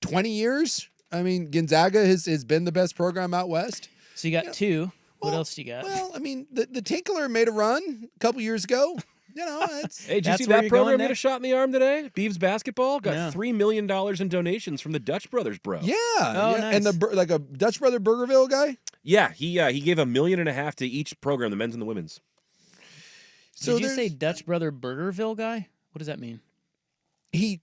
20 years. I mean, Gonzaga has been the best program out west. So you got two. What else do you got? Well, I mean, the Tinkler made a run a couple years ago. You know, it's Hey, did you That's see where that you're program going get a next? shot in the arm today? Beavs basketball got Yeah. $3 million in donations from the Dutch brothers, bro. yeah. Oh, yeah. nice. And like a Dutch brother Burgerville guy. Yeah, he gave $1.5 million to each program, the men's and the women's. So Did you there's- say Dutch brother Burgerville guy? What does that mean? He's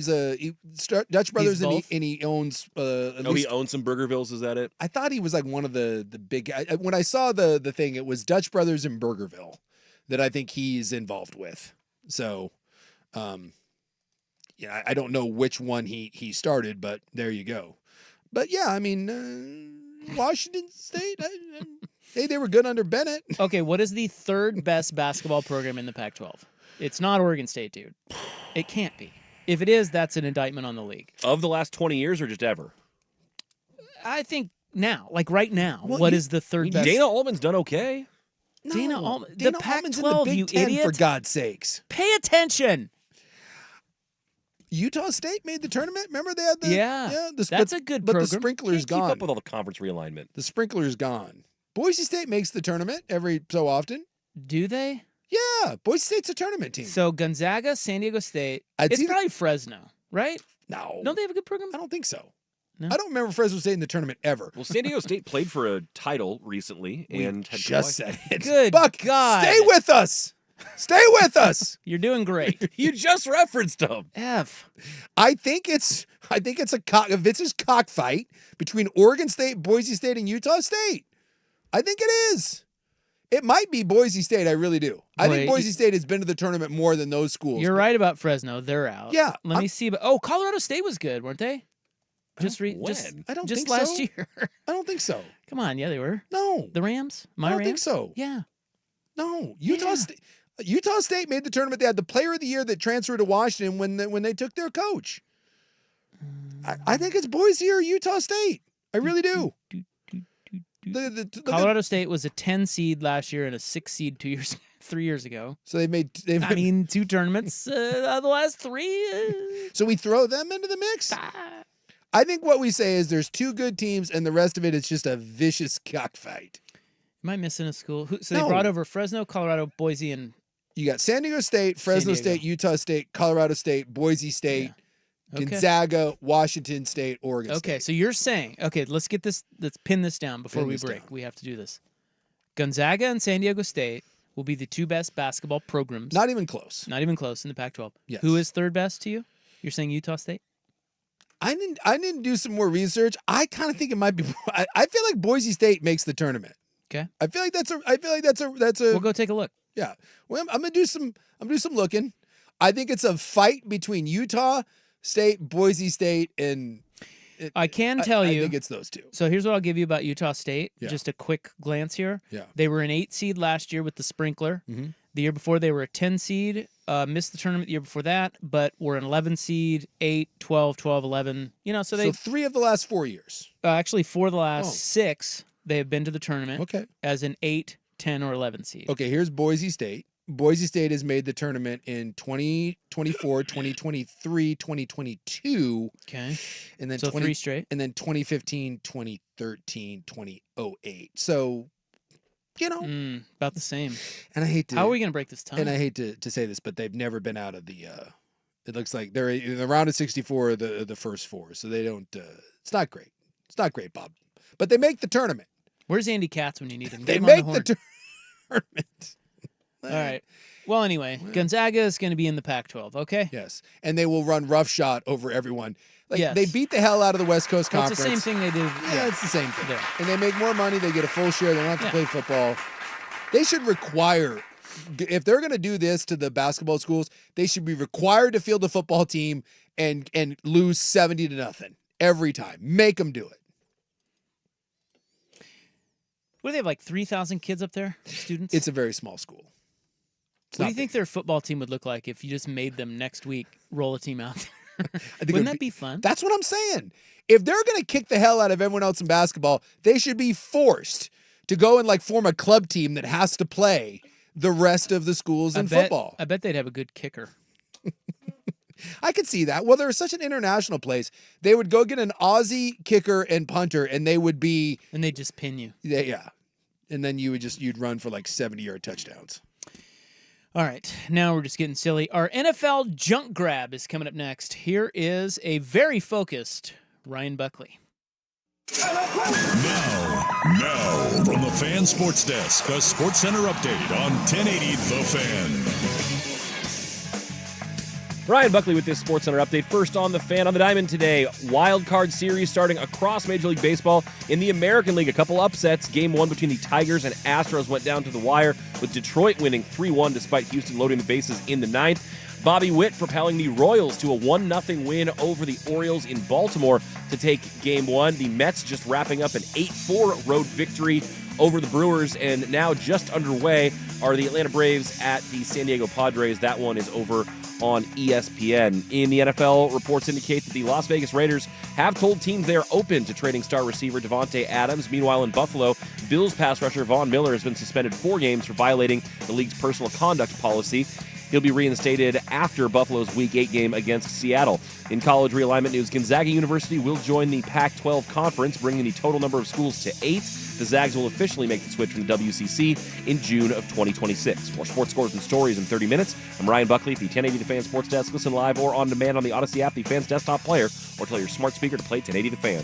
Dutch brothers and both? he owns at He least, owns some Burgervilles, is that it? I thought he was like one of the big when I saw the thing, it was Dutch brothers in Burgerville that I think he's involved with. So yeah, I don't know which one he started, but there you go. But yeah, I mean Washington State, they were good under Bennett. Okay, what is the third best basketball program in the Pac-12? It's not Oregon State, dude. It can't be. If it is, that's an indictment on the league. Of the last 20 years or just ever? I think now, like right now, Well, what you- is the third best? Dana Altman's done okay. Dana No, Altman- Dana the Altman's in Pac-12, the Big you Ten, idiot. for God's sakes. Pay attention. Utah State made the tournament. Remember they had the That's a good but program. the sprinkler's Can't keep gone. up with all the conference realignment. The sprinkler's gone. Boise State makes the tournament every so often. Do they? Yeah, Boise State's a tournament team. So Gonzaga, San Diego State. I'd It's see the- probably Fresno, right? No, Don't they have a good program? I don't think so. No? I don't remember Fresno State in the tournament ever. Well, San Diego State played for a title recently We and had just to said it. Good Buck, God. stay with us. Stay with us. You're doing great. You just referenced them. F. I think it's a vicious cockfight between Oregon State, Boise State, and Utah State. I think it is. It might be Boise State. I really do. I Wait, think Boise State has been to the tournament more than those schools. You're right about Fresno. They're out. Yeah, Let me see. Oh, Colorado State was good, weren't they? When? I don't just think last so. year. I don't think so. Come on, yeah, they were. No, The Rams. I don't Rams? think so. Yeah. No, Utah State made the tournament. They had the Player of the Year that transferred to Washington when they took their coach. I think it's Boise or Utah State. I really do. Colorado State was a 10 seed last year and a 6 seed 3 years ago. So they've 2 tournaments out of the last 3. So we throw them into the mix? I think what we say is there's 2 good teams and the rest of it is just a vicious cockfight. Am I missing a school? So they brought over Fresno, Colorado, Boise, and... You got San Diego State, Fresno State, Utah State, Colorado State, Boise State, Gonzaga, Washington State, Oregon State. Okay, so you're saying... Okay, let's pin this down before we break. We have to do this. Gonzaga and San Diego State will be the 2 best basketball programs. Not even close. Not even close in the Pac-12. Yes. Who is third best to you? You're saying Utah State? I didn't do some more research. I kind of think it might be. I feel like Boise State makes the tournament. Okay. I feel like that's a. We'll go take a look. Yeah. Well, I'm gonna do some looking. I think it's a fight between Utah State, Boise State, and. I can tell you. I think it's those 2. So here's what I'll give you about Utah State. Yeah. Just a quick glance here. Yeah. They were an 8 seed last year with the sprinkler. Mm-hmm. The year before they were a 10 seed. Missed the tournament the year before that, but were an 11 seed, 8, 12, 12, 11. So 3 of the last 4 years. Actually 4 of the last 6 they have been to the tournament. Okay. As an 8, 10, or 11 seed. Okay, here's Boise State. Boise State has made the tournament in 2024, 2023, 2022. Okay. And then 3 straight. And then 2015, 2013, 2008. So, about the same. And I hate to. How are we going to break this time? And I hate to say this, but they've never been out of the. It looks like they're in the round of 64, the first 4. So they don't. It's not great. It's not great, Bob. But they make the tournament. Where's Andy Katz when you need him? They make the tournament. All right. Well, anyway, Gonzaga is going to be in the Pac-12, okay? Yes. And they will run roughshod over everyone. They beat the hell out of the West Coast Conference. It's the same thing they did. Yeah, it's the same thing. Yeah. And they make more money. They get a full share. They don't have to play football. They should require, if they're going to do this to the basketball schools, they should be required to field a football team and lose 70-0 every time. Make them do it. What do they have, like 3,000 kids up there, students? It's a very small school. What do you think their football team would look like if you just made them next week roll a team out there? Wouldn't that be fun? That's what I'm saying. If they're going to kick the hell out of everyone else in basketball, they should be forced to go and form a club team that has to play the rest of the schools in football. I bet they'd have a good kicker. I could see that. Well, they're such an international place. They would go get an Aussie kicker and punter, and they would be... And they'd just pin you. Yeah. And then you'd run for 70-yard touchdowns. All right, now we're just getting silly. Our NFL junk grab is coming up next. Here is a very focused Ryan Buckley. Now, from the Fan Sports Desk, a Sports Center update on 1080 The Fan. Ryan Buckley with this Sports Center update. First on the Fan on the Diamond today. Wild card series starting across Major League Baseball. In the American League, a couple upsets. Game 1 between the Tigers and Astros went down to the wire, with Detroit winning 3-1 despite Houston loading the bases in the 9th. Bobby Witt propelling the Royals to a 1-0 win over the Orioles in Baltimore to take Game 1. The Mets just wrapping up an 8-4 road victory over the Brewers, and now just underway are the Atlanta Braves at the San Diego Padres. That one is over on ESPN. In the NFL, reports indicate that the Las Vegas Raiders have told teams they are open to trading star receiver Devontae Adams. Meanwhile, in Buffalo, Bills pass rusher Von Miller has been suspended 4 games for violating the league's personal conduct policy. He'll be reinstated after Buffalo's Week 8 game against Seattle. In college realignment news, Gonzaga University will join the Pac-12 Conference, bringing the total number of schools to 8. The Zags will officially make the switch from the WCC in June of 2026. More sports scores and stories in 30 minutes. I'm Ryan Buckley at the 1080 The Fan Sports Desk. Listen live or on demand on the Odyssey app, the Fan's desktop player, or tell your smart speaker to play 1080 The Fan.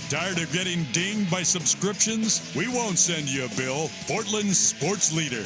Tired of getting dinged by subscriptions? We won't send you a bill. Portland's sports leader.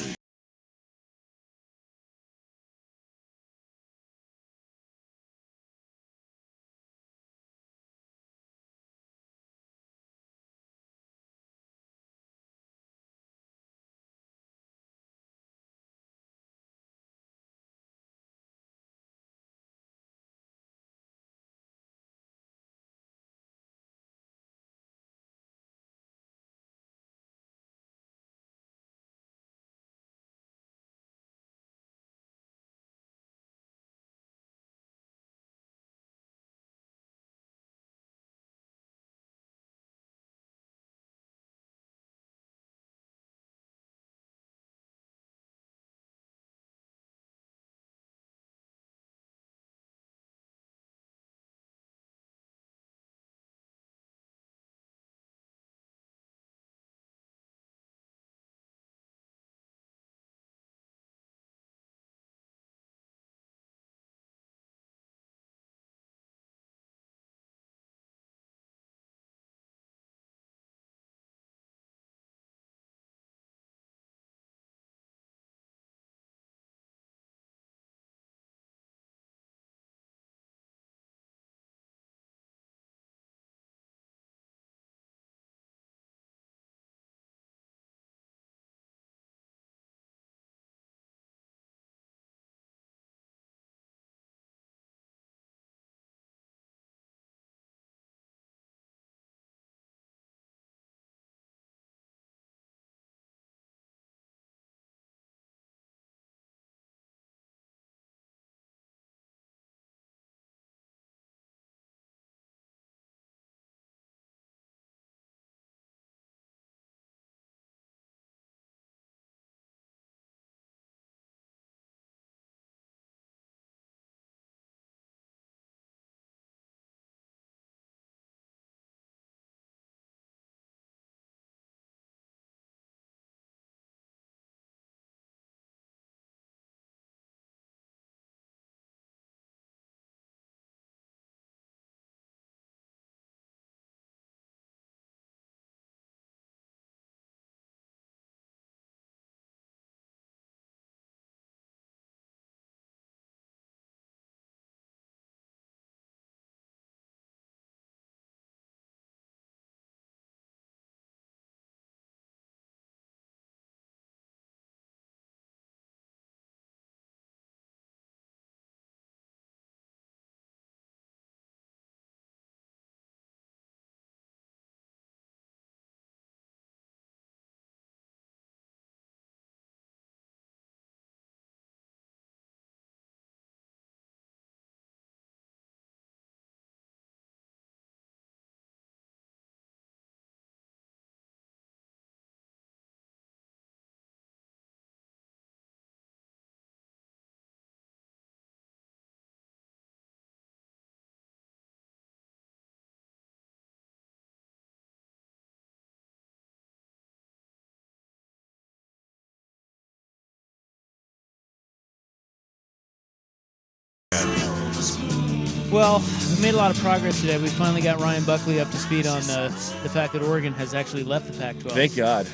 Well, we made a lot of progress today. We finally got Ryan Buckley up to speed on the fact that Oregon has actually left the Pac-12. Thank God.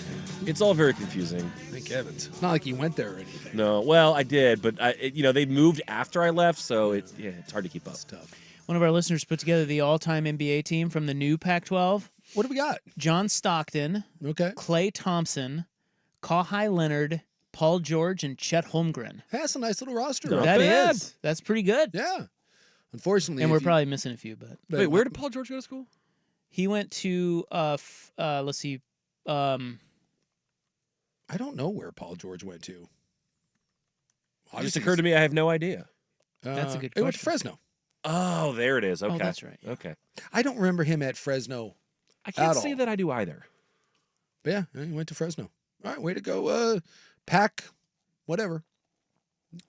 It's all very confusing. Thank heavens. It's not like you went there or anything. No, well, I did, but they moved after I left, so it's hard to keep up. It's tough. One of our listeners put together the all-time NBA team from the new Pac-12. What do we got? John Stockton, Okay, Klay Thompson, Kawhi Leonard, Paul George, and Chet Holmgren. that's a nice little roster. Not That bad. is. That's pretty good. Yeah. Unfortunately, And we're if you- probably missing a few, but but- Wait, where did Paul George go to school? he went to let's see, I don't know where Paul George went to. It just occurred to me I have no idea. That's a good He went to question. Fresno. Oh, there it is. Okay. Oh, that's right. Okay. I don't remember him at Fresno. I can't At say all. that I do either. But yeah, he went to Fresno. All right, way to go, Pac, whatever.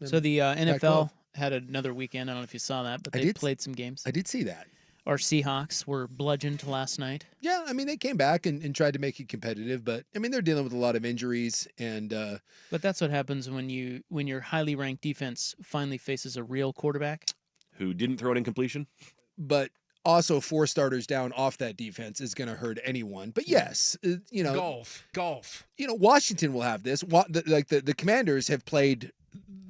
So the NFL Pac-12. had another weekend. I don't know if you saw that, but I they did- played some games. I did see that. Our Seahawks were bludgeoned last night. Yeah, I mean, they came back and tried to make it competitive, but I mean, they're dealing with a lot of injuries and But that's what happens when your highly ranked defense finally faces a real quarterback. Who didn't throw an incompletion? but also 4 starters down off that defense is going to hurt anyone. But yes, Golf. Washington will have this. The Commanders have played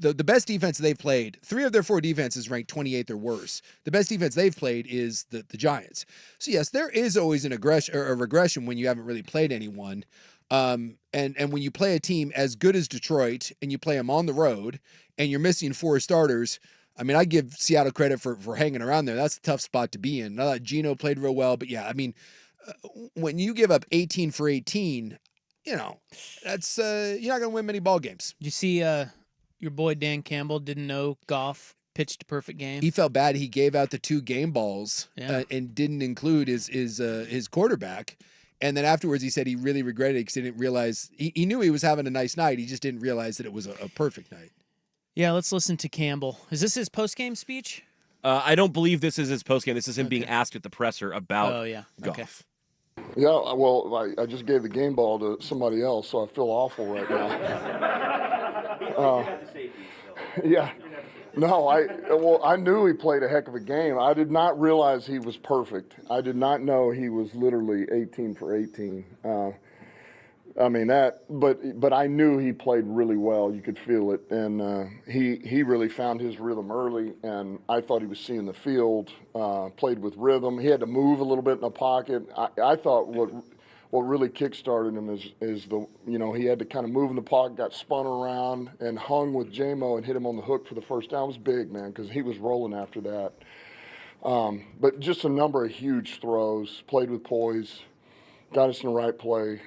the best defense they've played. 3 of their 4 defenses ranked 28th or worse. The best defense they've played is the Giants. So yes, there is always an aggression or a regression when you haven't really played anyone. And when you play a team as good as Detroit and you play them on the road and you're missing 4 starters, I mean, I give Seattle credit for hanging around there. That's a tough spot to be in. I thought Geno played real well, but yeah, I mean, when you give up 18 for 18, that's you're not going to win many ball games. Did you see your boy Dan Campbell didn't know Goff pitched a perfect game? He felt bad. He gave out the 2 game balls Yeah. and didn't include his quarterback. And then afterwards, he said he really regretted it because he didn't realize he knew he was having a nice night. He just didn't realize that it was a perfect night. Yeah, let's listen to Campbell. Is this his post-game speech? I don't believe this is his postgame. This is him being asked at the presser about Oh, yeah. Goff. Okay. Yeah, well, I just gave the game ball to somebody else, so I feel awful right now. Yeah. No, I knew he played a heck of a game. I did not realize he was perfect. I did not know he was literally 18 for 18. But I knew he played really well. You could feel it, and he really found his rhythm early. And I thought he was seeing the field, played with rhythm. He had to move a little bit in the pocket. I thought what really kick-started him is he had to kind of move in the pocket, got spun around, and hung with J-Mo and hit him on the hook for the first down. It was big, man, because he was rolling after that. But just a number of huge throws, played with poise, got us in the right play.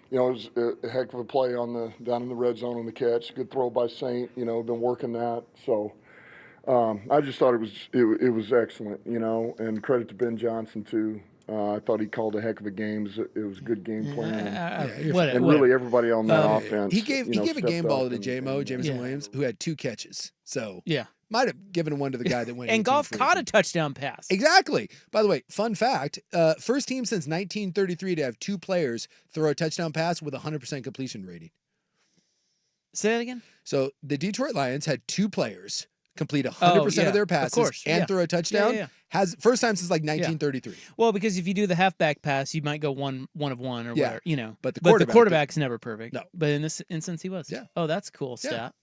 It was a heck of a play down in the red zone on the catch. Good throw by Saint. Been working that. So I just thought it was excellent. And credit to Ben Johnson too. I thought he called a heck of a game. It was a good game plan. Really everybody on that offense. He gave a stepped game ball up to J-Mo, Jameson Yeah. Williams, who had 2 catches. So Yeah. might have given one to the guy that went. And 18 Goff for caught 18. a touchdown pass. Exactly. By the way, fun fact, first team since 1933 to have 2 players throw a touchdown pass with 100% completion rating. Say that again? So the Detroit Lions had 2 players complete 100% yeah, of their of passes course, and yeah. throw a touchdown. Yeah. Has first time since like 1933. Well, because if you do the halfback pass, you might go one of one or Yeah. whatever, But the the quarterback- quarterback's never perfect. No. But in this instance, he was. Yeah. Oh, that's cool Yeah. stat.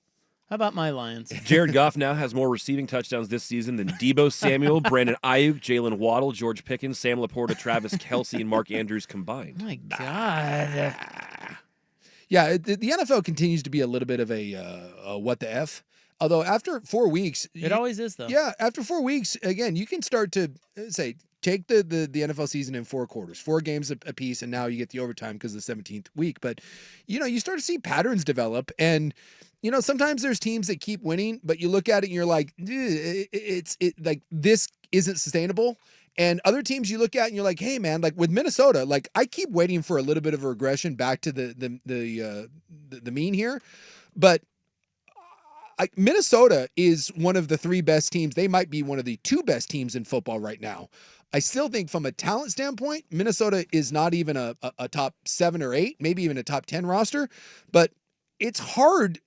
How about my Lions? Jared Goff now has more receiving touchdowns this season than Debo Samuel, Brandon Ayuk, Jalen Waddle, George Pickens, Sam Laporta, Travis Kelce, and Mark Andrews combined. My God. Yeah, the NFL continues to be a little bit of a what the F. Although after 4 weeks, It always is, though. yeah, after 4 weeks, again, you can start to say take the NFL season in 4 quarters, 4 games a piece, and now you get the overtime because of the 17th week. But you start to see patterns develop, and sometimes there's teams that keep winning, but you look at it and you're like, it's like this isn't sustainable. And other teams you look at and you're like, hey man, like with Minnesota, like I keep waiting for a little bit of a regression back to the mean here, but Minnesota is one of the 3 best teams. They might be one of the 2 best teams in football right now. I still think from a talent standpoint, Minnesota is not even a top 7 or 8, maybe even a top 10 roster, but it's hard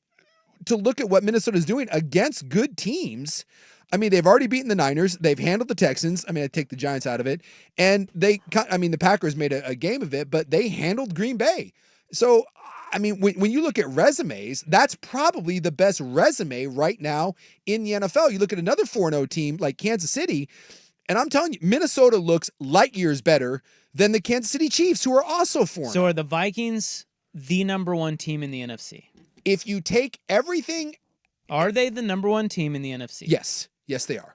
to look at what Minnesota is doing against good teams. I mean, they've already beaten the Niners. They've handled the Texans. I mean, I take the Giants out of it. And the Packers made a game of it, but they handled Green Bay. So, I mean, when you look at resumes, that's probably the best resume right now in the NFL. You look at another 4-0 team like Kansas City, and I'm telling you, Minnesota looks light years better than the Kansas City Chiefs, who are also 4-0. So are the Vikings the number one team in the NFC? If you take everything... Are they the number one team in the NFC? Yes. Yes, they are.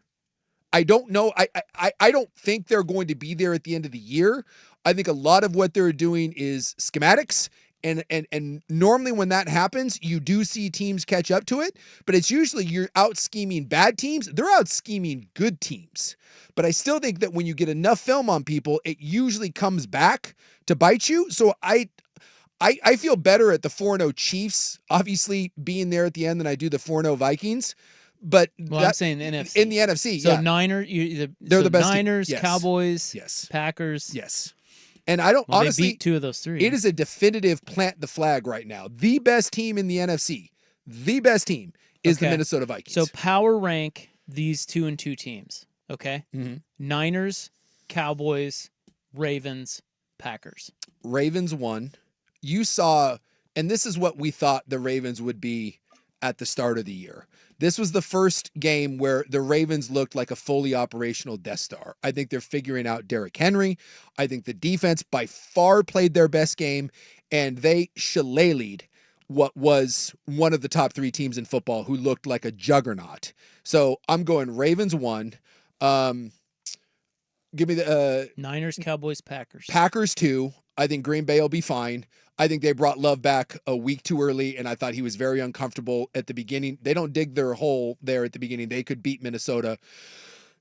I don't know. I don't think they're going to be there at the end of the year. I think a lot of what they're doing is schematics. And normally when that happens, you do see teams catch up to it, but it's usually you're out scheming bad teams. They're out scheming good teams. But I still think that when you get enough film on people, it usually comes back to bite you. So I feel better at the 4-0 Chiefs, obviously being there at the end than I do the 4-0 Vikings. But I'm saying the NFC. In the NFC, so yeah. They're the best team. Niners, Yes. Cowboys, Yes. Packers. Yes. And I don't honestly they beat two of those three. It is a definitive plant the flag right now. The best team in the NFC, the best team is the Minnesota Vikings. So power rank these 2-2 teams. Okay. Mm-hmm. Niners, Cowboys, Ravens, Packers. Ravens won. You saw, and this is what we thought the Ravens would be at the start of the year. This was the first game where the Ravens looked like a fully operational Death Star. I think they're figuring out Derrick Henry. I think the defense by far played their best game, and they shillelied what was one of the top 3 teams in football who looked like a juggernaut. So I'm going Ravens 1. Give me the Niners, Cowboys, Packers. Packers 2. I think Green Bay will be fine. I think they brought Love back a week too early, and I thought he was very uncomfortable at the beginning. They don't dig their hole there at the beginning. They could beat Minnesota.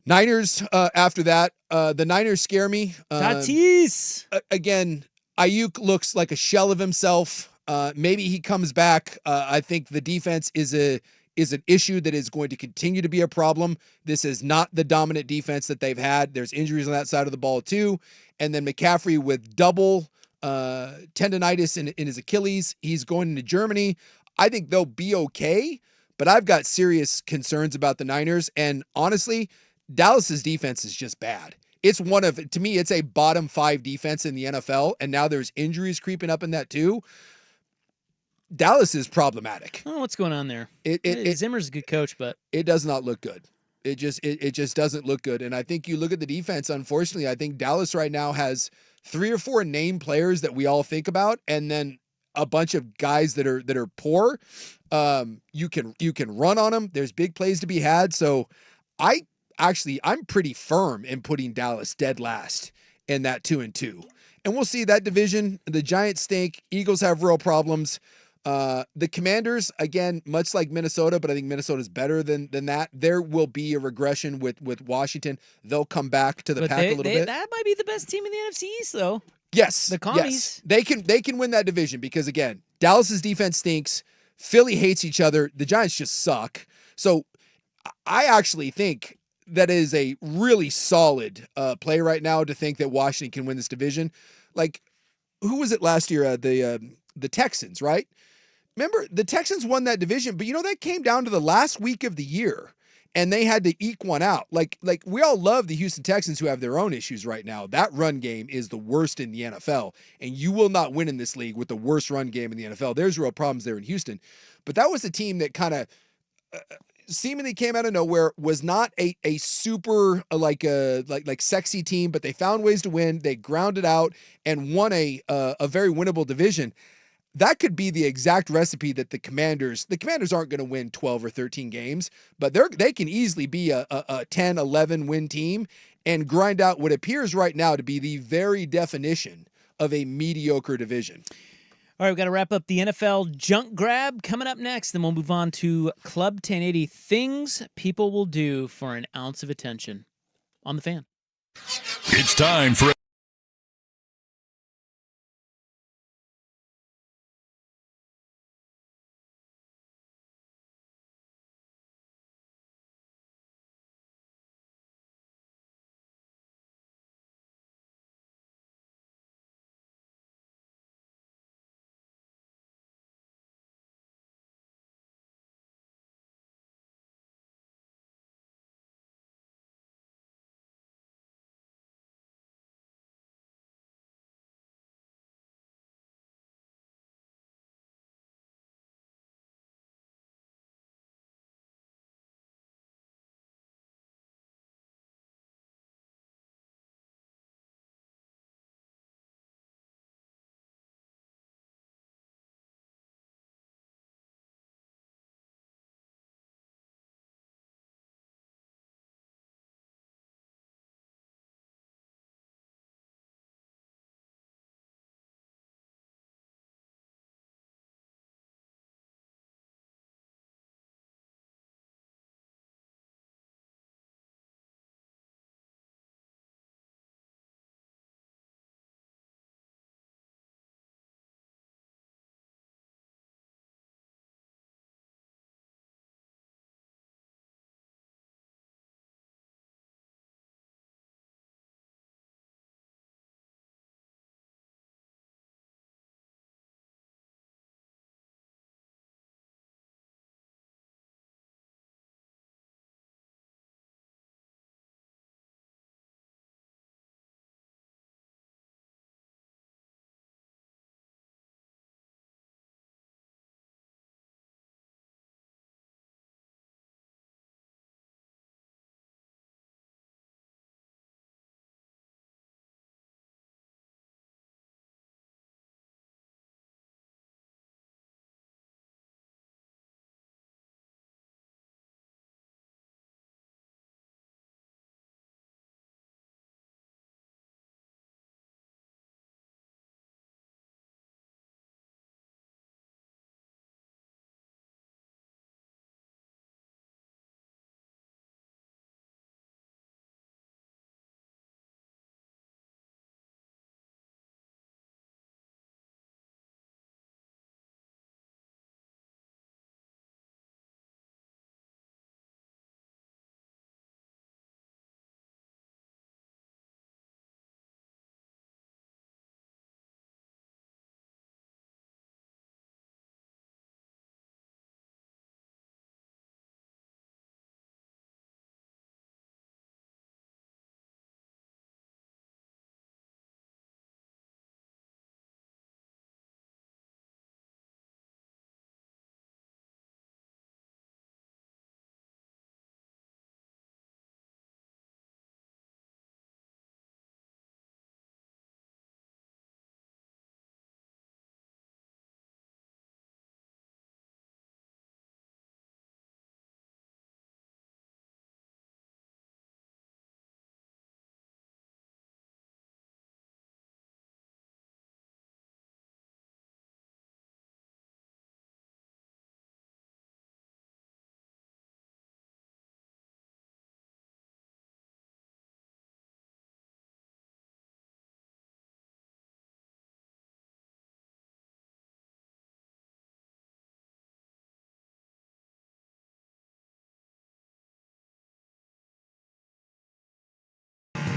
Niners, after that, the Niners scare me. Tatis! Again, Ayuk looks like a shell of himself. Maybe he comes back. I think the defense is an issue that is going to continue to be a problem. This is not the dominant defense that they've had. There's injuries on that side of the ball too. And then McCaffrey with double tendonitis in his Achilles. He's going into Germany. I think they'll be okay, but I've got serious concerns about the Niners. And honestly, Dallas's defense is just bad. To me, it's a bottom 5 defense in the NFL. And now there's injuries creeping up in that too. Dallas is problematic. I don't know what's going on there. Zimmer's a good coach, but it does not look good. It just doesn't look good. And I think you look at the defense, unfortunately, I think Dallas right now has 3 or 4 name players that we all think about, and then a bunch of guys that are poor. You can run on them. There's big plays to be had. So I'm pretty firm in putting Dallas dead last in that 2-2. And we'll see that division. The Giants stink. Eagles have real problems. The Commanders, again, much like Minnesota, but I think Minnesota's better than that. There will be a regression with Washington. They'll come back to the pack a little bit. That might be the best team in the NFC East, though. Yes. The Commies. Yes. They can win that division because, again, Dallas's defense stinks. Philly hates each other. The Giants just suck. So I actually think that is a really solid play right now to think that Washington can win this division. Like, who was it last year? The Texans, right? Remember, the Texans won that division, but that came down to the last week of the year, and they had to eke one out. Like we all love the Houston Texans who have their own issues right now. That run game is the worst in the NFL, and you will not win in this league with the worst run game in the NFL. There's real problems there in Houston, but that was a team that kind of seemingly came out of nowhere, was not a super like sexy team, but they found ways to win. They grounded out and won a very winnable division. That could be the exact recipe that the Commanders aren't going to win 12 or 13 games, but they can easily be a 10, 11 win team and grind out what appears right now to be the very definition of a mediocre division. All right, we've got to wrap up the NFL junk grab coming up next. Then we'll move on to Club 1080, things people will do for an ounce of attention on the Fan. It's time for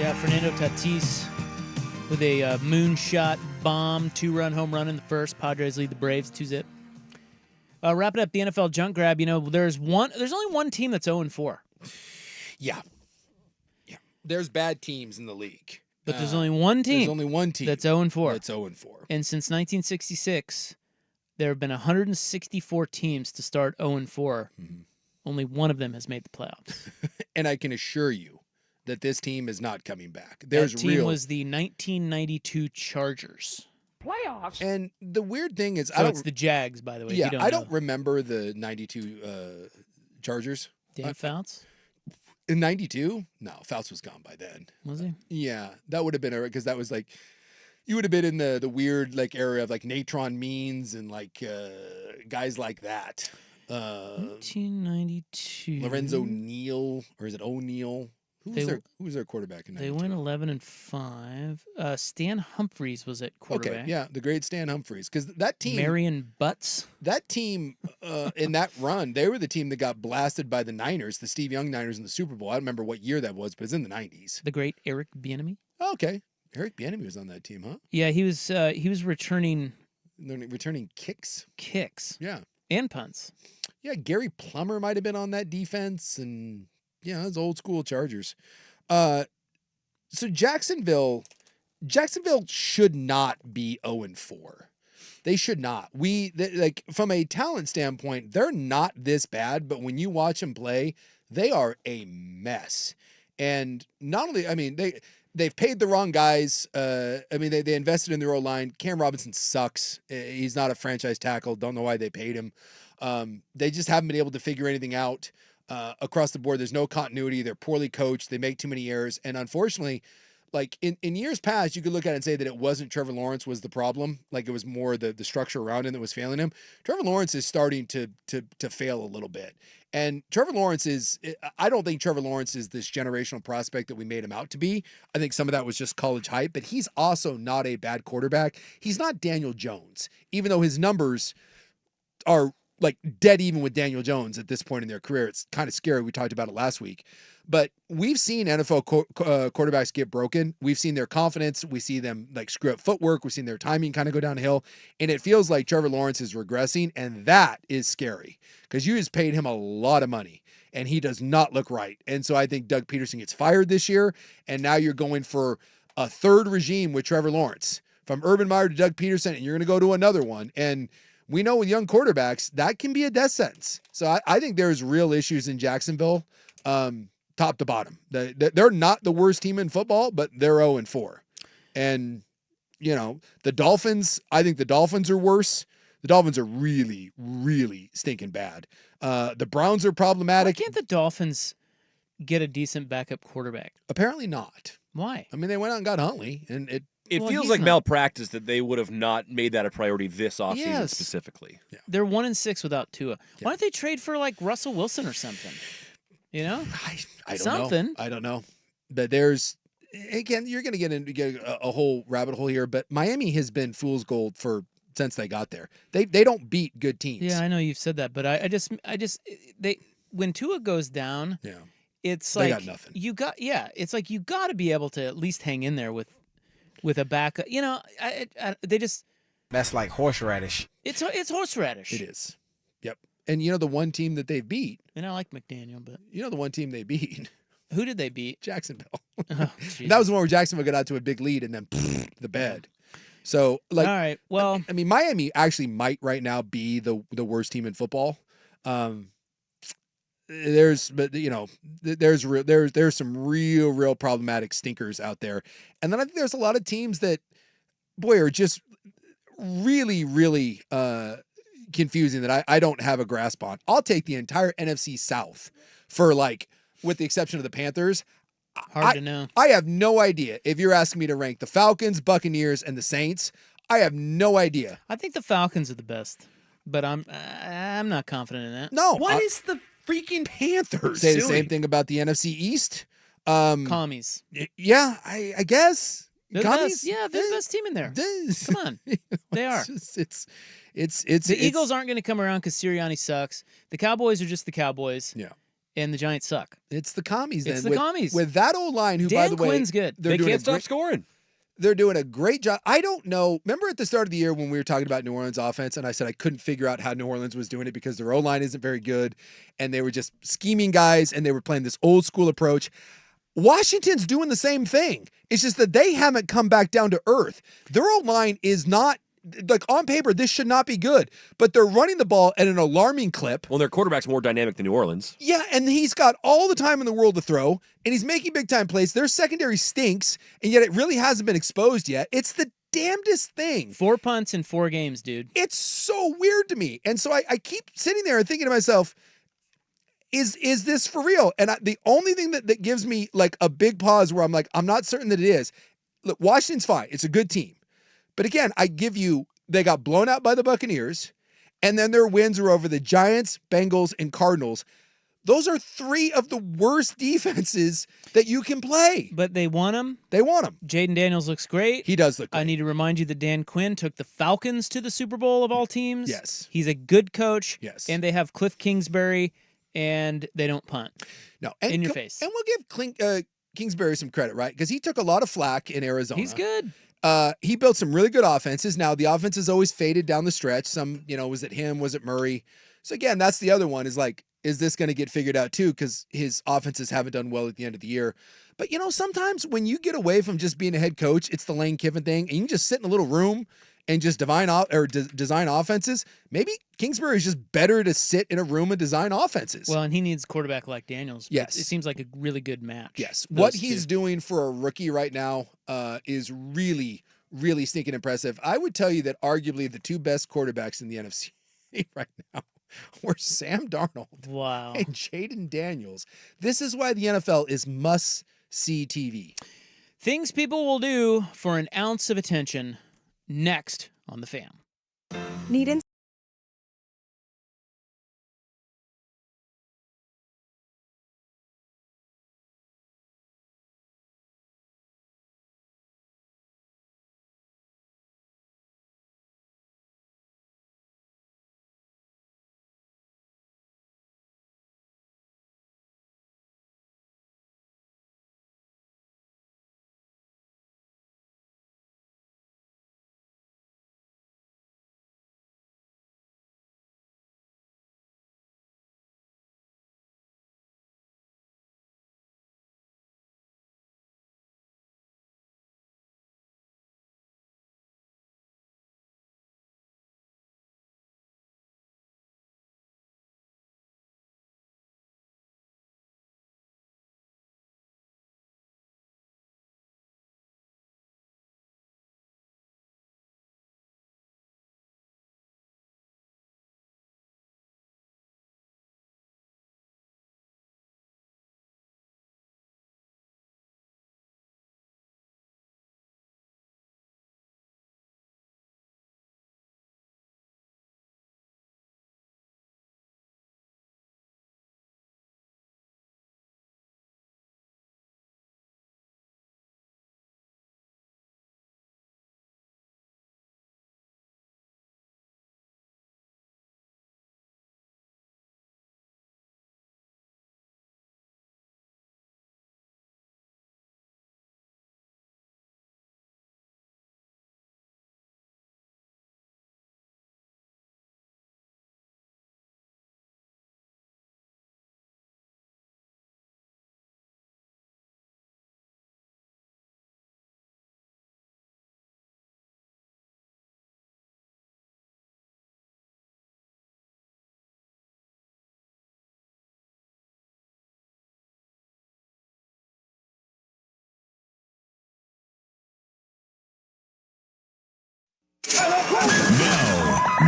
Yeah, Fernando Tatis with a moonshot bomb, 2-run home run in the first. Padres lead the Braves 2-0. Wrapping up the NFL junk grab, there's only one team that's 0-4. Yeah. There's bad teams in the league. But there's only one team. There's only one team that's 0-4. That's 0-4. And since 1966, there have been 164 teams to start 0-4. Mm-hmm. Only one of them has made the playoffs. And I can assure you that this team is not coming back. That team was the 1992 Chargers. Playoffs. And the weird thing is, it's the Jags, by the way. Yeah, if you I know. don't remember the 92 Chargers. Dan Fouts? In 92? No, Fouts was gone by then. Was he? Yeah, that would have been because that was like, you would have been in the weird like area of like Natron Means and like guys like that. 1992. Lorenzo Neal, or is it O'Neal? Who was their quarterback in 92? They went 11-5. Stan Humphries was at quarterback. Okay, yeah, the great Stan Humphries. Because that team, Marion Butts. That team in that run, they were the team that got blasted by the Niners, the Steve Young Niners in the Super Bowl. I don't remember what year that was, but it's in the 90s. The great Eric Bieniemy. Oh, okay, Eric Bieniemy was on that team, huh? Yeah, he was returning kicks. Yeah, and punts. Yeah, Gary Plummer might have been on that defense, and yeah, it's old school Chargers. So Jacksonville should not be 0-4. They should not. Like from a talent standpoint, they're not this bad, but when you watch them play, they are a mess. And not only, I mean, they've paid the wrong guys. They invested in their O-line. Cam Robinson sucks. He's not a franchise tackle. Don't know why they paid him. They just haven't been able to figure anything out across the board. There's no continuity. They're poorly coached. They make too many errors. And unfortunately, like in years past, you could look at it and say that it wasn't Trevor Lawrence was the problem. Like it was more the structure around him that was failing him. Trevor Lawrence is starting to fail a little bit. And I don't think Trevor Lawrence is this generational prospect that we made him out to be. I think some of that was just college hype, but he's also not a bad quarterback. He's not Daniel Jones, even though his numbers are like dead even with Daniel Jones at this point in their career. It's kind of scary. We talked about it last week. But we've seen NFL quarterbacks get broken. We've seen their confidence. We see them like screw up footwork. We've seen their timing kind of go downhill. And it feels like Trevor Lawrence is regressing. And that is scary because you just paid him a lot of money and he does not look right. And so I think Doug Peterson gets fired this year. And now you're going for a third regime with Trevor Lawrence from Urban Meyer to Doug Peterson. And you're going to go to another one. And we know with young quarterbacks, that can be a death sentence. So I think there's real issues in Jacksonville, top to bottom. They're not the worst team in football, but they're 0-4. And, the Dolphins, I think the Dolphins are worse. The Dolphins are really, really stinking bad. The Browns are problematic. Why can't the Dolphins get a decent backup quarterback? Apparently not. Why? I mean, they went out and got Huntley, and it feels like malpractice that they would have not made that a priority this offseason specifically. Yeah. They're 1-6 without Tua. Yeah. Why don't they trade for like Russell Wilson or something? I don't know. I don't know. But there's, again, you're going to get a whole rabbit hole here, but Miami has been fool's gold since they got there. They don't beat good teams. Yeah, I know you've said that, but when Tua goes down, it's like they got nothing. It's like you got to be able to at least hang in there with a backup. They just that's like horseradish. It's horseradish. It is. Yep. And the one team that they beat, and I like McDaniel, but the one team they beat. Who did they beat? Jacksonville. Oh, that was the one where Jacksonville got out to a big lead and then the bed. So like, all right, well, I mean, Miami actually might right now be the worst team in football. There's some real problematic stinkers out there. And then I think there's a lot of teams that, boy, are just really, really confusing that I don't have a grasp on. I'll take the entire NFC South for with the exception of the Panthers. Hard to know. I have no idea. If you're asking me to rank the Falcons, Buccaneers, and the Saints, I have no idea. I think the Falcons are the best, but I'm not confident in that. No. What is the freaking Panthers? Say the same thing about the NFC East. Commies. Yeah, I guess. They're Commies? the best. Yeah, they're the best team in there. Come on. They are. It's the Eagles aren't going to come around because Sirianni sucks. The Cowboys are just the Cowboys. Yeah. and the Giants suck. It's the commies. Then It's the commies. with that old line. Who, Dan by the way, Quinn's good. They can't stop scoring. They're doing a great job. I don't know. Remember at the start of the year when we were talking about New Orleans offense, and I said I couldn't figure out how New Orleans was doing it because their O-line isn't very good, and they were just scheming guys, and they were playing this old school approach. Washington's doing the same thing. It's just that they haven't come back down to earth. Their O-line is not, like on paper, this should not be good, but they're running the ball at an alarming clip. Well, their quarterback's more dynamic than New Orleans. Yeah, and he's got all the time in the world to throw, and he's making big-time plays. Their secondary stinks, and yet it really hasn't been exposed yet. It's the damnedest thing. 4 punts in 4 games, dude. It's so weird to me. And so I keep sitting there and thinking to myself, is this for real? And the only thing that gives me like a big pause where I'm like, I'm not certain that it is. Look, Washington's fine. It's a good team. But again, I give you, they got blown out by the Buccaneers, and then their wins are over the Giants, Bengals, and Cardinals. Those are 3 of the worst defenses that you can play. But they won them. They won them. Jaden Daniels looks great. He does look great. I need to remind you that Dan Quinn took the Falcons to the Super Bowl of all teams. Yes. He's a good coach. Yes. And they have Cliff Kingsbury, and they don't punt. No. In your face. And we'll give Kingsbury some credit, right? Because he took a lot of flack in Arizona. He's good. He built some really good offenses. Now, the offense has always faded down the stretch. Some, was it him? Was it Murray? So, again, that's the other one is like, is this going to get figured out too? Because his offenses haven't done well at the end of the year. But, sometimes when you get away from just being a head coach, it's the Lane Kiffin thing, and you can just sit in a little room and just design offenses. Maybe Kingsbury is just better to sit in a room and design offenses. Well, and he needs a quarterback like Daniels. Yes. It seems like a really good match. Yes. What he's doing for a rookie right now is really, really stinking impressive. I would tell you that arguably the 2 best quarterbacks in the NFC right now were Sam Darnold and Jaden Daniels. This is why the NFL is must-see TV. Things people will do for an ounce of attention next on The Fan. Need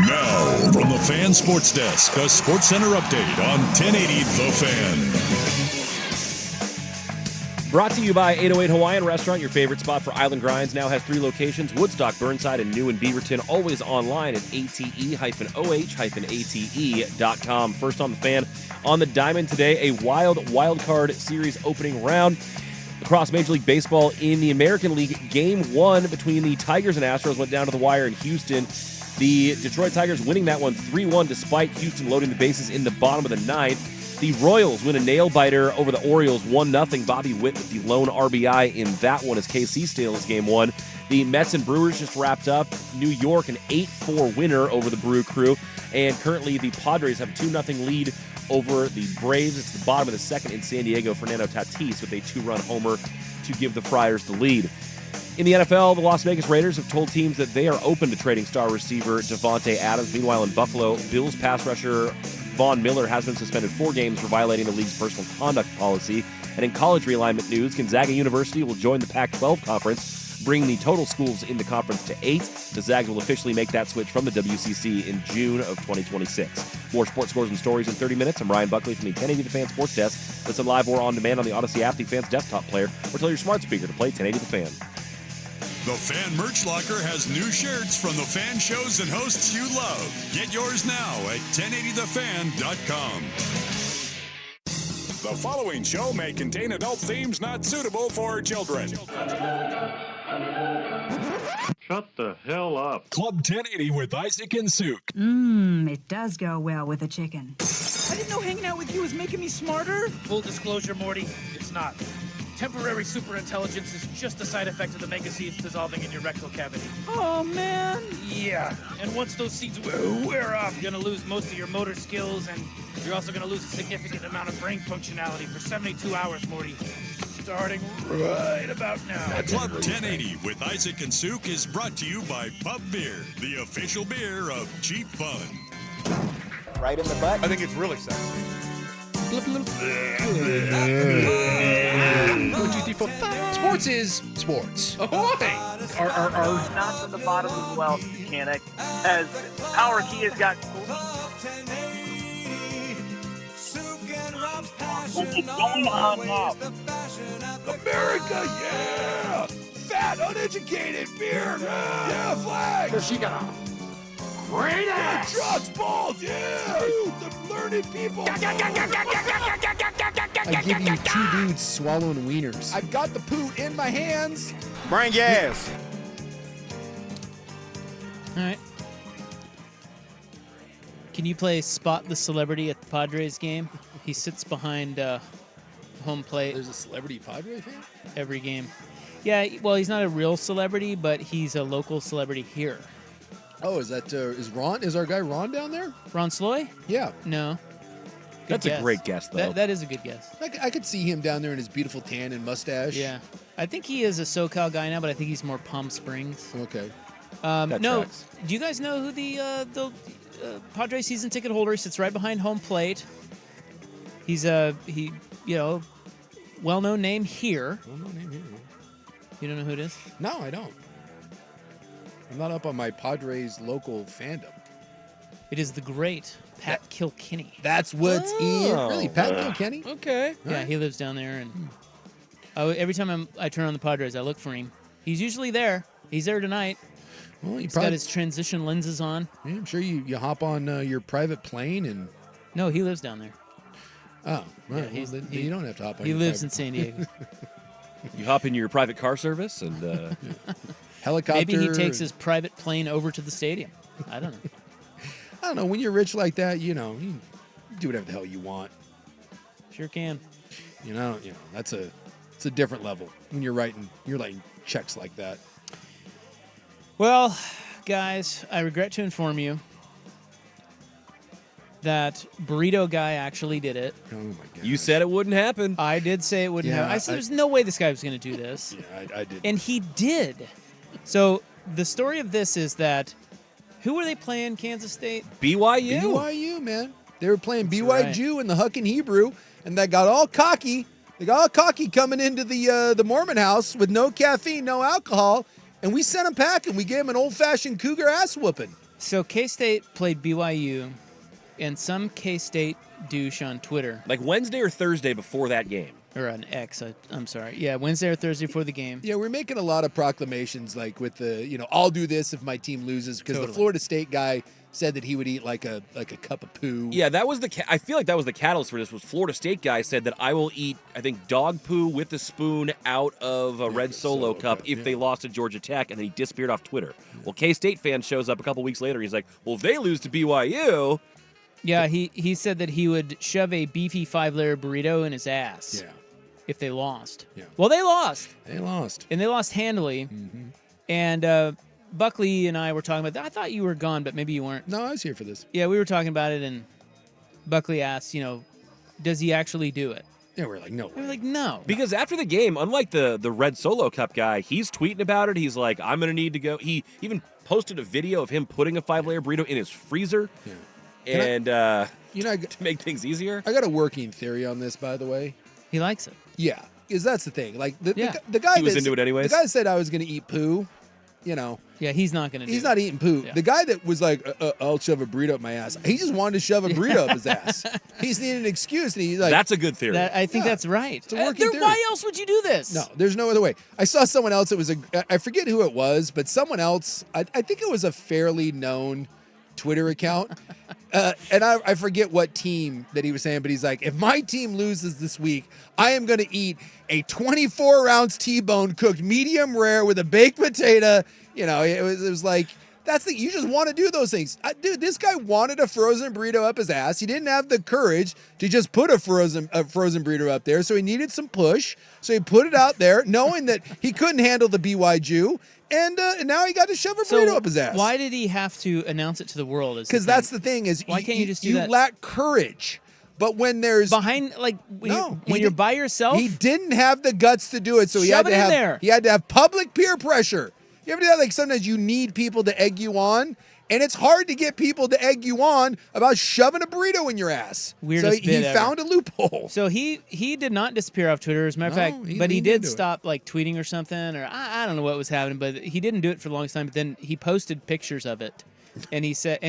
Now, from the Fan Sports Desk, a Sports Center update on 1080 The Fan. Brought to you by 808 Hawaiian Restaurant, your favorite spot for island grinds. Now has 3 locations, Woodstock, Burnside, and New in Beaverton. Always online at ate-oh-ate.com. First on the Fan, on the diamond today, a wild card series opening round. Across Major League Baseball in the American League, Game 1 between the Tigers and Astros went down to the wire in Houston. The Detroit Tigers winning that one 3-1 despite Houston loading the bases in the bottom of the 9th. The Royals win a nail-biter over the Orioles 1-0. Bobby Witt with the lone RBI in that one as KC steals Game 1. The Mets and Brewers just wrapped up. New York, an 8-4 winner over the Brew Crew. And currently the Padres have a 2-0 lead over the Braves. It's the bottom of the second in San Diego. Fernando Tatis with a 2-run homer to give the Friars the lead. In the NFL, the Las Vegas Raiders have told teams that they are open to trading star receiver Devontae Adams. Meanwhile, in Buffalo, Bills pass rusher Von Miller has been suspended 4 games for violating the league's personal conduct policy. And in college realignment news, Gonzaga University will join the Pac-12 conference, bringing the total schools in the conference to 8. The Zags will officially make that switch from the WCC in June of 2026. More sports scores and stories in 30 minutes. I'm Ryan Buckley from the 1080 The Fan Sports Desk. Listen live or on demand on the Odyssey app, the Fan's desktop player, or tell your smart speaker to play 1080 The Fan. The Fan Merch Locker has new shirts from the fan shows and hosts you love. Get yours now at 1080thefan.com. The following show may contain adult themes not suitable for children. Shut the hell up. Club 1080 with Isaac and Suk. It does go well with a chicken. I didn't know hanging out with you was making me smarter. Full disclosure, Morty, it's not. Temporary superintelligence is just a side effect of the mega seeds dissolving in your rectal cavity. Oh, man. Yeah, and once those seeds wear off, you're gonna lose most of your motor skills, and you're also gonna lose a significant amount of brain functionality for 72 hours, Morty. Starting right about now. Club 1080 with Isaac and Suk is brought to you by Pub Beer, the official beer of cheap fun. Right in the butt? I think it's really sexy. 1, 2, 3, 4, 5. Sports is sports. Ahoy! Our not to the bottom of the well mechanic, as our key has got. What's going on now? America, yeah! Fat, uneducated beer, yeah, flag! Does she got a great ass? Trucks, balls, yeah! You, the learned people! I give you 2 dudes swallowing wieners. I've got the poo in my hands. Bring gas. All right. Can you play Spot the Celebrity at the Padres game? He sits behind home plate. There's a celebrity Padre fan? Every game. Yeah, well, he's not a real celebrity, but he's a local celebrity here. Oh, is that is our guy Ron down there? Ron Sloy? Yeah. No. That's a great guess, though. That is a good guess. I could see him down there in his beautiful tan and mustache. Yeah. I think he is a SoCal guy now, but I think he's more Palm Springs. Okay. No. tracks. Do you guys know who the Padres season ticket holder? He sits right behind home plate. He's well-known name here. Well-known name here. You don't know who it is? No, I don't. I'm not up on my Padres local fandom. It is the great Pat Kilkenny. That's what's in. Really, Pat Kilkenny? Okay. Yeah, he lives down there, and every time I turn on the Padres, I look for him. He's usually there. He's there tonight. Well, He's got his transition lenses on. Yeah, I'm sure you hop on your private plane and. No, he lives down there. Oh, right. Yeah, Well, you don't have to hop on. He your lives in private San Diego. You hop in your private car service and helicopter. Maybe he takes his private plane over to the stadium. I don't know. I don't know. When you're rich like that, you do whatever the hell you want. Sure can. It's a different level when you're writing checks like that. Well, guys, I regret to inform you that Burrito Guy actually did it. Oh my god! you said it wouldn't happen. I did say it wouldn't Yeah, happen. I said there's no way this guy was going to do this. Yeah, I did. And he did. So the story of this is that who were they playing, Kansas State? BYU. BYU, man. They were playing That's BYU in the Huck and Hebrew, and they got all cocky. They got all cocky coming into the Mormon house with no caffeine, no alcohol, and we sent them packing. We gave them an old-fashioned cougar ass whooping. So K-State played BYU, and some K-State douche on Twitter. Like Wednesday or Thursday before that game. Or on X, I'm sorry. Yeah, Wednesday or Thursday before the game. Yeah, we're making a lot of proclamations like with the, I'll do this if my team loses, because the Florida State guy said that he would eat like a cup of poo. Yeah, that was I feel like that was the catalyst for this. Was Florida State guy said that I will eat, I think, dog poo with a spoon out of a red Solo cup if they lost to Georgia Tech, and then he disappeared off Twitter. Well, K-State fan shows up a couple weeks later. He's like, well, if they lose to BYU, Yeah, he said that he would shove a beefy 5-layer burrito in his ass. Yeah. If they lost. Yeah. Well, they lost. They lost. And they lost handily. Mm-hmm. And Buckley and I were talking about that. I thought you were gone, but maybe you weren't. No, I was here for this. Yeah, we were talking about it, and Buckley asked, does he actually do it? Yeah, we're like, no. We're like, no. Because after the game, unlike the Red Solo Cup guy, he's tweeting about it. He's like, I'm going to need to go. He even posted a video of him putting a 5-layer burrito in his freezer. Yeah. And to make things easier. I got a working theory on this, by the way. He likes it. Yeah, because that's the thing. Like the He guy was into it anyways. The guy said I was going to eat poo. Yeah, he's not going to do He's it. not eating poo. Yeah. The guy that was like, I'll shove a burrito up my ass. He just wanted to shove a burrito up his ass. He's needing an excuse. And he's like, That's a good theory. I think that's right. It's a working theory. Why else would you do this? No, there's no other way. I saw someone else. It was I forget who it was, but someone else. I think it was a fairly known Twitter account. And I forget what team that he was saying, but he's like, if my team loses this week, I am going to eat a 24-ounce T-bone cooked medium rare with a baked potato. It was like, you just want to do those things. Dude, this guy wanted a frozen burrito up his ass. He didn't have the courage to just put a frozen burrito up there, so he needed some push. So he put it out there, knowing that he couldn't handle the BYJ. And now he got to shove a burrito up his ass. Why did he have to announce it to the world? Because that's the thing is, why can't you just do that? You lack courage. But when there's when you're by yourself, he didn't have the guts to do it. So he had Shove to it in have there. he had to have public peer pressure. You ever do that? Like sometimes you need people to egg you on, and it's hard to get people to egg you on about shoving a burrito in your ass. Weirdest so bit he ever. found a loophole. So he did not disappear off Twitter, as a matter of No, fact, he but he leaned did into it. stop tweeting or something, or I don't know what was happening, but he didn't do it for the longest time. But then he posted pictures of it, and he said,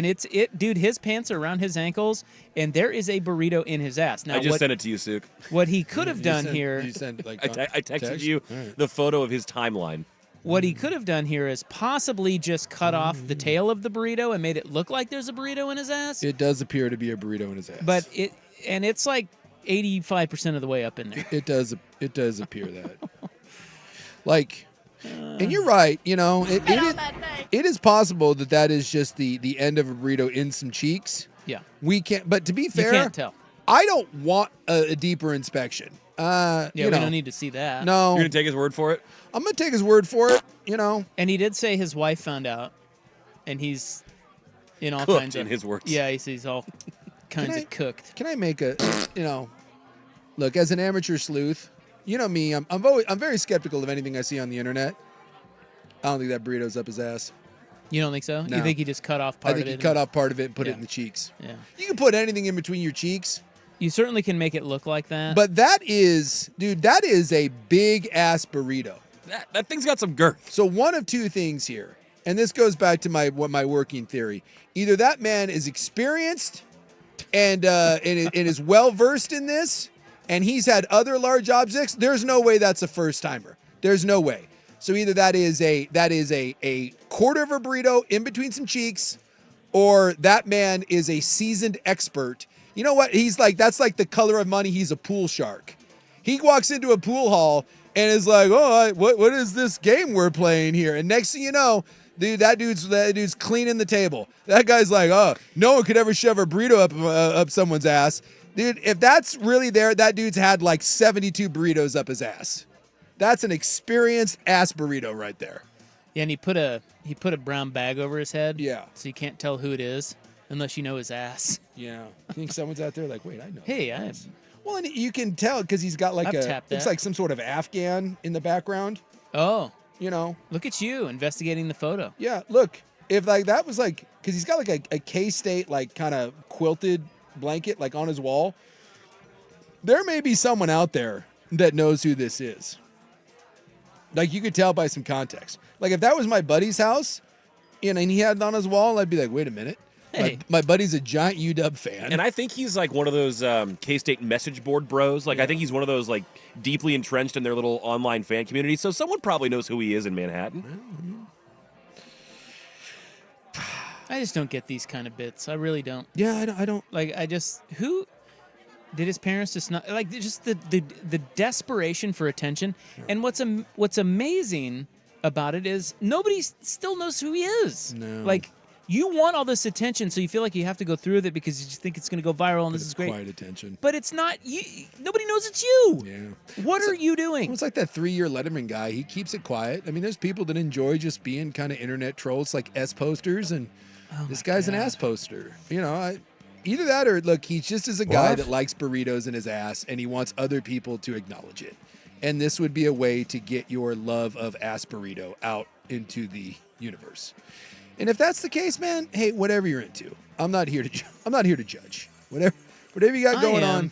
dude, his pants are around his ankles, and there is a burrito in his ass. Now I just sent it to you, Suk. What he could have done here, You sent I texted you the photo of his timeline. what he could have done here is possibly just cut off the tail of the burrito and made it look like there's a burrito in his ass. It does appear to be a burrito in his ass. But it's like 85% of the way up in there. It does appear that. And you're right, it is possible that is just the end of a burrito in some cheeks. Yeah. We can't, but to be fair, You can't tell. I don't want a deeper inspection. We don't need to see that. No. You're going to take his word for it? I'm going to take his word for it, And he did say his wife found out, and he's in all Cooked, kinds of... in his words. Yeah, he's all kinds of cooked. Can I make look, as an amateur sleuth, you know me, I'm very skeptical of anything I see on the internet. I don't think that burrito's up his ass. You don't think so? No. You think he just cut off part of it? I think he cut off part of it and put it in the cheeks. Yeah. You can put anything in between your cheeks. You certainly can make it look like that. But that is a big ass burrito. That thing's got some girth. So one of two things here, and this goes back to my working theory. Either that man is experienced and is well versed in this, and he's had other large objects. There's no way that's a first timer. There's no way. So either that is a quarter of a burrito in between some cheeks, or that man is a seasoned expert. You know what? That's like the color of money. He's a pool shark. He walks into a pool hall and is like, oh, what is this game we're playing here? And next thing you know, dude, that dude's cleaning the table. That guy's like, oh, no one could ever shove a burrito up someone's ass. Dude, if that's really there, that dude's had like 72 burritos up his ass. That's an experienced ass burrito right there. Yeah, and he put a brown bag over his head. Yeah. So you can't tell who it is unless you know his ass. Yeah. I think someone's out there like, wait, I know. Hey, well, and you can tell because he's got like I've tapped looks that. like some sort of Afghan in the background. Oh. Look at you investigating the photo. Yeah, look. If that was because he's got like a K-State kind of quilted blanket on his wall. There may be someone out there that knows who this is. You could tell by some context. If that was my buddy's house, and he had it on his wall, I'd be like, wait a minute. Hey. My buddy's a giant UW fan. And I think he's one of those K-State message board bros. I think he's one of those deeply entrenched in their little online fan community. So someone probably knows who he is in Manhattan. I just don't get these kind of bits. I really don't. Yeah, I don't. Who did his parents just not just the desperation for attention? And what's amazing about it is nobody still knows who he is. No. You want all this attention, so you feel like you have to go through with it because you just think it's going to go viral and this is great. Quiet attention. But it's not. Nobody knows it's you. Yeah. What are you doing? It's like that 3-year Letterman guy. He keeps it quiet. I mean, there's people that enjoy just being kind of internet trolls, like S posters, and this guy's an ass poster. You know, either that or look, he's just as a guy that likes burritos in his ass, and he wants other people to acknowledge it. And this would be a way to get your love of ass burrito out into the universe. And if that's the case, man, hey, whatever you're into, I'm not here to judge. Whatever you got going on.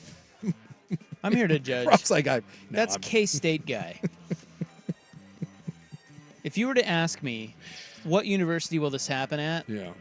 I'm here to judge. Rob's like, that's K-State guy. If you were to ask me, what university will this happen at? Yeah.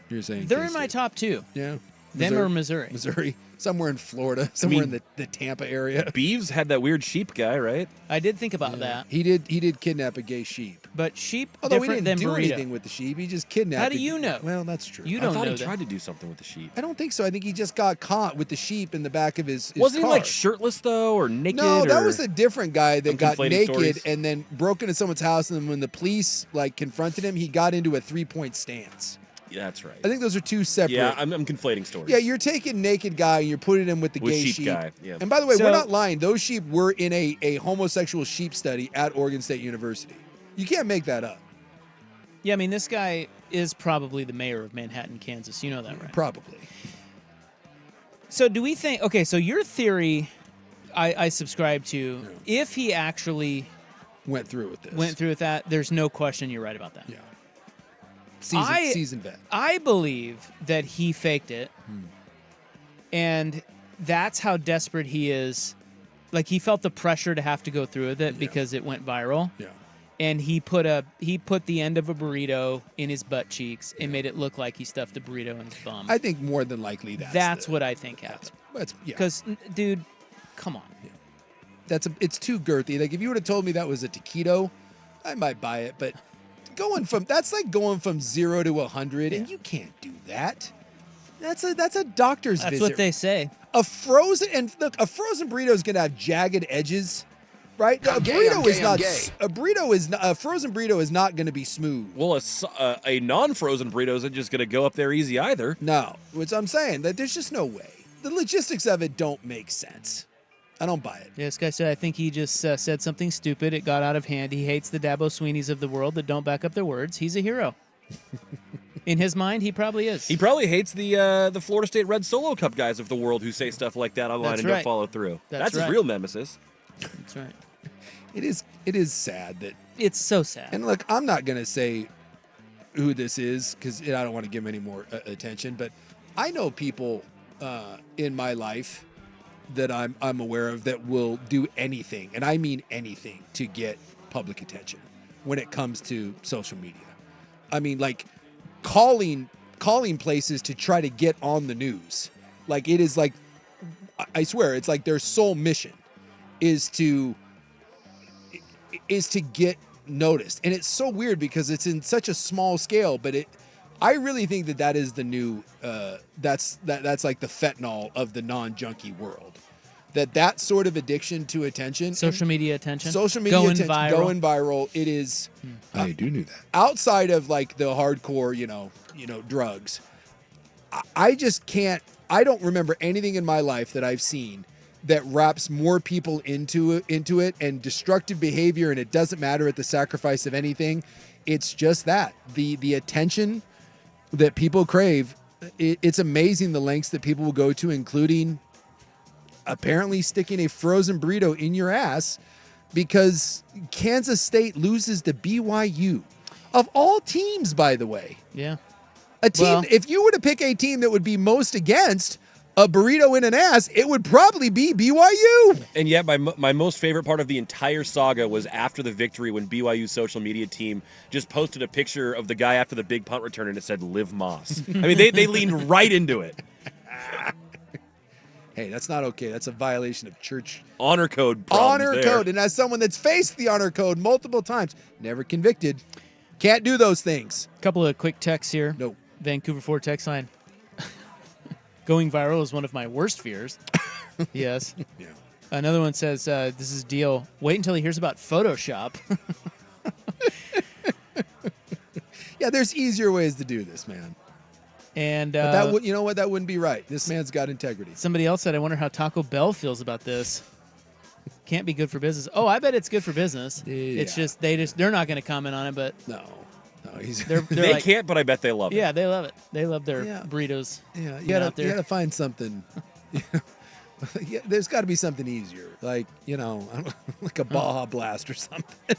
You're saying they're K-State. in my top 2. Yeah. Them or Missouri. Missouri. Somewhere in Florida. Somewhere in the Tampa area. Beeves had that weird sheep guy, right? I did think about that. He did kidnap a gay sheep. But sheep Although we different didn't than do burrito. anything with the sheep. He just kidnapped How do you know? Well, that's true. You don't I thought know he that. tried to do something with the sheep. I don't think so. I think he just got caught with the sheep in the back of his Wasn't car. he like shirtless though, or naked? No, that or... was a different guy that I'm got conflating naked stories. and then broke into someone's house. And then when the police confronted him, he got into a 3-point stance. Yeah, that's right. I think those are two separate. Yeah, I'm conflating stories. Yeah, you're taking naked guy and you're putting him with the With gay sheep sheep. guy, yeah. And by the way, So- we're not lying. Those sheep were in a homosexual sheep study at Oregon State University. You can't make that up. Yeah, I mean, this guy is probably the mayor of Manhattan, Kansas. You know that, right? Probably. So do we think, okay, so your theory I subscribe to, if he actually went through with that, there's no question you're right about that. Yeah. Seasoned vet. I believe that he faked it, and that's how desperate he is. Like, he felt the pressure to have to go through with it because it went viral. Yeah. And he put the end of a burrito in his butt cheeks and made it look like he stuffed a burrito in his bum. I think more than likely that's what I think happened. That's yeah. Because, dude, come on. Yeah. It's too girthy. Like if you would have told me that was a taquito, I might buy it. But that's like going from 0 to 100, and you can't do that. That's a doctor's visit. That's what they say. A frozen burrito is gonna have jagged edges, right? A frozen burrito is not gonna be smooth. Well, a non-frozen burrito isn't just going to go up there easy either. No, which I'm saying that there's just no way. The logistics of it don't make sense. I don't buy it. Yeah, this guy said, I think he just said something stupid. It got out of hand. He hates the Dabo Sweeneys of the world that don't back up their words. He's a hero. In his mind, he probably is. He probably hates the Florida State Red Solo Cup guys of the world who say stuff like that online That's and right. don't follow through. That's his right. real nemesis. That's right. It is sad that it's so sad. And look, I'm not gonna say who this is because I don't want to give him any more attention. But I know people in my life that I'm aware of that will do anything, and I mean anything, to get public attention when it comes to social media. I mean, like calling places to try to get on the news. Like it is like, I swear, it's like their sole mission is to get noticed. And it's so weird because it's in such a small scale, but I really think that is the new that's like the fentanyl of the non-junkie world. That sort of addiction to attention, Social media attention. going viral. It is. I do know that. Outside of like the hardcore, drugs, I just can't. I don't remember anything in my life that I've seen that wraps more people into it and destructive behavior, and it doesn't matter at the sacrifice of anything. It's just that the attention that people crave. It's amazing the lengths that people will go to, including apparently sticking a frozen burrito in your ass because Kansas State loses to BYU. Of all teams, by the way. Yeah. A team, if you were to pick a team that would be most against a burrito in an ass, it would probably be BYU. And yet, my most favorite part of the entire saga was after the victory when BYU's social media team just posted a picture of the guy after the big punt return and it said, "Live Moss." I mean, they leaned right into it. Hey, that's not okay. That's a violation of church honor code. Honor code. And as someone that's faced the honor code multiple times, never convicted, can't do those things. A couple of quick texts here. No. Vancouver Ford text line. Going viral is one of my worst fears. Yes. Yeah. Another one says, this is deal. Wait until he hears about Photoshop. Yeah, Yeah, there's easier ways to do this, man. And But that would, you know what? That wouldn't be right. This man's got integrity. somebody else said, I wonder how Taco Bell feels about this. Can't be good for business. Oh, I bet it's good for business. It's just they're not going to comment on it, but no, he's they're They like, can't, but I bet they love it. yeah, they love it. They love their burritos. Yeah, being out you there. gotta find something. Yeah, there's got to be something easier, like like a Baja Blast or something.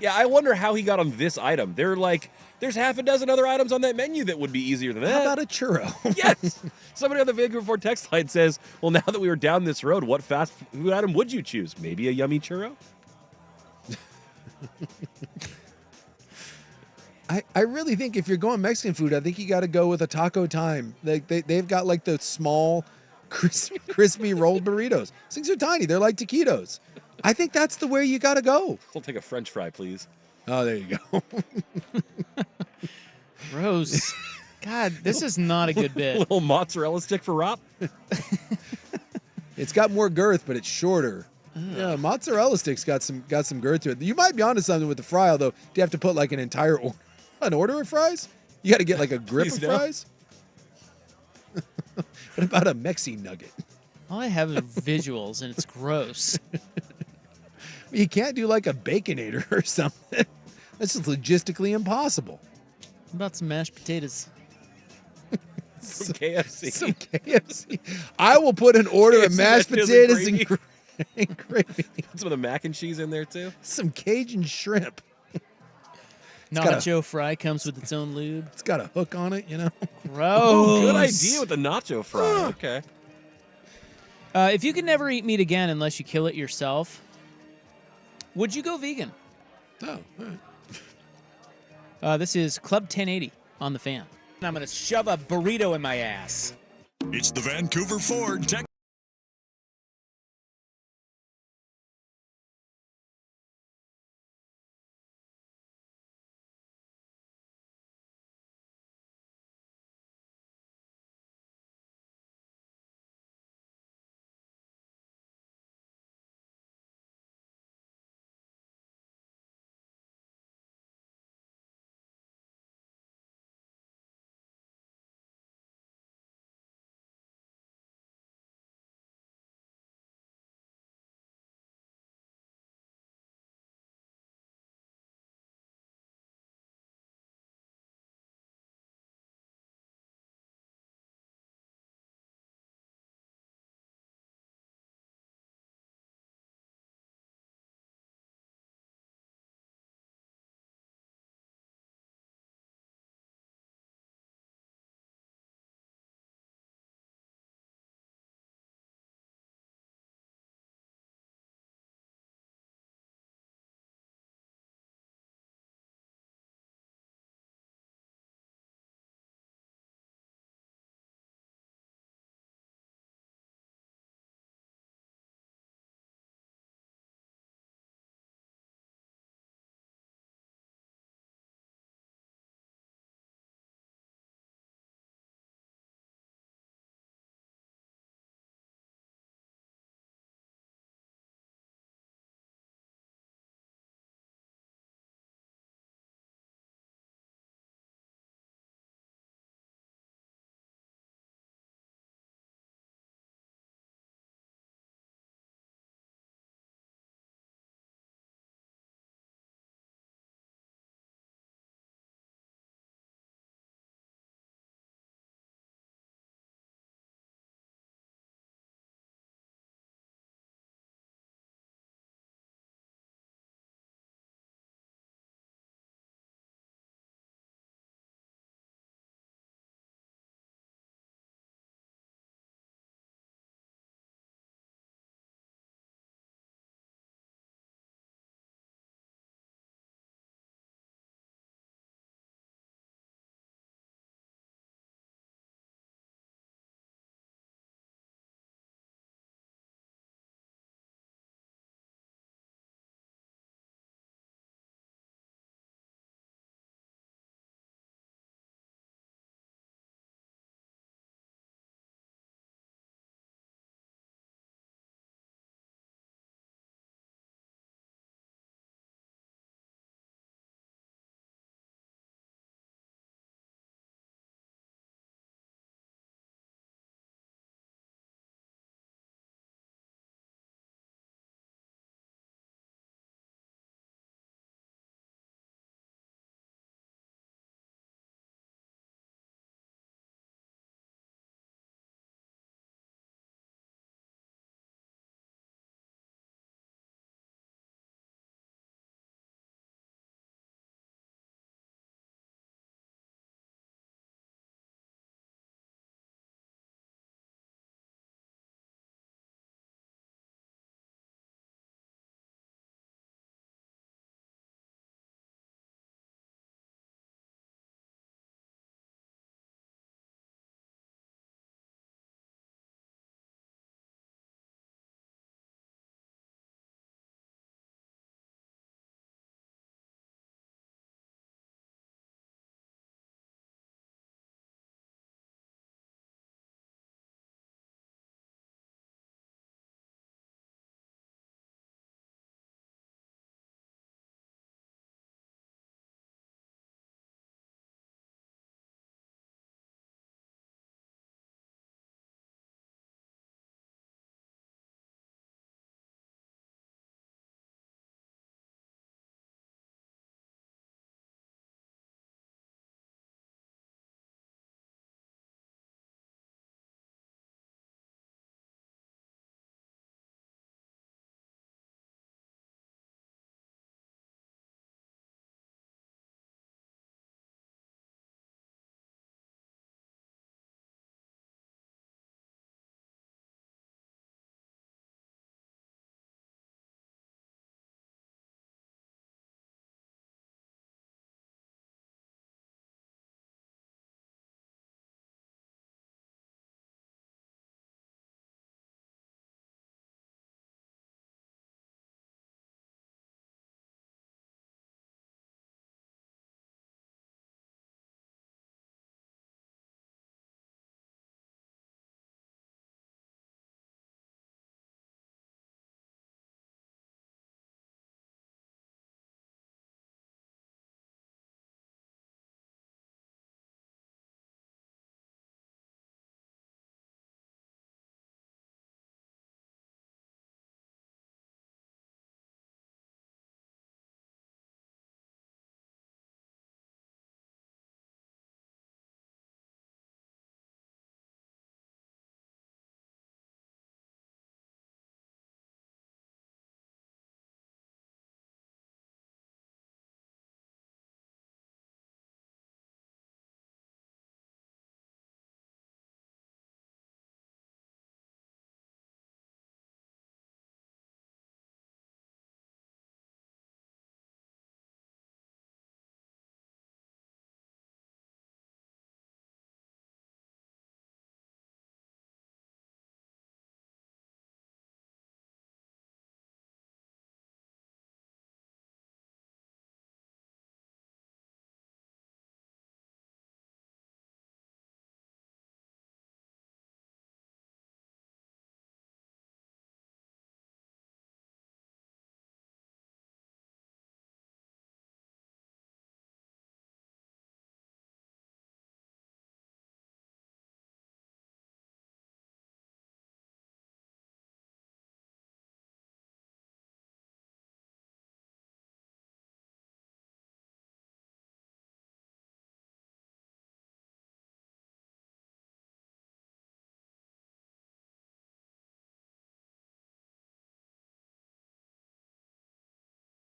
Yeah, I wonder how he got on this item. There's half a dozen other items on that menu that would be easier than that. How about a churro? Yes. Somebody on the Vancouver Ford text line says, well, now that we were down this road, what fast food item would you choose? Maybe a yummy churro? I really think if you're going Mexican food, I think you got to go with a Taco Time. Like they've got like the small, crispy rolled burritos. These things are tiny. They're like taquitos. I think that's the way you got to go. I'll take a French fry, please. Oh, there you go. Gross. God, this is not a good bit. Little mozzarella stick for Rob. It's got more girth, but it's shorter. Yeah, mozzarella sticks got some girth to it. You might be onto something with the fry, although. Do you have to put like an entire order of fries? You got to get like a grip Please of no. fries? What about a Mexi nugget? All I have is visuals, and it's gross. You can't do like a Baconator or something. That's just logistically impossible. What about some mashed potatoes? Some KFC. Some KFC. I will put an order of KFC mashed potatoes and gravy. Put some of the mac and cheese in there, too. Some Cajun shrimp. Nacho fry comes with its own lube. It's got a hook on it, Gross. Oh, good idea with the nacho fry. Okay. If you could never eat meat again unless you kill it yourself, would you go vegan? Oh, all right. This is Club 1080 on the Fan. I'm going to shove a burrito in my ass. It's the Vancouver Ford Tech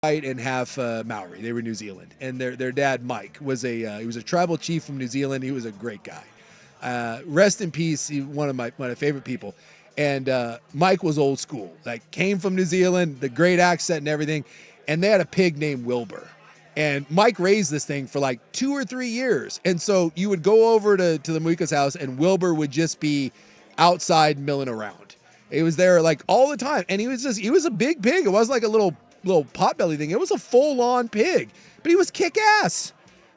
white and half Maori. They were New Zealand, and their dad Mike was he was a tribal chief from New Zealand. He was a great guy. Rest in peace. One of my favorite people. And Mike was old school. Like came from New Zealand, the great accent and everything. And they had a pig named Wilbur. And Mike raised this thing for like 2 or 3 years. And so you would go over to the Muika's house, and Wilbur would just be outside milling around. He was there like all the time. And he was a big pig. It wasn't like a little potbelly thing. It was a full-on pig. But he was kick-ass.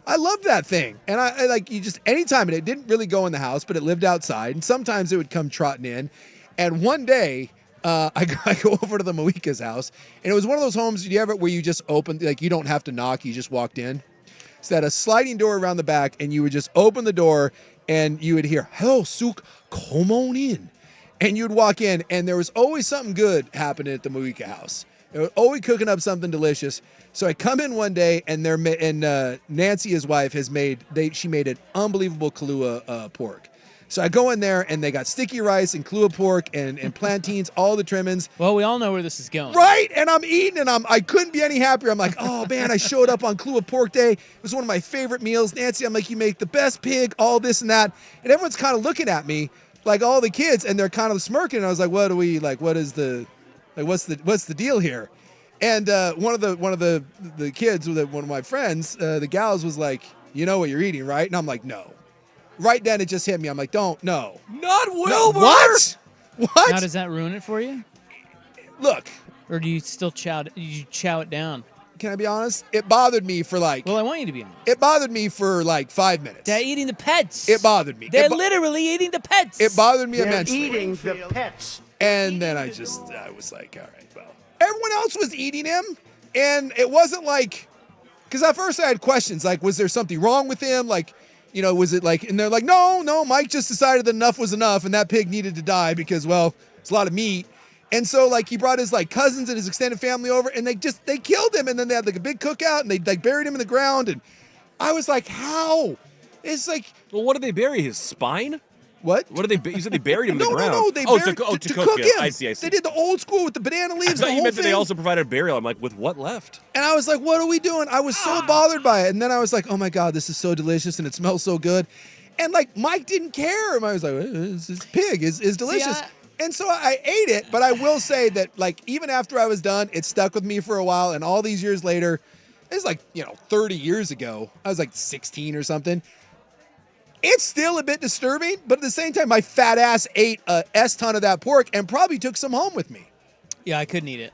I loved that thing. And I like, you just, anytime, and it didn't really go in the house, but it lived outside. And sometimes it would come trotting in. And one day, I go over to the Muika's house, and it was one of those homes where you just open, like you don't have to knock, you just walked in. So it had a sliding door around the back, and you would just open the door, and you would hear, "Hello, Sook, come on in." And you'd walk in, and there was always something good happening at the Muika house. They were always cooking up something delicious. So I come in one day, and Nancy, his wife, she made an unbelievable Kahlua pork. So I go in there, and they got sticky rice and Kahlua pork and plantains, all the trimmings. Well, we all know where this is going. Right? And I'm eating, and I couldn't be any happier. I'm like, oh, man, I showed up on Kahlua pork day. It was one of my favorite meals. Nancy, I'm like, you make the best pig, all this and that. And everyone's kind of looking at me, like all the kids, and they're kind of smirking. And I was like, what's the deal here? And one of the kids, one of my friends, the gals was like, you know what you're eating, right? And I'm like, no. Right then, it just hit me. I'm like, no. Not Wilbur! What? What? Now, does that ruin it for you? Look. Or do you still chow it down? Can I be honest? It bothered me for like... Well, I want you to be honest. It bothered me for like 5 minutes. They're eating the pets. It bothered me. They're literally eating the pets. It bothered me They're immensely. eating the pets. And then I was like, all right, well. Everyone else was eating him, and it wasn't like... Because at first I had questions, like, was there something wrong with him? Like... You know, was it like, and they're like, no, Mike just decided that enough was enough, and that pig needed to die because, well, it's a lot of meat. And so, like, he brought his, like, cousins and his extended family over, and they killed him, and then they had, like, a big cookout, and they, like, buried him in the ground, and I was like, how? It's like... Well, what did they bury? His spine? What? What did they? You said they buried him in the ground. No, they buried to cook him. I see. They did the old school with the banana leaves. I thought you meant that they also provided burial. I'm like, with what left? And I was like, what are we doing? I was so bothered by it. And then I was like, oh my God, this is so delicious and it smells so good. And like Mike didn't care. I was like, this pig is delicious. See, and so I ate it. But I will say that like even after I was done, it stuck with me for a while. And all these years later, it's like, 30 years ago. I was like 16 or something. It's still a bit disturbing, but at the same time, my fat ass ate a S-ton of that pork and probably took some home with me. Yeah, I couldn't eat it.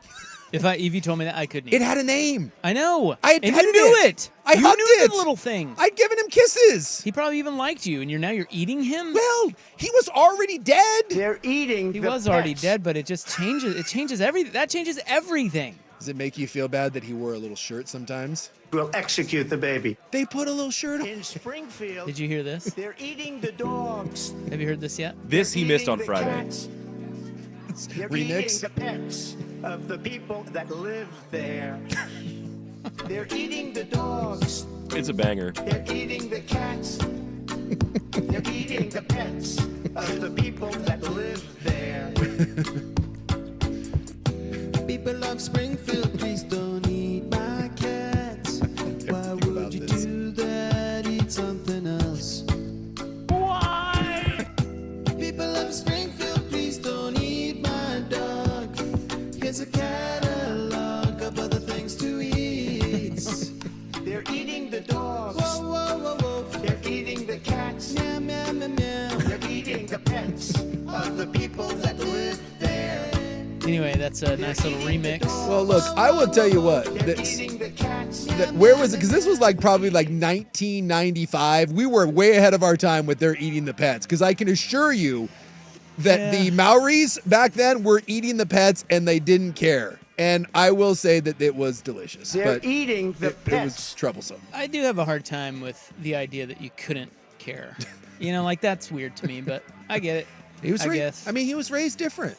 If you told me that, I couldn't eat it. It had a name. I know. I you knew it. You hugged knew the little thing. I'd given him kisses. He probably even liked you, and you're eating him? Well, he was already dead. They're eating He the was pets. already dead, but it just changes. It changes everything. That changes everything. Does it make you feel bad that he wore a little shirt sometimes? We'll execute the baby. They put a little shirt on. In Springfield, Did you hear this? they're eating the dogs. Have you heard this yet? This he missed on the Friday. Cats. They're Remix. eating the pets of the people that live there. They're eating the dogs. It's a banger. They're eating the cats. They're eating the pets of the people that live there. People of Springfield, please don't eat my cats. Why would you do that? Eat something else. Why? People of Springfield, please don't eat my dog. Here's a catalog of other things to eat. They're eating the dogs. Whoa, whoa, whoa, whoa. They're eating the cats. Meow, meow, meow, meow. They're eating the pets of the people that live there. Anyway, that's a nice little remix. Well, look, I will tell you what. Where was it? Because this was like probably like 1995. We were way ahead of our time with their eating the pets. Because I can assure you that the Maoris back then were eating the pets and they didn't care. And I will say that it was delicious. They're but eating the it pets. was troublesome. I do have a hard time with the idea that you couldn't care. Like that's weird to me, but I get it. He was I guess. I mean, he was raised different.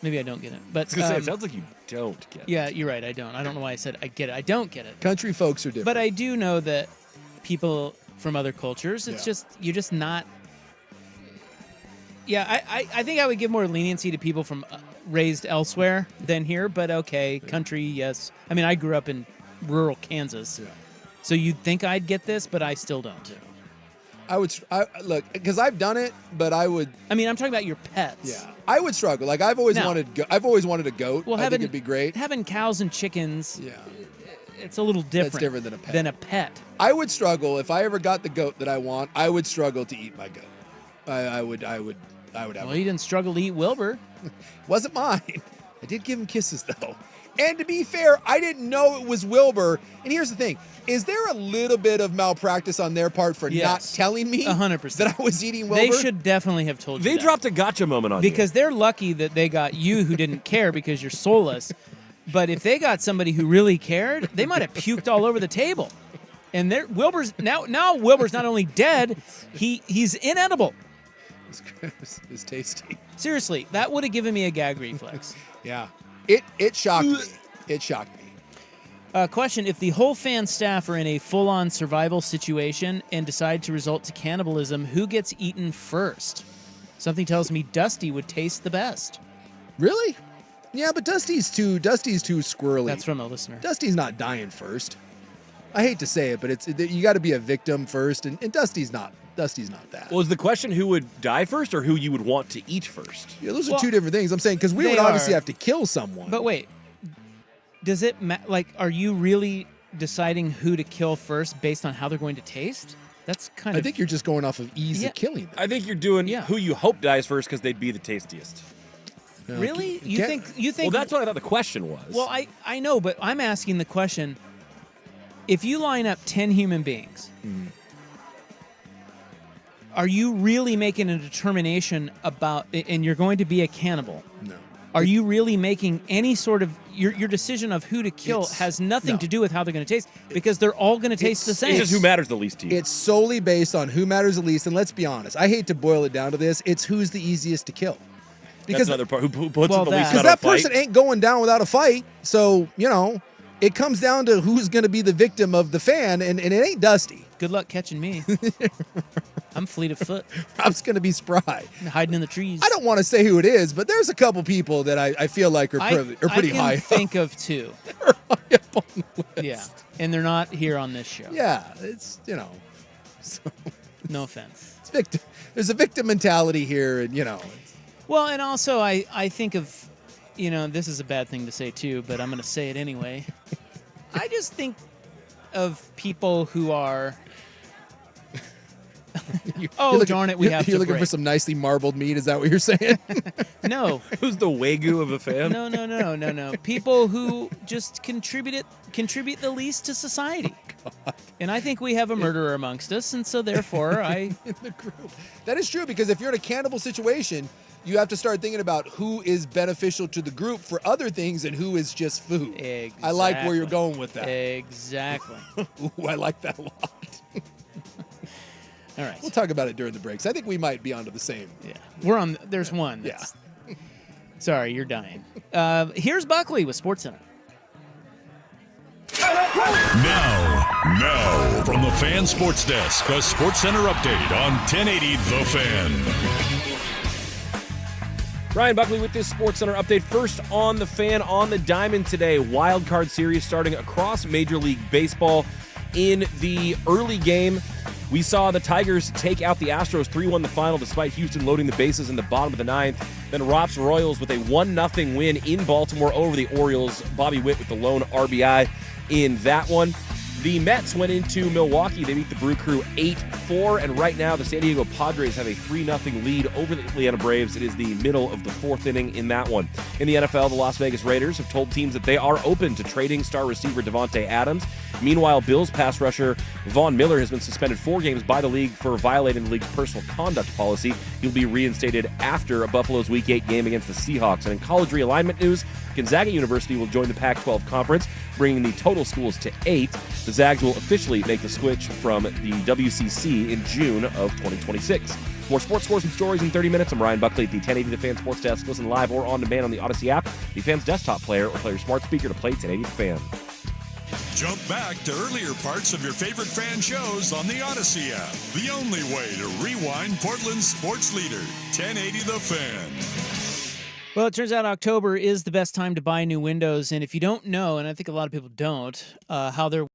Maybe I don't get it. But I was gonna say, it sounds like you don't get it. Yeah, you're right. I don't. I don't know why I said I get it. I don't get it. Country folks are different. But I do know that people from other cultures, it's just you're just not. Yeah, I think I would give more leniency to people from raised elsewhere than here. But okay, country, yes. I mean, I grew up in rural Kansas. Yeah. So you'd think I'd get this, but I still don't. I would look because I've done it, but I would. I mean, I'm talking about your pets. Yeah, I would struggle. Like I've always wanted a goat. Well, I think it'd be great. Having cows and chickens. Yeah, it's a little different. That's different than a pet. I would struggle if I ever got the goat that I want. I would struggle to eat my goat. I would have. Well, you didn't struggle to eat Wilbur. Wasn't mine. I did give him kisses though. And to be fair, I didn't know it was Wilbur. And here's the thing. Is there a little bit of malpractice on their part for not telling me 100% that I was eating Wilbur? They should definitely have told you They that. dropped a gotcha moment on you. Because they're lucky that they got you who didn't care because you're soulless. But if they got somebody who really cared, they might have puked all over the table. And Wilbur's now Wilbur's not only dead, he's inedible. It's tasty. Seriously, that would have given me a gag reflex. Yeah. It shocked me. It shocked me. Question: if the whole fan staff are in a full-on survival situation and decide to resort to cannibalism, who gets eaten first? Something tells me Dusty would taste the best. Really? Yeah, but Dusty's too squirrely. That's from a listener. Dusty's not dying first. I hate to say it, but you got to be a victim first, and Dusty's not that. Well, is the question who would die first or who you would want to eat first? Yeah, those are two different things. I'm saying because we would obviously have to kill someone. But wait, does it are you really deciding who to kill first based on how they're going to taste? That's kind of. I think you're just going off of ease of killing them. I think you're doing who you hope dies first because they'd be the tastiest. Really? You think? Well, that's what I thought the question was. Well, I know, but I'm asking the question. If you line up 10 human beings, are you really making a determination about, and you're going to be a cannibal? No. Are you really making any sort of, your decision of who to kill has nothing to do with how they're going to taste, because they're all going to taste the same. It's just who matters the least to you. It's solely based on who matters the least, and let's be honest, I hate to boil it down to this, it's who's the easiest to kill. Because that's another part. Who puts in the least amount of Because that fight. person ain't going down without a fight, so, it comes down to who's going to be the victim of the fan, and it ain't Dusty. Good luck catching me. I'm fleet of foot. Rob's going to be spry. I'm hiding in the trees. I don't want to say who it is, but there's a couple people that I feel like are pretty high. I can think of two. They're high up on the list. Yeah, and they're not here on this show. Yeah, it's, So, no offense. It's victim. There's a victim mentality here, and, Well, and also I think of, this is a bad thing to say too, but I'm going to say it anyway. I just think of people who are. Darn it, we have to You're looking break. for some nicely marbled meat, is that what you're saying? No. Who's the Wagyu of the fan? No. People who just contribute the least to society. And I think we have a murderer amongst us, and so therefore in the group. That is true, because if you're in a cannibal situation, you have to start thinking about who is beneficial to the group for other things and who is just food. Exactly. I like where you're going with that. Exactly. Ooh, I like that a lot. All right. We'll talk about it during the breaks. I think we might be onto the same. Yeah. We're on. There's one. That's, sorry, you're dying. Here's Buckley with SportsCenter. Now, from the Fan Sports Desk, a SportsCenter update on 1080 The Fan. Ryan Buckley with this SportsCenter update. First on the Fan, on the diamond today. Wild card series starting across Major League Baseball. In the early game, we saw the Tigers take out the Astros 3-1 the final, despite Houston loading the bases in the bottom of the ninth. Then Rops Royals with a 1-0 win in Baltimore over the Orioles. Bobby Witt with the lone RBI in that one. The Mets went into Milwaukee. They beat the Brew Crew 8-4, and right now the San Diego Padres have a 3-0 lead over the Atlanta Braves. It is the middle of the fourth inning in that one. In the NFL, the Las Vegas Raiders have told teams that they are open to trading star receiver Devontae Adams. Meanwhile, Bills pass rusher Von Miller has been suspended 4 games by the league for violating the league's personal conduct policy. He'll be reinstated after Buffalo's Week 8 game against the Seahawks. And in college realignment news, Gonzaga University will join the Pac-12 conference, bringing the total schools to 8. The Zags will officially make the switch from the WCC in June of 2026. More sports scores and stories in 30 minutes. I'm Ryan Buckley at the 1080 The Fan Sports Desk. Listen live or on demand on the Odyssey app, the Fan's desktop player, or play your smart speaker to play 1080 The Fan. Jump back to earlier parts of your favorite fan shows on the Odyssey app. The only way to rewind Portland's sports leader, 1080 The Fan. Well, it turns out October is the best time to buy new windows, and if you don't know, and I think a lot of people don't, how they're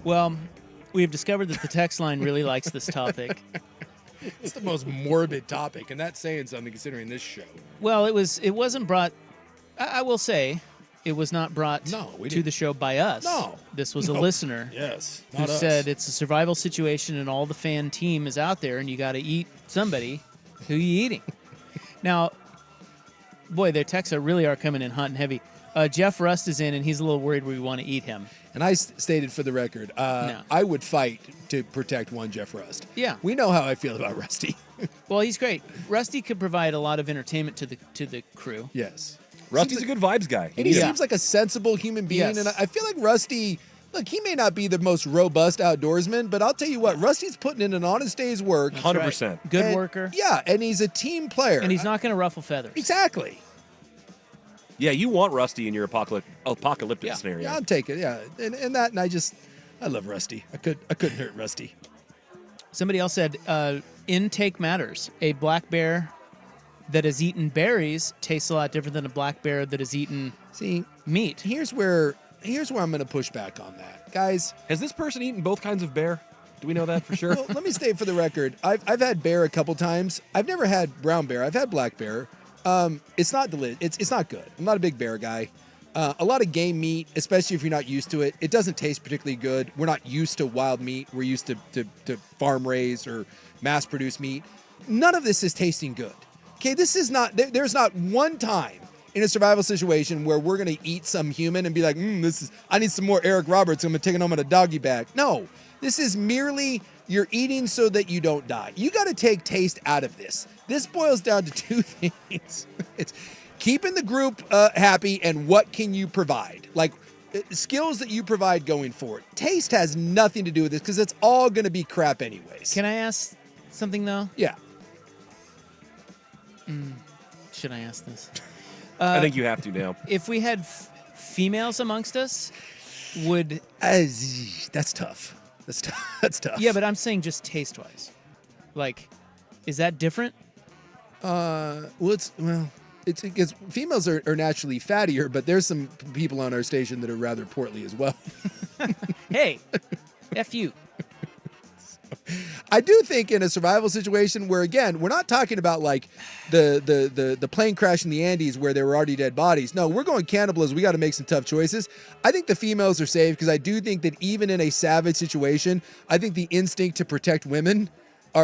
well, we've discovered that the text line really likes this topic. It's the most morbid topic, and that's saying something considering this show. Well, it wasn't brought. I will say, it was not brought to the show by us. No. This was a No. listener. Yes, Who not us. said it's a survival situation and all the fan team is out there and you got to eat somebody. Who you eating? Now, boy, their texts really are coming in hot and heavy. Jeff Rust is in, and he's a little worried we want to eat him. And I stated for the record, I would fight to protect one Jeff Rust. Yeah. We know how I feel about Rusty. Well, he's great. Rusty could provide a lot of entertainment to the crew. Yes. Rusty's a good vibes guy. And he seems like a sensible human being. Yes. And I feel like Rusty, look, he may not be the most robust outdoorsman, but I'll tell you what, Rusty's putting in an honest day's work. 100%. Right. Good worker. Yeah, and he's a team player. And he's not going to ruffle feathers. Exactly. Yeah, you want Rusty in your apocalyptic scenario. Yeah, I'll take it. Yeah, and I love Rusty. I couldn't hurt Rusty. Somebody else said, intake matters. A black bear that has eaten berries tastes a lot different than a black bear that has eaten meat. Here's where I'm going to push back on that, guys. Has this person eaten both kinds of bear? Do we know that for sure? Well, let me state for the record, I've had bear a couple times. I've never had brown bear. I've had black bear. It's not it's not good. I'm not a big bear guy. A lot of game meat, especially if you're not used to it, it doesn't taste particularly good. We're not used to wild meat. We're used to farm raised or mass produced meat. none of this is tasting good. Okay, this is not, there's not one time in a survival situation where we're going to eat some human and be like, I need some more Eric Roberts. I'm going to take it home in a doggy bag. No, this is merely you're eating so that you don't die. You got to take taste out of this. This boils down to two things. It's keeping the group happy and what can you provide? Like skills that you provide going forward. Taste has nothing to do with this because it's all going to be crap anyways. Can I ask something though? Yeah. Should I ask this? I think you have to now. If we had females amongst us, would that's tough. That's tough. Yeah, but I'm saying just taste-wise. Like, is that different? It's because females are naturally fattier, but there's some people on our station that are rather portly as well. Hey, F you. I do think in a survival situation where, again, we're not talking about like the plane crash in the Andes where there were already dead bodies. No, we're going cannibalism. We got to make some tough choices. I think the females are safe because I do think that even in a savage situation, I think the instinct to protect women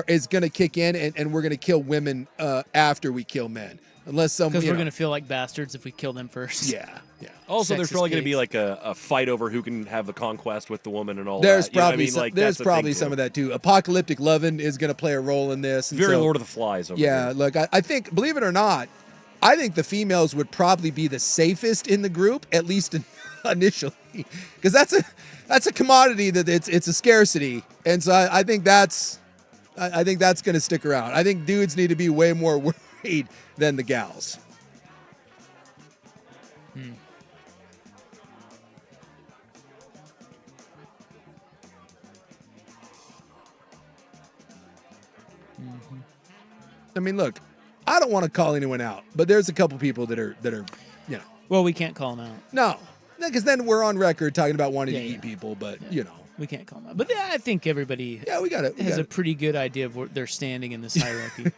is going to kick in and we're going to kill women after we kill men. Unless someone, because we're going to feel like bastards if we kill them first. Yeah. Also, there's Sexist probably going to gaze. be like a fight over who can have the conquest with the woman and all There's that. You know what probably I mean? Like, there's that's the probably thing, some too. of that too. Apocalyptic loving is going to play a role in this. And Very so, Lord of the Flies over yeah, here. look, I think, believe it or not, I think the females would probably be the safest in the group, at least initially, because that's a commodity that it's a scarcity, and so I think that's going to stick around. I think dudes need to be way more worried than the gals. I mean, look, I don't want to call anyone out, but there's a couple people that are, you know. Well, we can't call them out. No, because then we're on record talking about wanting to eat people, but you know. We can't call them out. But yeah, I think everybody has a pretty good idea of where they're standing in this hierarchy.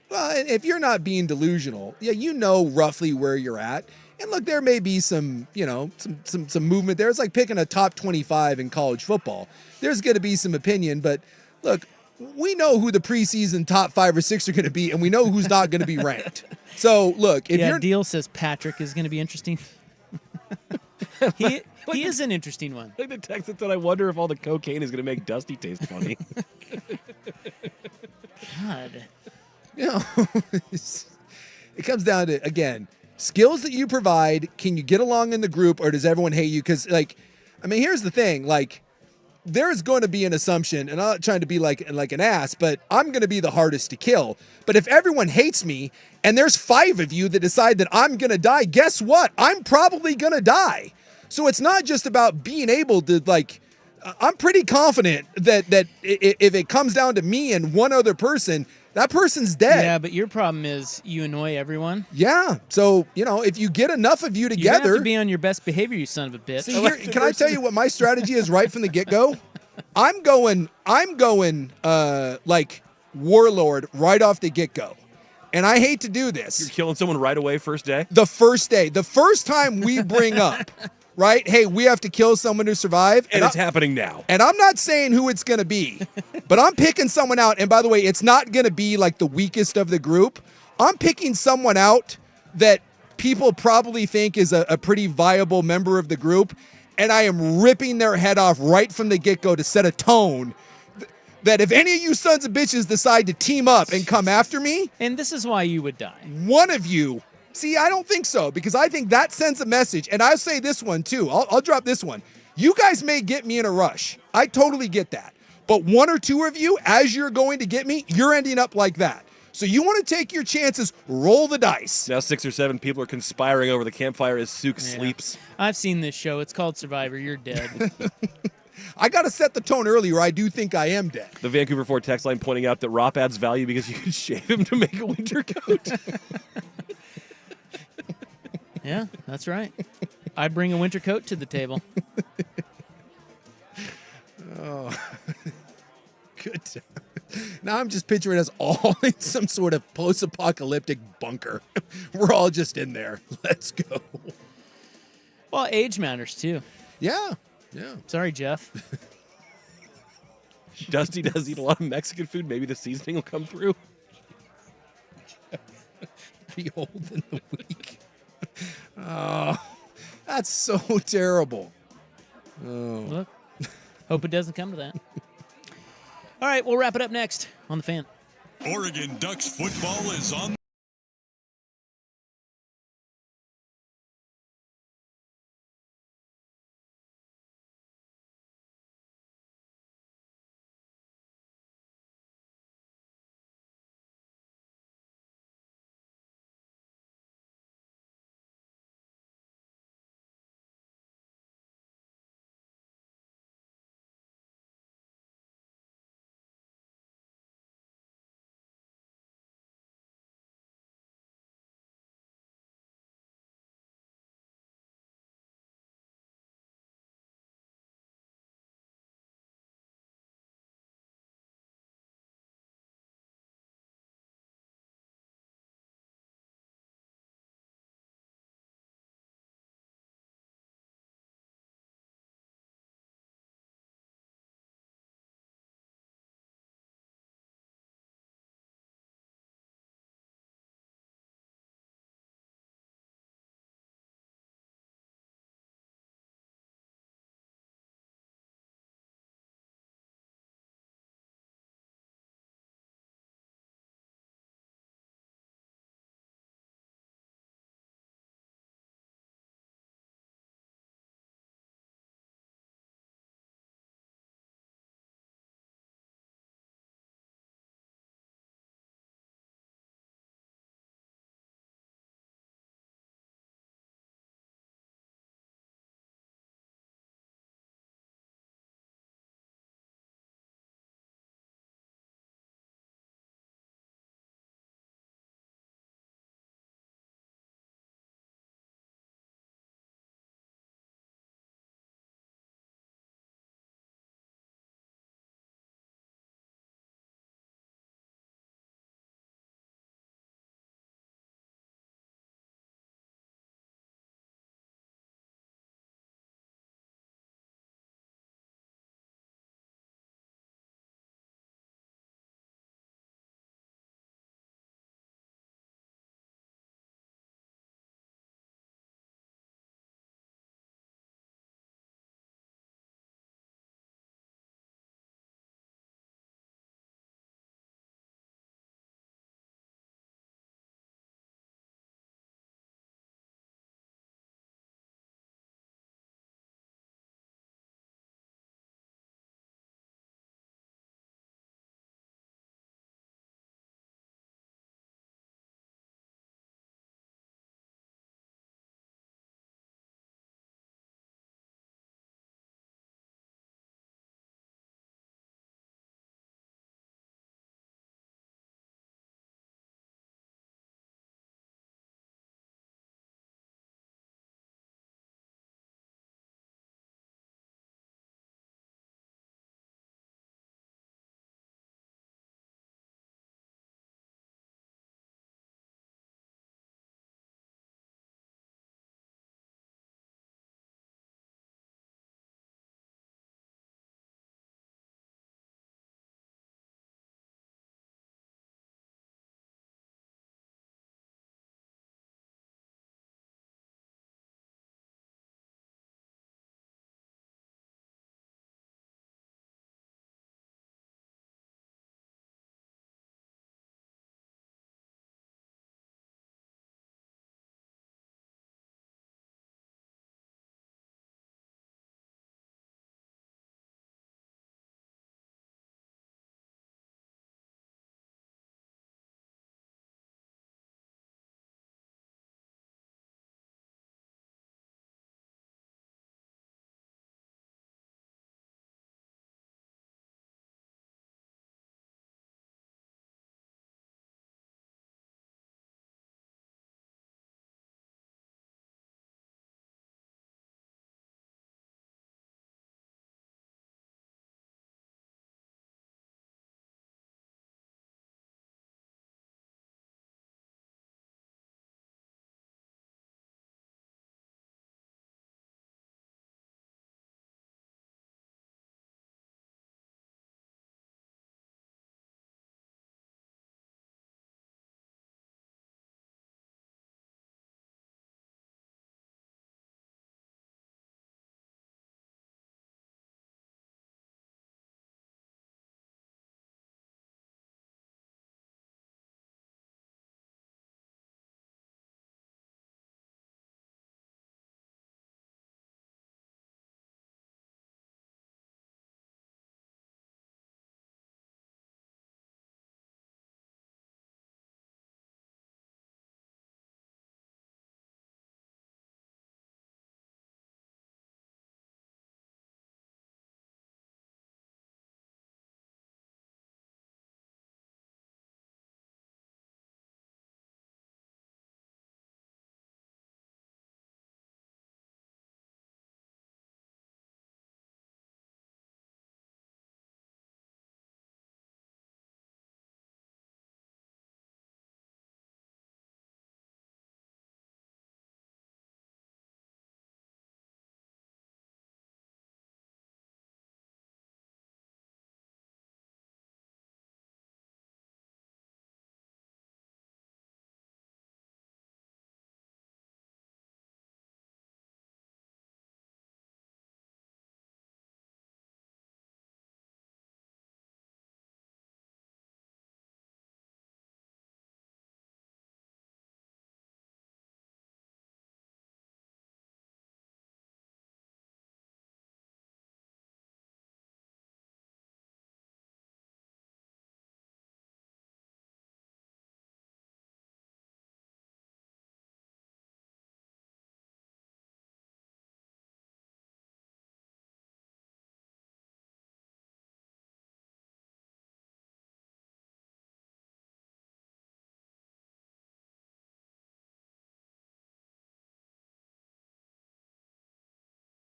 Well, and if you're not being delusional, you know roughly where you're at. And look, there may be some, some movement there. It's like picking a top 25 in college football. There's going to be some opinion, but look, we know who the preseason top 5 or 6 are going to be, and we know who's not going to be ranked. So look, if you're Deal says Patrick is going to be interesting. He is an interesting one. Like the text that said, I wonder if all the cocaine is going to make Dusty taste funny. God. It comes down to, again, skills that you provide. Can you get along in the group, or does everyone hate you? Because, here's the thing. There's going to be an assumption, and I'm not trying to be like an ass, but I'm going to be the hardest to kill. But if everyone hates me, and there's 5 of you that decide that I'm going to die, guess what? I'm probably going to die. So it's not just about being able to, I'm pretty confident that if it comes down to me and one other person, that person's dead. Yeah, but your problem is you annoy everyone. Yeah. So, if you get enough of you You're together. gonna have to be on your best behavior, you son of a bitch. See, here, can I tell you what my strategy is right from the get-go? I'm going like warlord right off the get-go. And I hate to do this. You're killing someone right away first day? The first day. The first time we bring up, right, hey, we have to kill someone to survive. And it's happening now. And I'm not saying who it's going to be, but I'm picking someone out. And by the way, it's not going to be like the weakest of the group. I'm picking someone out that people probably think is a pretty viable member of the group. And I am ripping their head off right from the get-go to set a tone that if any of you sons of bitches decide to team up and come after me. And this is why you would die. One of you. See, I don't think so, because I think that sends a message. And I'll say this one, too. I'll drop this one. You guys may get me in a rush. I totally get that. But 1 or 2 of you, as you're going to get me, you're ending up like that. So you want to take your chances, roll the dice. Now 6 or 7 people are conspiring over the campfire as Sook sleeps. I've seen this show. It's called Survivor. You're dead. I got to set the tone earlier. I do think I am dead. The Vancouver 4 text line pointing out that Rop adds value because you can shave him to make a winter coat. Yeah, that's right. I bring a winter coat to the table. Oh, good. Now I'm just picturing us all in some sort of post-apocalyptic bunker. We're all just in there. Let's go. Well, age matters too. Yeah. Sorry, Jeff. Dusty does eat a lot of Mexican food. Maybe the seasoning will come through. The old in the week. Oh, that's so terrible. Oh. Look, hope it doesn't come to that. All right, we'll wrap it up next on The Fan. Oregon Ducks football is on